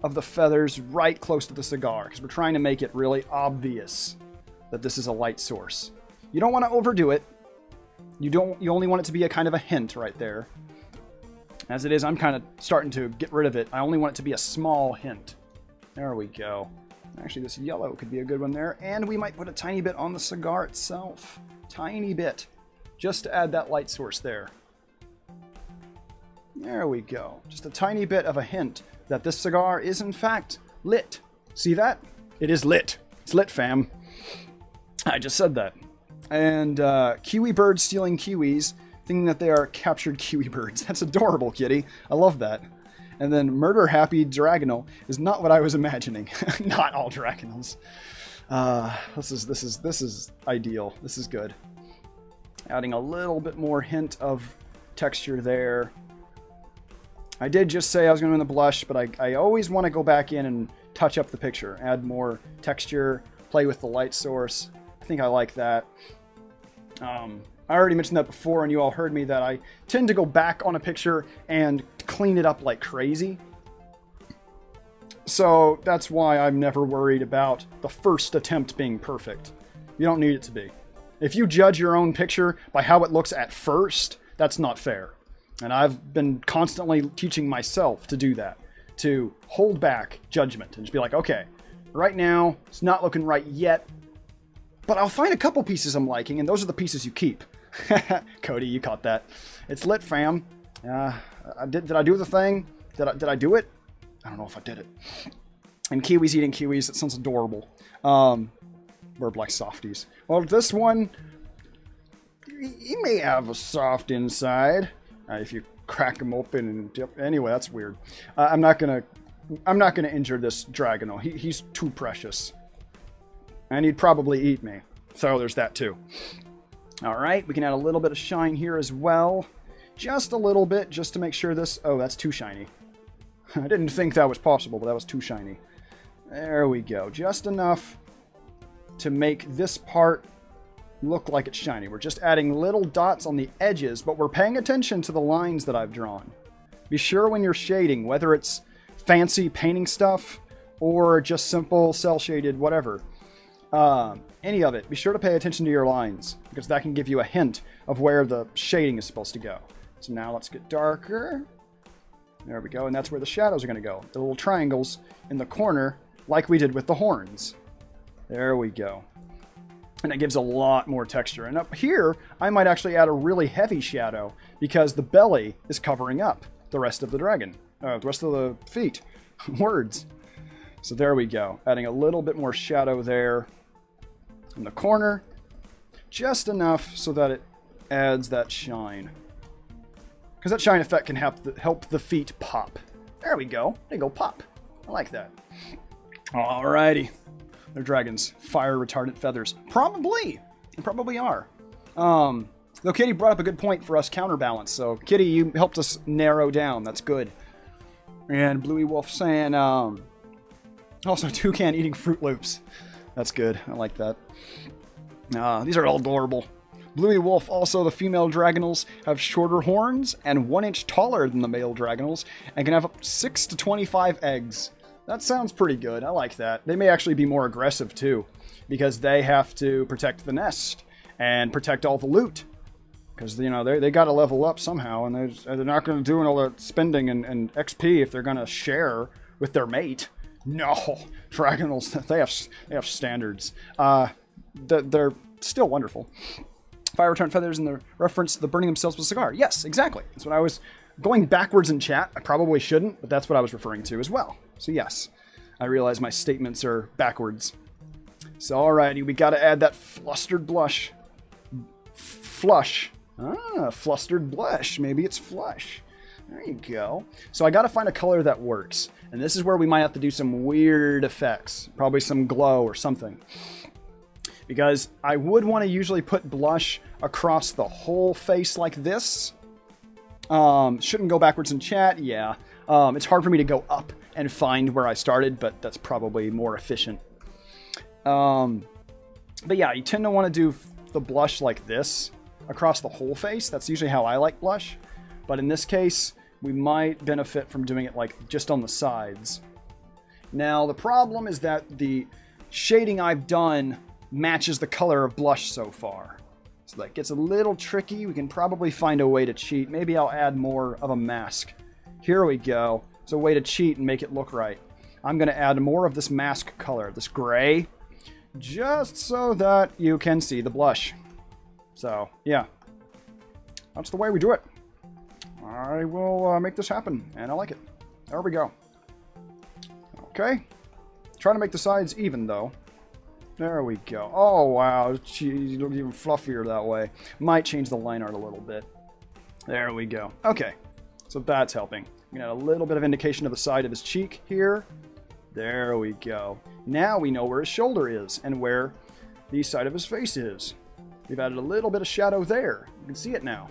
of the feathers, right close to the cigar, because we're trying to make it really obvious that this is a light source. You don't want to overdo it. You only want it to be a kind of a hint right there. As it is, I'm kind of starting to get rid of it. I only want it to be a small hint. There we go. Actually, this yellow could be a good one there. And we might put a tiny bit on the cigar itself. Tiny bit. Just to add that light source there. There we go. Just a tiny bit of a hint that this cigar is, in fact, lit. See that? It is lit. It's lit, fam. I just said that. And kiwi birds stealing kiwis, thinking that they are captured kiwi birds. That's adorable, kitty. I love that. And then murder happy dragonal is not what I was imagining. Not all dragonals. This is ideal. This is good. Adding a little bit more hint of texture there. I did just say I was going to do the blush, but I always want to go back in and touch up the picture. Add more texture, play with the light source. I think I like that. I already mentioned that before, and you all heard me that I tend to go back on a picture and clean it up like crazy. So that's why I'm never worried about the first attempt being perfect. You don't need it to be. If you judge your own picture by how it looks at first, that's not fair. And I've been constantly teaching myself to do that, to hold back judgment and just be like, okay, right now it's not looking right yet, but I'll find a couple pieces I'm liking, and those are the pieces you keep. Cody, you caught that. It's lit, fam. Did I do the thing? Did I do it? I don't know if I did it. And kiwis eating kiwis, that sounds adorable. Birb likes softies. Well, this one, he may have a soft inside. If you crack them open and dip. Anyway, that's weird. I'm not gonna injure this dragonal. He's too precious, and he'd probably eat me. So there's that too. All right, we can add a little bit of shine here as well, just a little bit, just to make sure this. Oh, that's too shiny. I didn't think that was possible, but that was too shiny. There we go, just enough to make this part look like it's shiny. We're just adding little dots on the edges, but we're paying attention to the lines that I've drawn. Be sure when you're shading, whether it's fancy painting stuff or just simple cell shaded whatever, any of it, be sure to pay attention to your lines, because that can give you a hint of where the shading is supposed to go. So now let's get darker. There we go, and that's where the shadows are going to go. The little triangles in the corner, like we did with the horns. There we go. And it gives a lot more texture. And up here, I might actually add a really heavy shadow because the belly is covering up the rest of the dragon. The rest of the feet. Words. So there we go. Adding a little bit more shadow there in the corner. Just enough so that it adds that shine. Because that shine effect can help the feet pop. There we go. They go pop. I like that. Alrighty. They're dragons. Fire retardant feathers. Probably. They probably are. Though Kitty brought up a good point for us counterbalance. So Kitty, you helped us narrow down. That's good. And Bluey Wolf saying, also Toucan eating Fruit Loops. That's good. I like that. These are all adorable. Bluey Wolf, also the female dragonals have shorter horns and 1 inch taller than the male dragonals and can have up 6 to 25 eggs. That sounds pretty good. I like that. They may actually be more aggressive too, because they have to protect the nest and protect all the loot. Because, you know, they got to level up somehow, and they're not going to do all that spending and XP if they're going to share with their mate. No, dragonals, they have standards. They're still wonderful. Fire retardant feathers in the reference to the burning themselves with a cigar. Yes, exactly. That's what I was going backwards in chat. I probably shouldn't, but that's what I was referring to as well. So yes, I realize my statements are backwards. So alrighty, we got to add that flustered blush. Flush. Flustered blush. Maybe it's flush. There you go. So I got to find a color that works. And this is where we might have to do some weird effects. Probably some glow or something. Because I would want to usually put blush across the whole face like this. Shouldn't go backwards in chat, yeah. It's hard for me to go up and find where I started, but that's probably more efficient. But yeah, you tend to want to do the blush like this across the whole face. That's usually how I like blush. But in this case, we might benefit from doing it like just on the sides. Now, the problem is that the shading I've done matches the color of blush so far. So that gets a little tricky. We can probably find a way to cheat. Maybe I'll add more of a mask. Here we go. It's a way to cheat and make it look right. I'm going to add more of this mask color, this gray, just so that you can see the blush. So, yeah. That's the way we do it. I will make this happen, and I like it. There we go. Okay. Trying to make the sides even, though. There we go. Oh, wow. Geez, you look even fluffier that way. Might change the line art a little bit. There we go. Okay. So that's helping. We got a little bit of indication of the side of his cheek here. There we go. Now we know where his shoulder is and where the side of his face is. We've added a little bit of shadow there. You can see it now.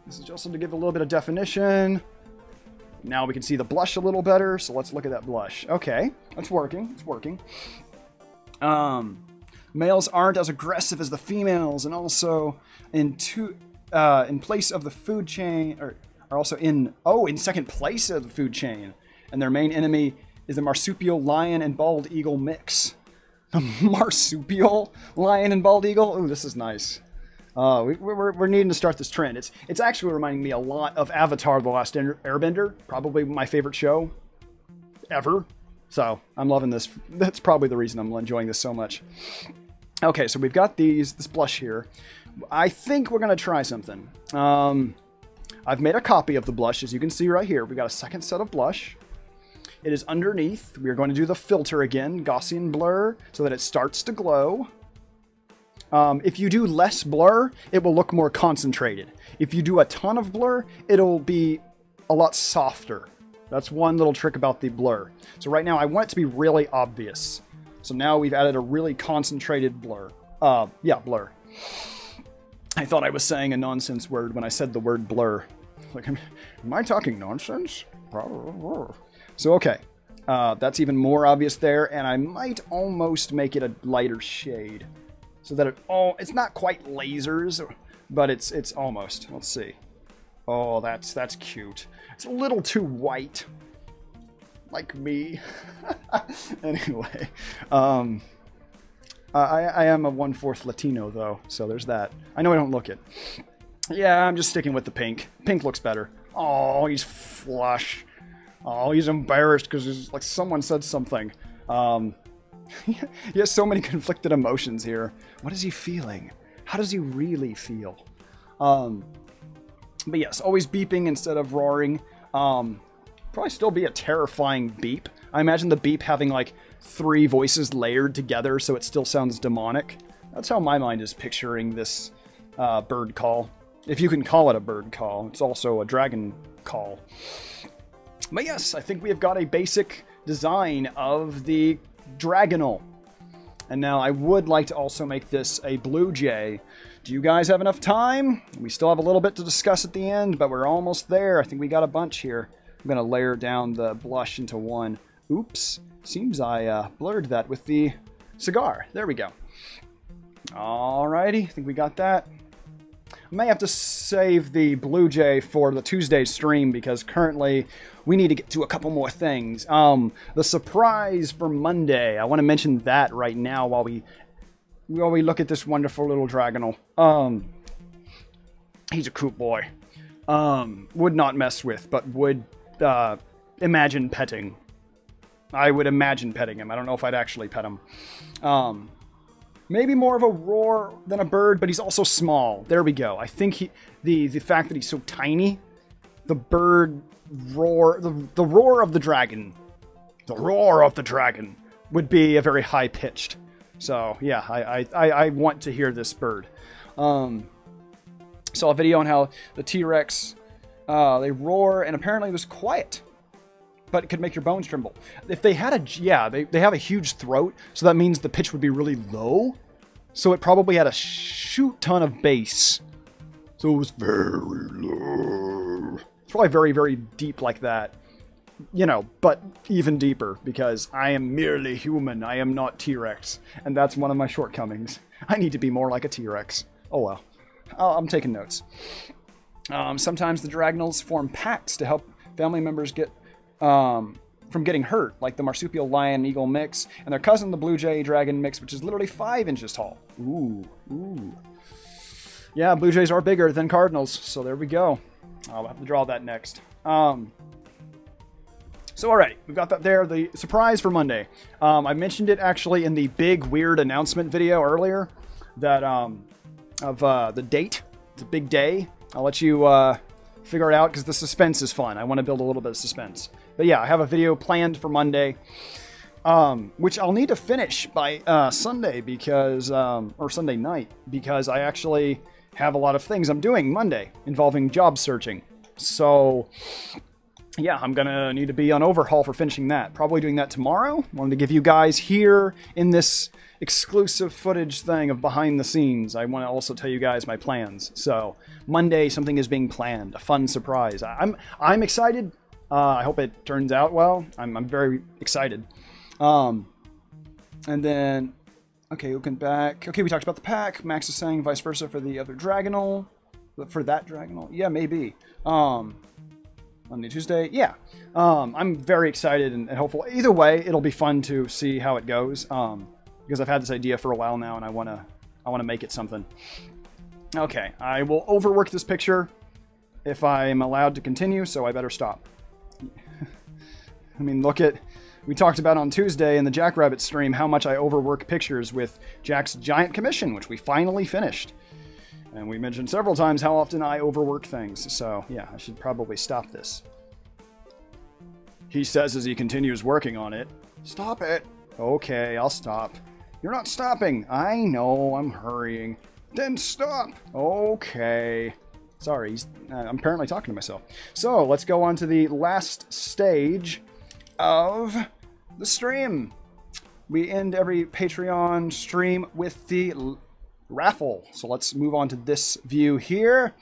This is just to give a little bit of definition. Now we can see the blush a little better, so let's look at that blush. Okay, that's working. It's working. Males aren't as aggressive as the females, and also in place of the food chain, or are also in second place of the food chain, and their main enemy is the marsupial lion and bald eagle mix. The marsupial lion and bald eagle? Ooh, this is nice. We're needing to start this trend. It's actually reminding me a lot of Avatar: The Last Airbender, probably my favorite show ever. So I'm loving this. That's probably the reason I'm enjoying this so much. Okay, so we've got this blush here. I think we're gonna try something. I've made a copy of the blush, as you can see right here. We've got a second set of blush. It is underneath. We're going to do the filter again, Gaussian blur, so that it starts to glow. If you do less blur, it will look more concentrated. If you do a ton of blur, it'll be a lot softer. That's one little trick about the blur. So right now I want it to be really obvious. So now we've added a really concentrated blur. Yeah, blur. I thought I was saying a nonsense word when I said the word blur. Like, am I talking nonsense? So okay, that's even more obvious there, and I might almost make it a lighter shade. So that it's not quite lasers, but it's almost. Let's see. Oh, that's cute. It's a little too white, like me. Anyway, I am a 1/4 Latino though, so there's that. I know I don't look it. Yeah, I'm just sticking with the pink. Pink looks better. Oh, he's flush. Oh, he's embarrassed because like someone said something. He has so many conflicted emotions here. What is he feeling? How does he really feel? But yes, always beeping instead of roaring. Probably still be a terrifying beep. I imagine the beep having like 3 voices layered together so it still sounds demonic. That's how my mind is picturing this bird call. If you can call it a bird call. It's also a dragon call. But yes, I think we have got a basic design of the Dragonal. And now I would like to also make this a blue jay. Do you guys have enough time? We still have a little bit to discuss at the end, but we're almost there. I think we got a bunch here. I'm going to layer down the blush into one. Oops. Seems I blurred that with the cigar. There we go. Alrighty. I think we got that. I may have to save the Blue Jay for the Tuesday stream because currently we need to get to a couple more things. The surprise for Monday. I want to mention that right now while we look at this wonderful little Dragonal. He's a cute boy. Would not mess with, but would imagine petting. I would imagine petting him. I don't know if I'd actually pet him. Maybe more of a roar than a bird, but he's also small. There we go. I think the fact that he's so tiny, the bird roar, the roar of the dragon, would be a very high pitched. So yeah, I want to hear this bird. Saw a video on how the T-Rex they roar and apparently it was quiet, but it could make your bones tremble. If they had they have a huge throat, so that means the pitch would be really low. So it probably had a shoot ton of bass. So it was very low. It's probably very, very deep like that. You know, but even deeper because I am merely human. I am not T-Rex. And that's one of my shortcomings. I need to be more like a T-Rex. Oh well. I'm taking notes. Sometimes the Dragonals form packs to help family members get from getting hurt, like the marsupial lion-eagle mix, and their cousin, the blue jay dragon mix, which is literally 5 inches tall. Ooh. Yeah, blue jays are bigger than cardinals, so there we go. I'll have to draw that next. So alright, we've got that there, the surprise for Monday. I mentioned it actually in the big weird announcement video earlier, that of the date. It's a big day. I'll let you figure it out because the suspense is fun. I want to build a little bit of suspense. But yeah, I have a video planned for Monday, which I'll need to finish by Sunday because, or Sunday night, because I actually have a lot of things I'm doing Monday involving job searching. So yeah, I'm gonna need to be on overhaul for finishing that. Probably doing that tomorrow. Wanted to give you guys here in this exclusive footage thing of behind the scenes. I want to also tell you guys my plans. So Monday, something is being planned, a fun surprise. I'm excited. I hope it turns out well. I'm very excited. And then, okay, looking back. Okay, we talked about the pack. Max is saying vice versa for the other Dragonal. For that Dragonal? Yeah, maybe. Monday, Tuesday. Yeah. I'm very excited and hopeful. Either way, it'll be fun to see how it goes. Because I've had this idea for a while now and I want to make it something. Okay, I will overwork this picture if I'm allowed to continue, so I better stop. I mean, look at, we talked about on Tuesday in the Jackrabbit stream how much I overwork pictures with Jack's giant commission, which we finally finished. And we mentioned several times how often I overwork things, so yeah, I should probably stop this. He says as he continues working on it. Stop it! Okay, I'll stop. You're not stopping! I know, I'm hurrying. Then stop! Okay. Sorry, I'm apparently talking to myself. So, let's go on to the last stage of the stream. We end every Patreon stream with the raffle. So let's move on to this view here.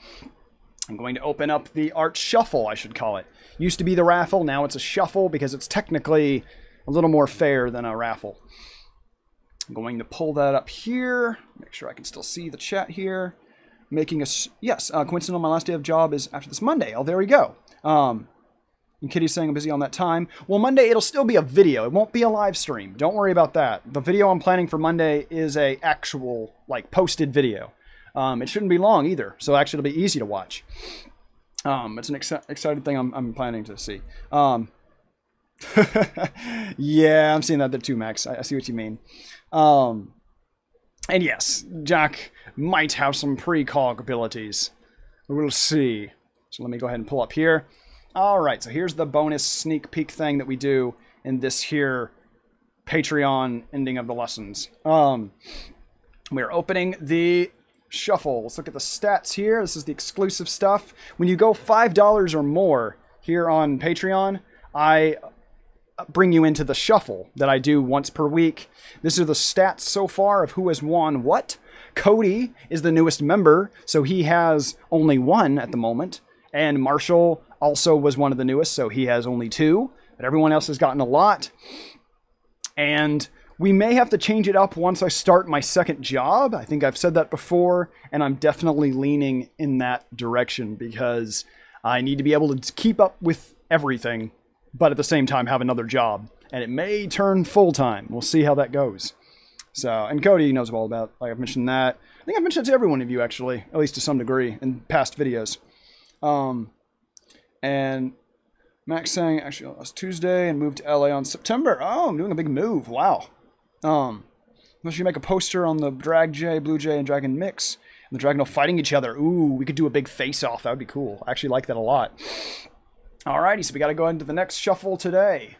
I'm going to open up the art shuffle, I should call it. Used to be the raffle, now it's a shuffle because it's technically a little more fair than a raffle. I'm going to pull that up here. Make sure I can still see the chat here. Making a... Yes, coincidental, my last day of job is after this Monday. Oh, there we go. And Kitty's saying I'm busy on that time. Well, Monday, it'll still be a video. It won't be a live stream. Don't worry about that. The video I'm planning for Monday is a actual, like, posted video. It shouldn't be long either, so actually it'll be easy to watch. It's an exciting thing I'm planning to see. Yeah, I'm seeing that there too, Max. I see what you mean. And yes, Jack might have some precog abilities. We'll see. So let me go ahead and pull up here. Alright, so here's the bonus sneak peek thing that we do in this here Patreon ending of the lessons. We're opening the shuffle. Let's look at the stats here. This is the exclusive stuff. When you go $5 or more here on Patreon, I bring you into the shuffle that I do once per week. This are the stats so far of who has won what. Cody is the newest member, so he has only 1 at the moment. And Marshall also was one of the newest, so he has only 2. But everyone else has gotten a lot. And we may have to change it up once I start my second job. I think I've said that before, and I'm definitely leaning in that direction because I need to be able to keep up with everything, but at the same time have another job. And it may turn full-time. We'll see how that goes. So, and Cody knows all about, like I've mentioned that. I think I've mentioned it to every one of you, actually, at least to some degree, in past videos. And Max saying, actually, last Tuesday and moved to LA on September. Oh, I'm doing a big move. Wow. Unless you make a poster on the Drag J, Blue Jay, and Dragon mix, and the Dragonal fighting each other. Ooh, we could do a big face-off. That would be cool. I actually like that a lot. Alrighty, so we got to go into the next shuffle today.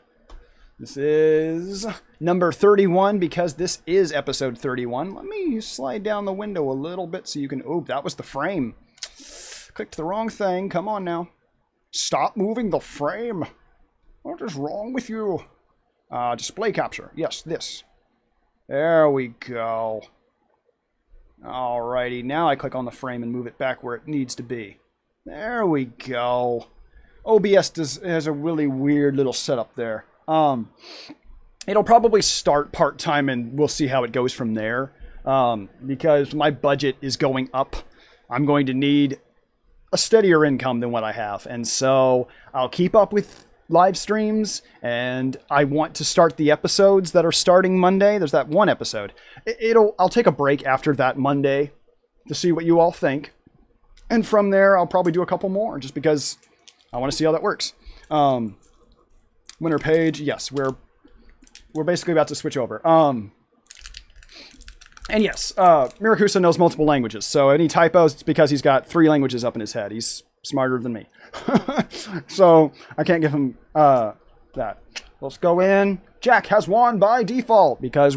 This is number 31 because this is episode 31. Let me slide down the window a little bit so you can... Oh, that was the frame. Clicked the wrong thing. Come on now. Stop moving the frame. What is wrong with you? Display capture. Yes, this. There we go. Alrighty, now I click on the frame and move it back where it needs to be. There we go. OBS has a really weird little setup there. It'll probably start part-time and we'll see how it goes from there. Because my budget is going up. I'm going to need a steadier income than what I have. And so I'll keep up with live streams, and I want to start the episodes that are starting Monday. There's that one episode. I'll take a break after that Monday to see what you all think. And from there, I'll probably do a couple more just because I want to see how that works. Winner page, yes, we're basically about to switch over. And yes, Miracusa knows multiple languages, so any typos, it's because he's got 3 languages up in his head. He's smarter than me. So I can't give him that. Let's go in. Jak has won by default because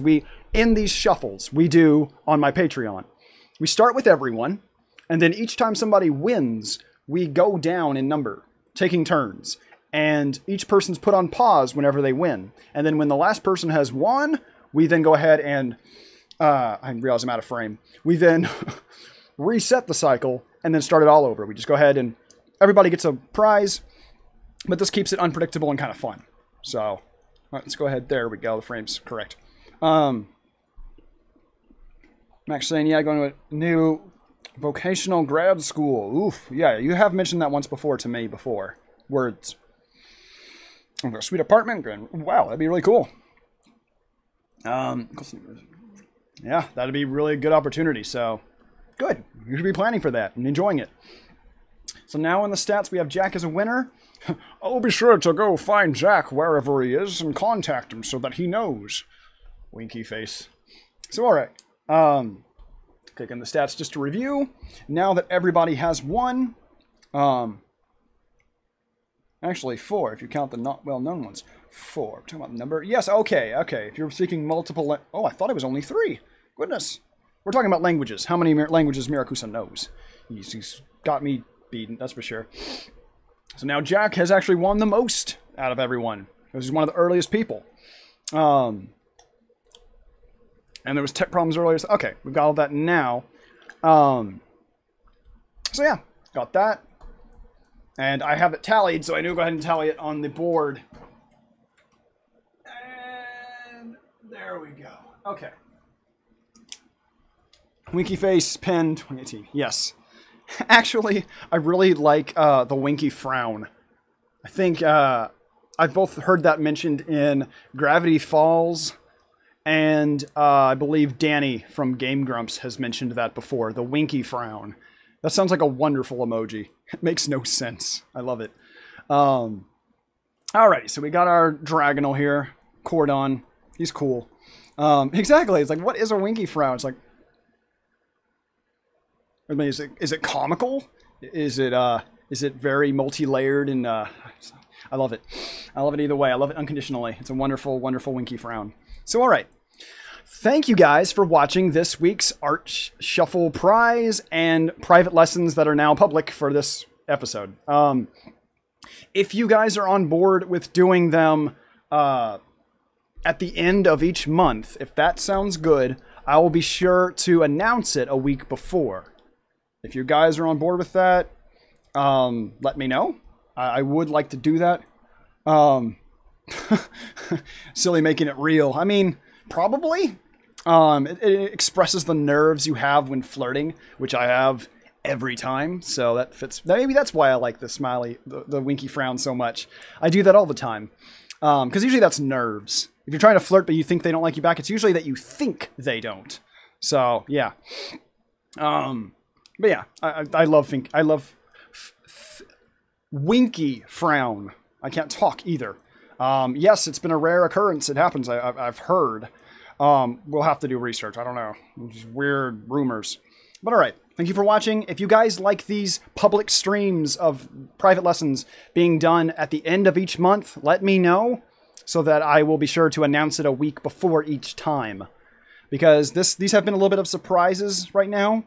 in these shuffles we do on my Patreon, we start with everyone, and then each time somebody wins, we go down in number, taking turns. And each person's put on pause whenever they win. And then when the last person has won, we then go ahead and, I realize I'm out of frame. We then reset the cycle and then start it all over. We just go ahead and everybody gets a prize, but this keeps it unpredictable and kind of fun. So, all right, let's go ahead. There we go. The frame's correct. Max saying, yeah, going to a new vocational grad school. Oof. Yeah, you have mentioned that once before to me before. Words. A sweet apartment. Wow, that'd be really cool. Yeah, that'd be really a good opportunity. So, good. You should be planning for that and enjoying it. So now in the stats, we have Jak as a winner. I'll be sure to go find Jak wherever he is and contact him so that he knows. Winky face. So, all right. Taking the stats just to review. Now that everybody has won. Actually, 4, if you count the not well-known ones. 4. We're talking about the number. Yes, okay. If you're seeking multiple... Oh, I thought it was only 3. Goodness. We're talking about languages. How many languages Miracusa knows? He's got me beaten, that's for sure. So now Jak has actually won the most out of everyone. Because he's one of the earliest people. And there was tech problems earlier. So, okay, we've got all that now. So yeah, got that. And I have it tallied, so I knew to go ahead and tally it on the board. And there we go. Okay. Winky face, pen, 2018. Yes. Actually, I really like the winky frown. I think I've both heard that mentioned in Gravity Falls, and I believe Danny from Game Grumps has mentioned that before, the winky frown. That sounds like a wonderful emoji. It makes no sense. I love it. Alrighty, so we got our Dragonal here. Cordon. He's cool. Exactly. It's like, what is a winky frown? It's like, I mean, is it comical? Is it very multi-layered? And I love it. I love it either way. I love it unconditionally. It's a wonderful, wonderful winky frown. So, all right. Thank you guys for watching this week's Art Shuffle prize and private lessons that are now public for this episode. If you guys are on board with doing them at the end of each month, if that sounds good, I will be sure to announce it a week before. If you guys are on board with that, let me know. I would like to do that. Silly making it real. I mean, probably. It expresses the nerves you have when flirting, which I have every time. So that fits. Maybe that's why I like the smiley, the winky frown so much. I do that all the time. Because usually that's nerves. If you're trying to flirt but you think they don't like you back, it's usually that you think they don't. So, yeah. But yeah, I love winky frown. I can't talk either. Yes, it's been a rare occurrence. It happens. I've heard. We'll have to do research. I don't know. Just weird rumors. But all right. Thank you for watching. If you guys like these public streams of private lessons being done at the end of each month, let me know so that I will be sure to announce it a week before each time. Because these have been a little bit of surprises right now.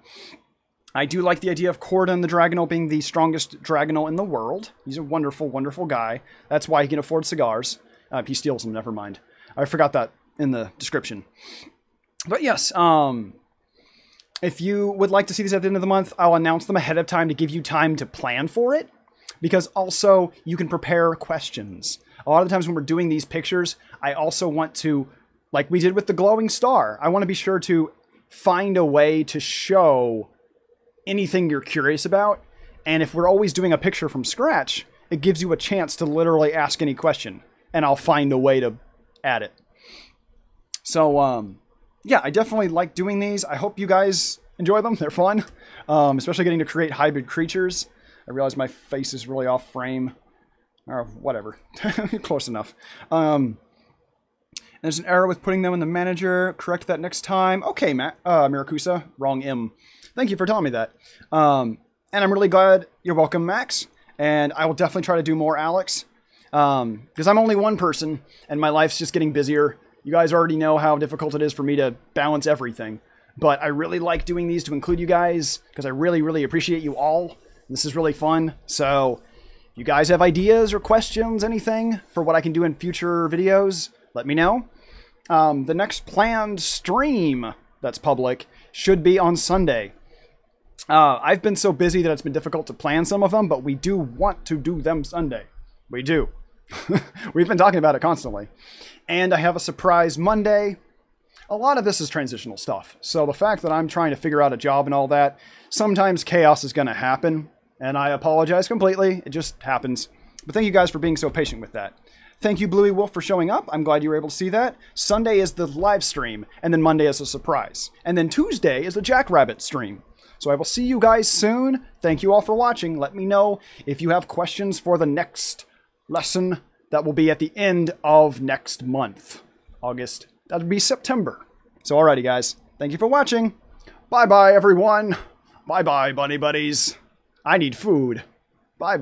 I do like the idea of Cordon the Dragonal being the strongest Dragonal in the world. He's a wonderful, wonderful guy. That's why he can afford cigars. If he steals them, never mind. I forgot that in the description. But yes, if you would like to see these at the end of the month, I'll announce them ahead of time to give you time to plan for it. Because also, you can prepare questions. A lot of the times when we're doing these pictures, I also want to, like we did with the glowing star, I want to be sure to find a way to show anything you're curious about. And if we're always doing a picture from scratch, it gives you a chance to literally ask any question. And I'll find a way to add it. So, yeah, I definitely like doing these. I hope you guys enjoy them. They're fun. Especially getting to create hybrid creatures. I realize my face is really off frame. Or whatever. Close enough. There's an error with putting them in the manager. Correct that next time. Okay, Miracusa. Wrong M. Thank you for telling me that. And I'm really glad you're welcome, Max. And I will definitely try to do more Alex. Because I'm only one person, and my life's just getting busier. You guys already know how difficult it is for me to balance everything. But I really like doing these to include you guys, because I really, really appreciate you all. This is really fun. So, if you guys have ideas or questions, anything, for what I can do in future videos, let me know. The next planned stream that's public should be on Sunday. I've been so busy that it's been difficult to plan some of them, but we do want to do them Sunday. We do. We've been talking about it constantly. And I have a surprise Monday. A lot of this is transitional stuff. So the fact that I'm trying to figure out a job and all that, sometimes chaos is going to happen. And I apologize completely. It just happens. But thank you guys for being so patient with that. Thank you, Bluey Wolf, for showing up. I'm glad you were able to see that. Sunday is the live stream, and then Monday is a surprise. And then Tuesday is the Jackrabbit stream. So I will see you guys soon. Thank you all for watching. Let me know if you have questions for the next lesson. That will be at the end of next month. August. That would be September. So alrighty, guys. Thank you for watching. Bye-bye, everyone. Bye-bye, bunny buddies. I need food. Bye-bye.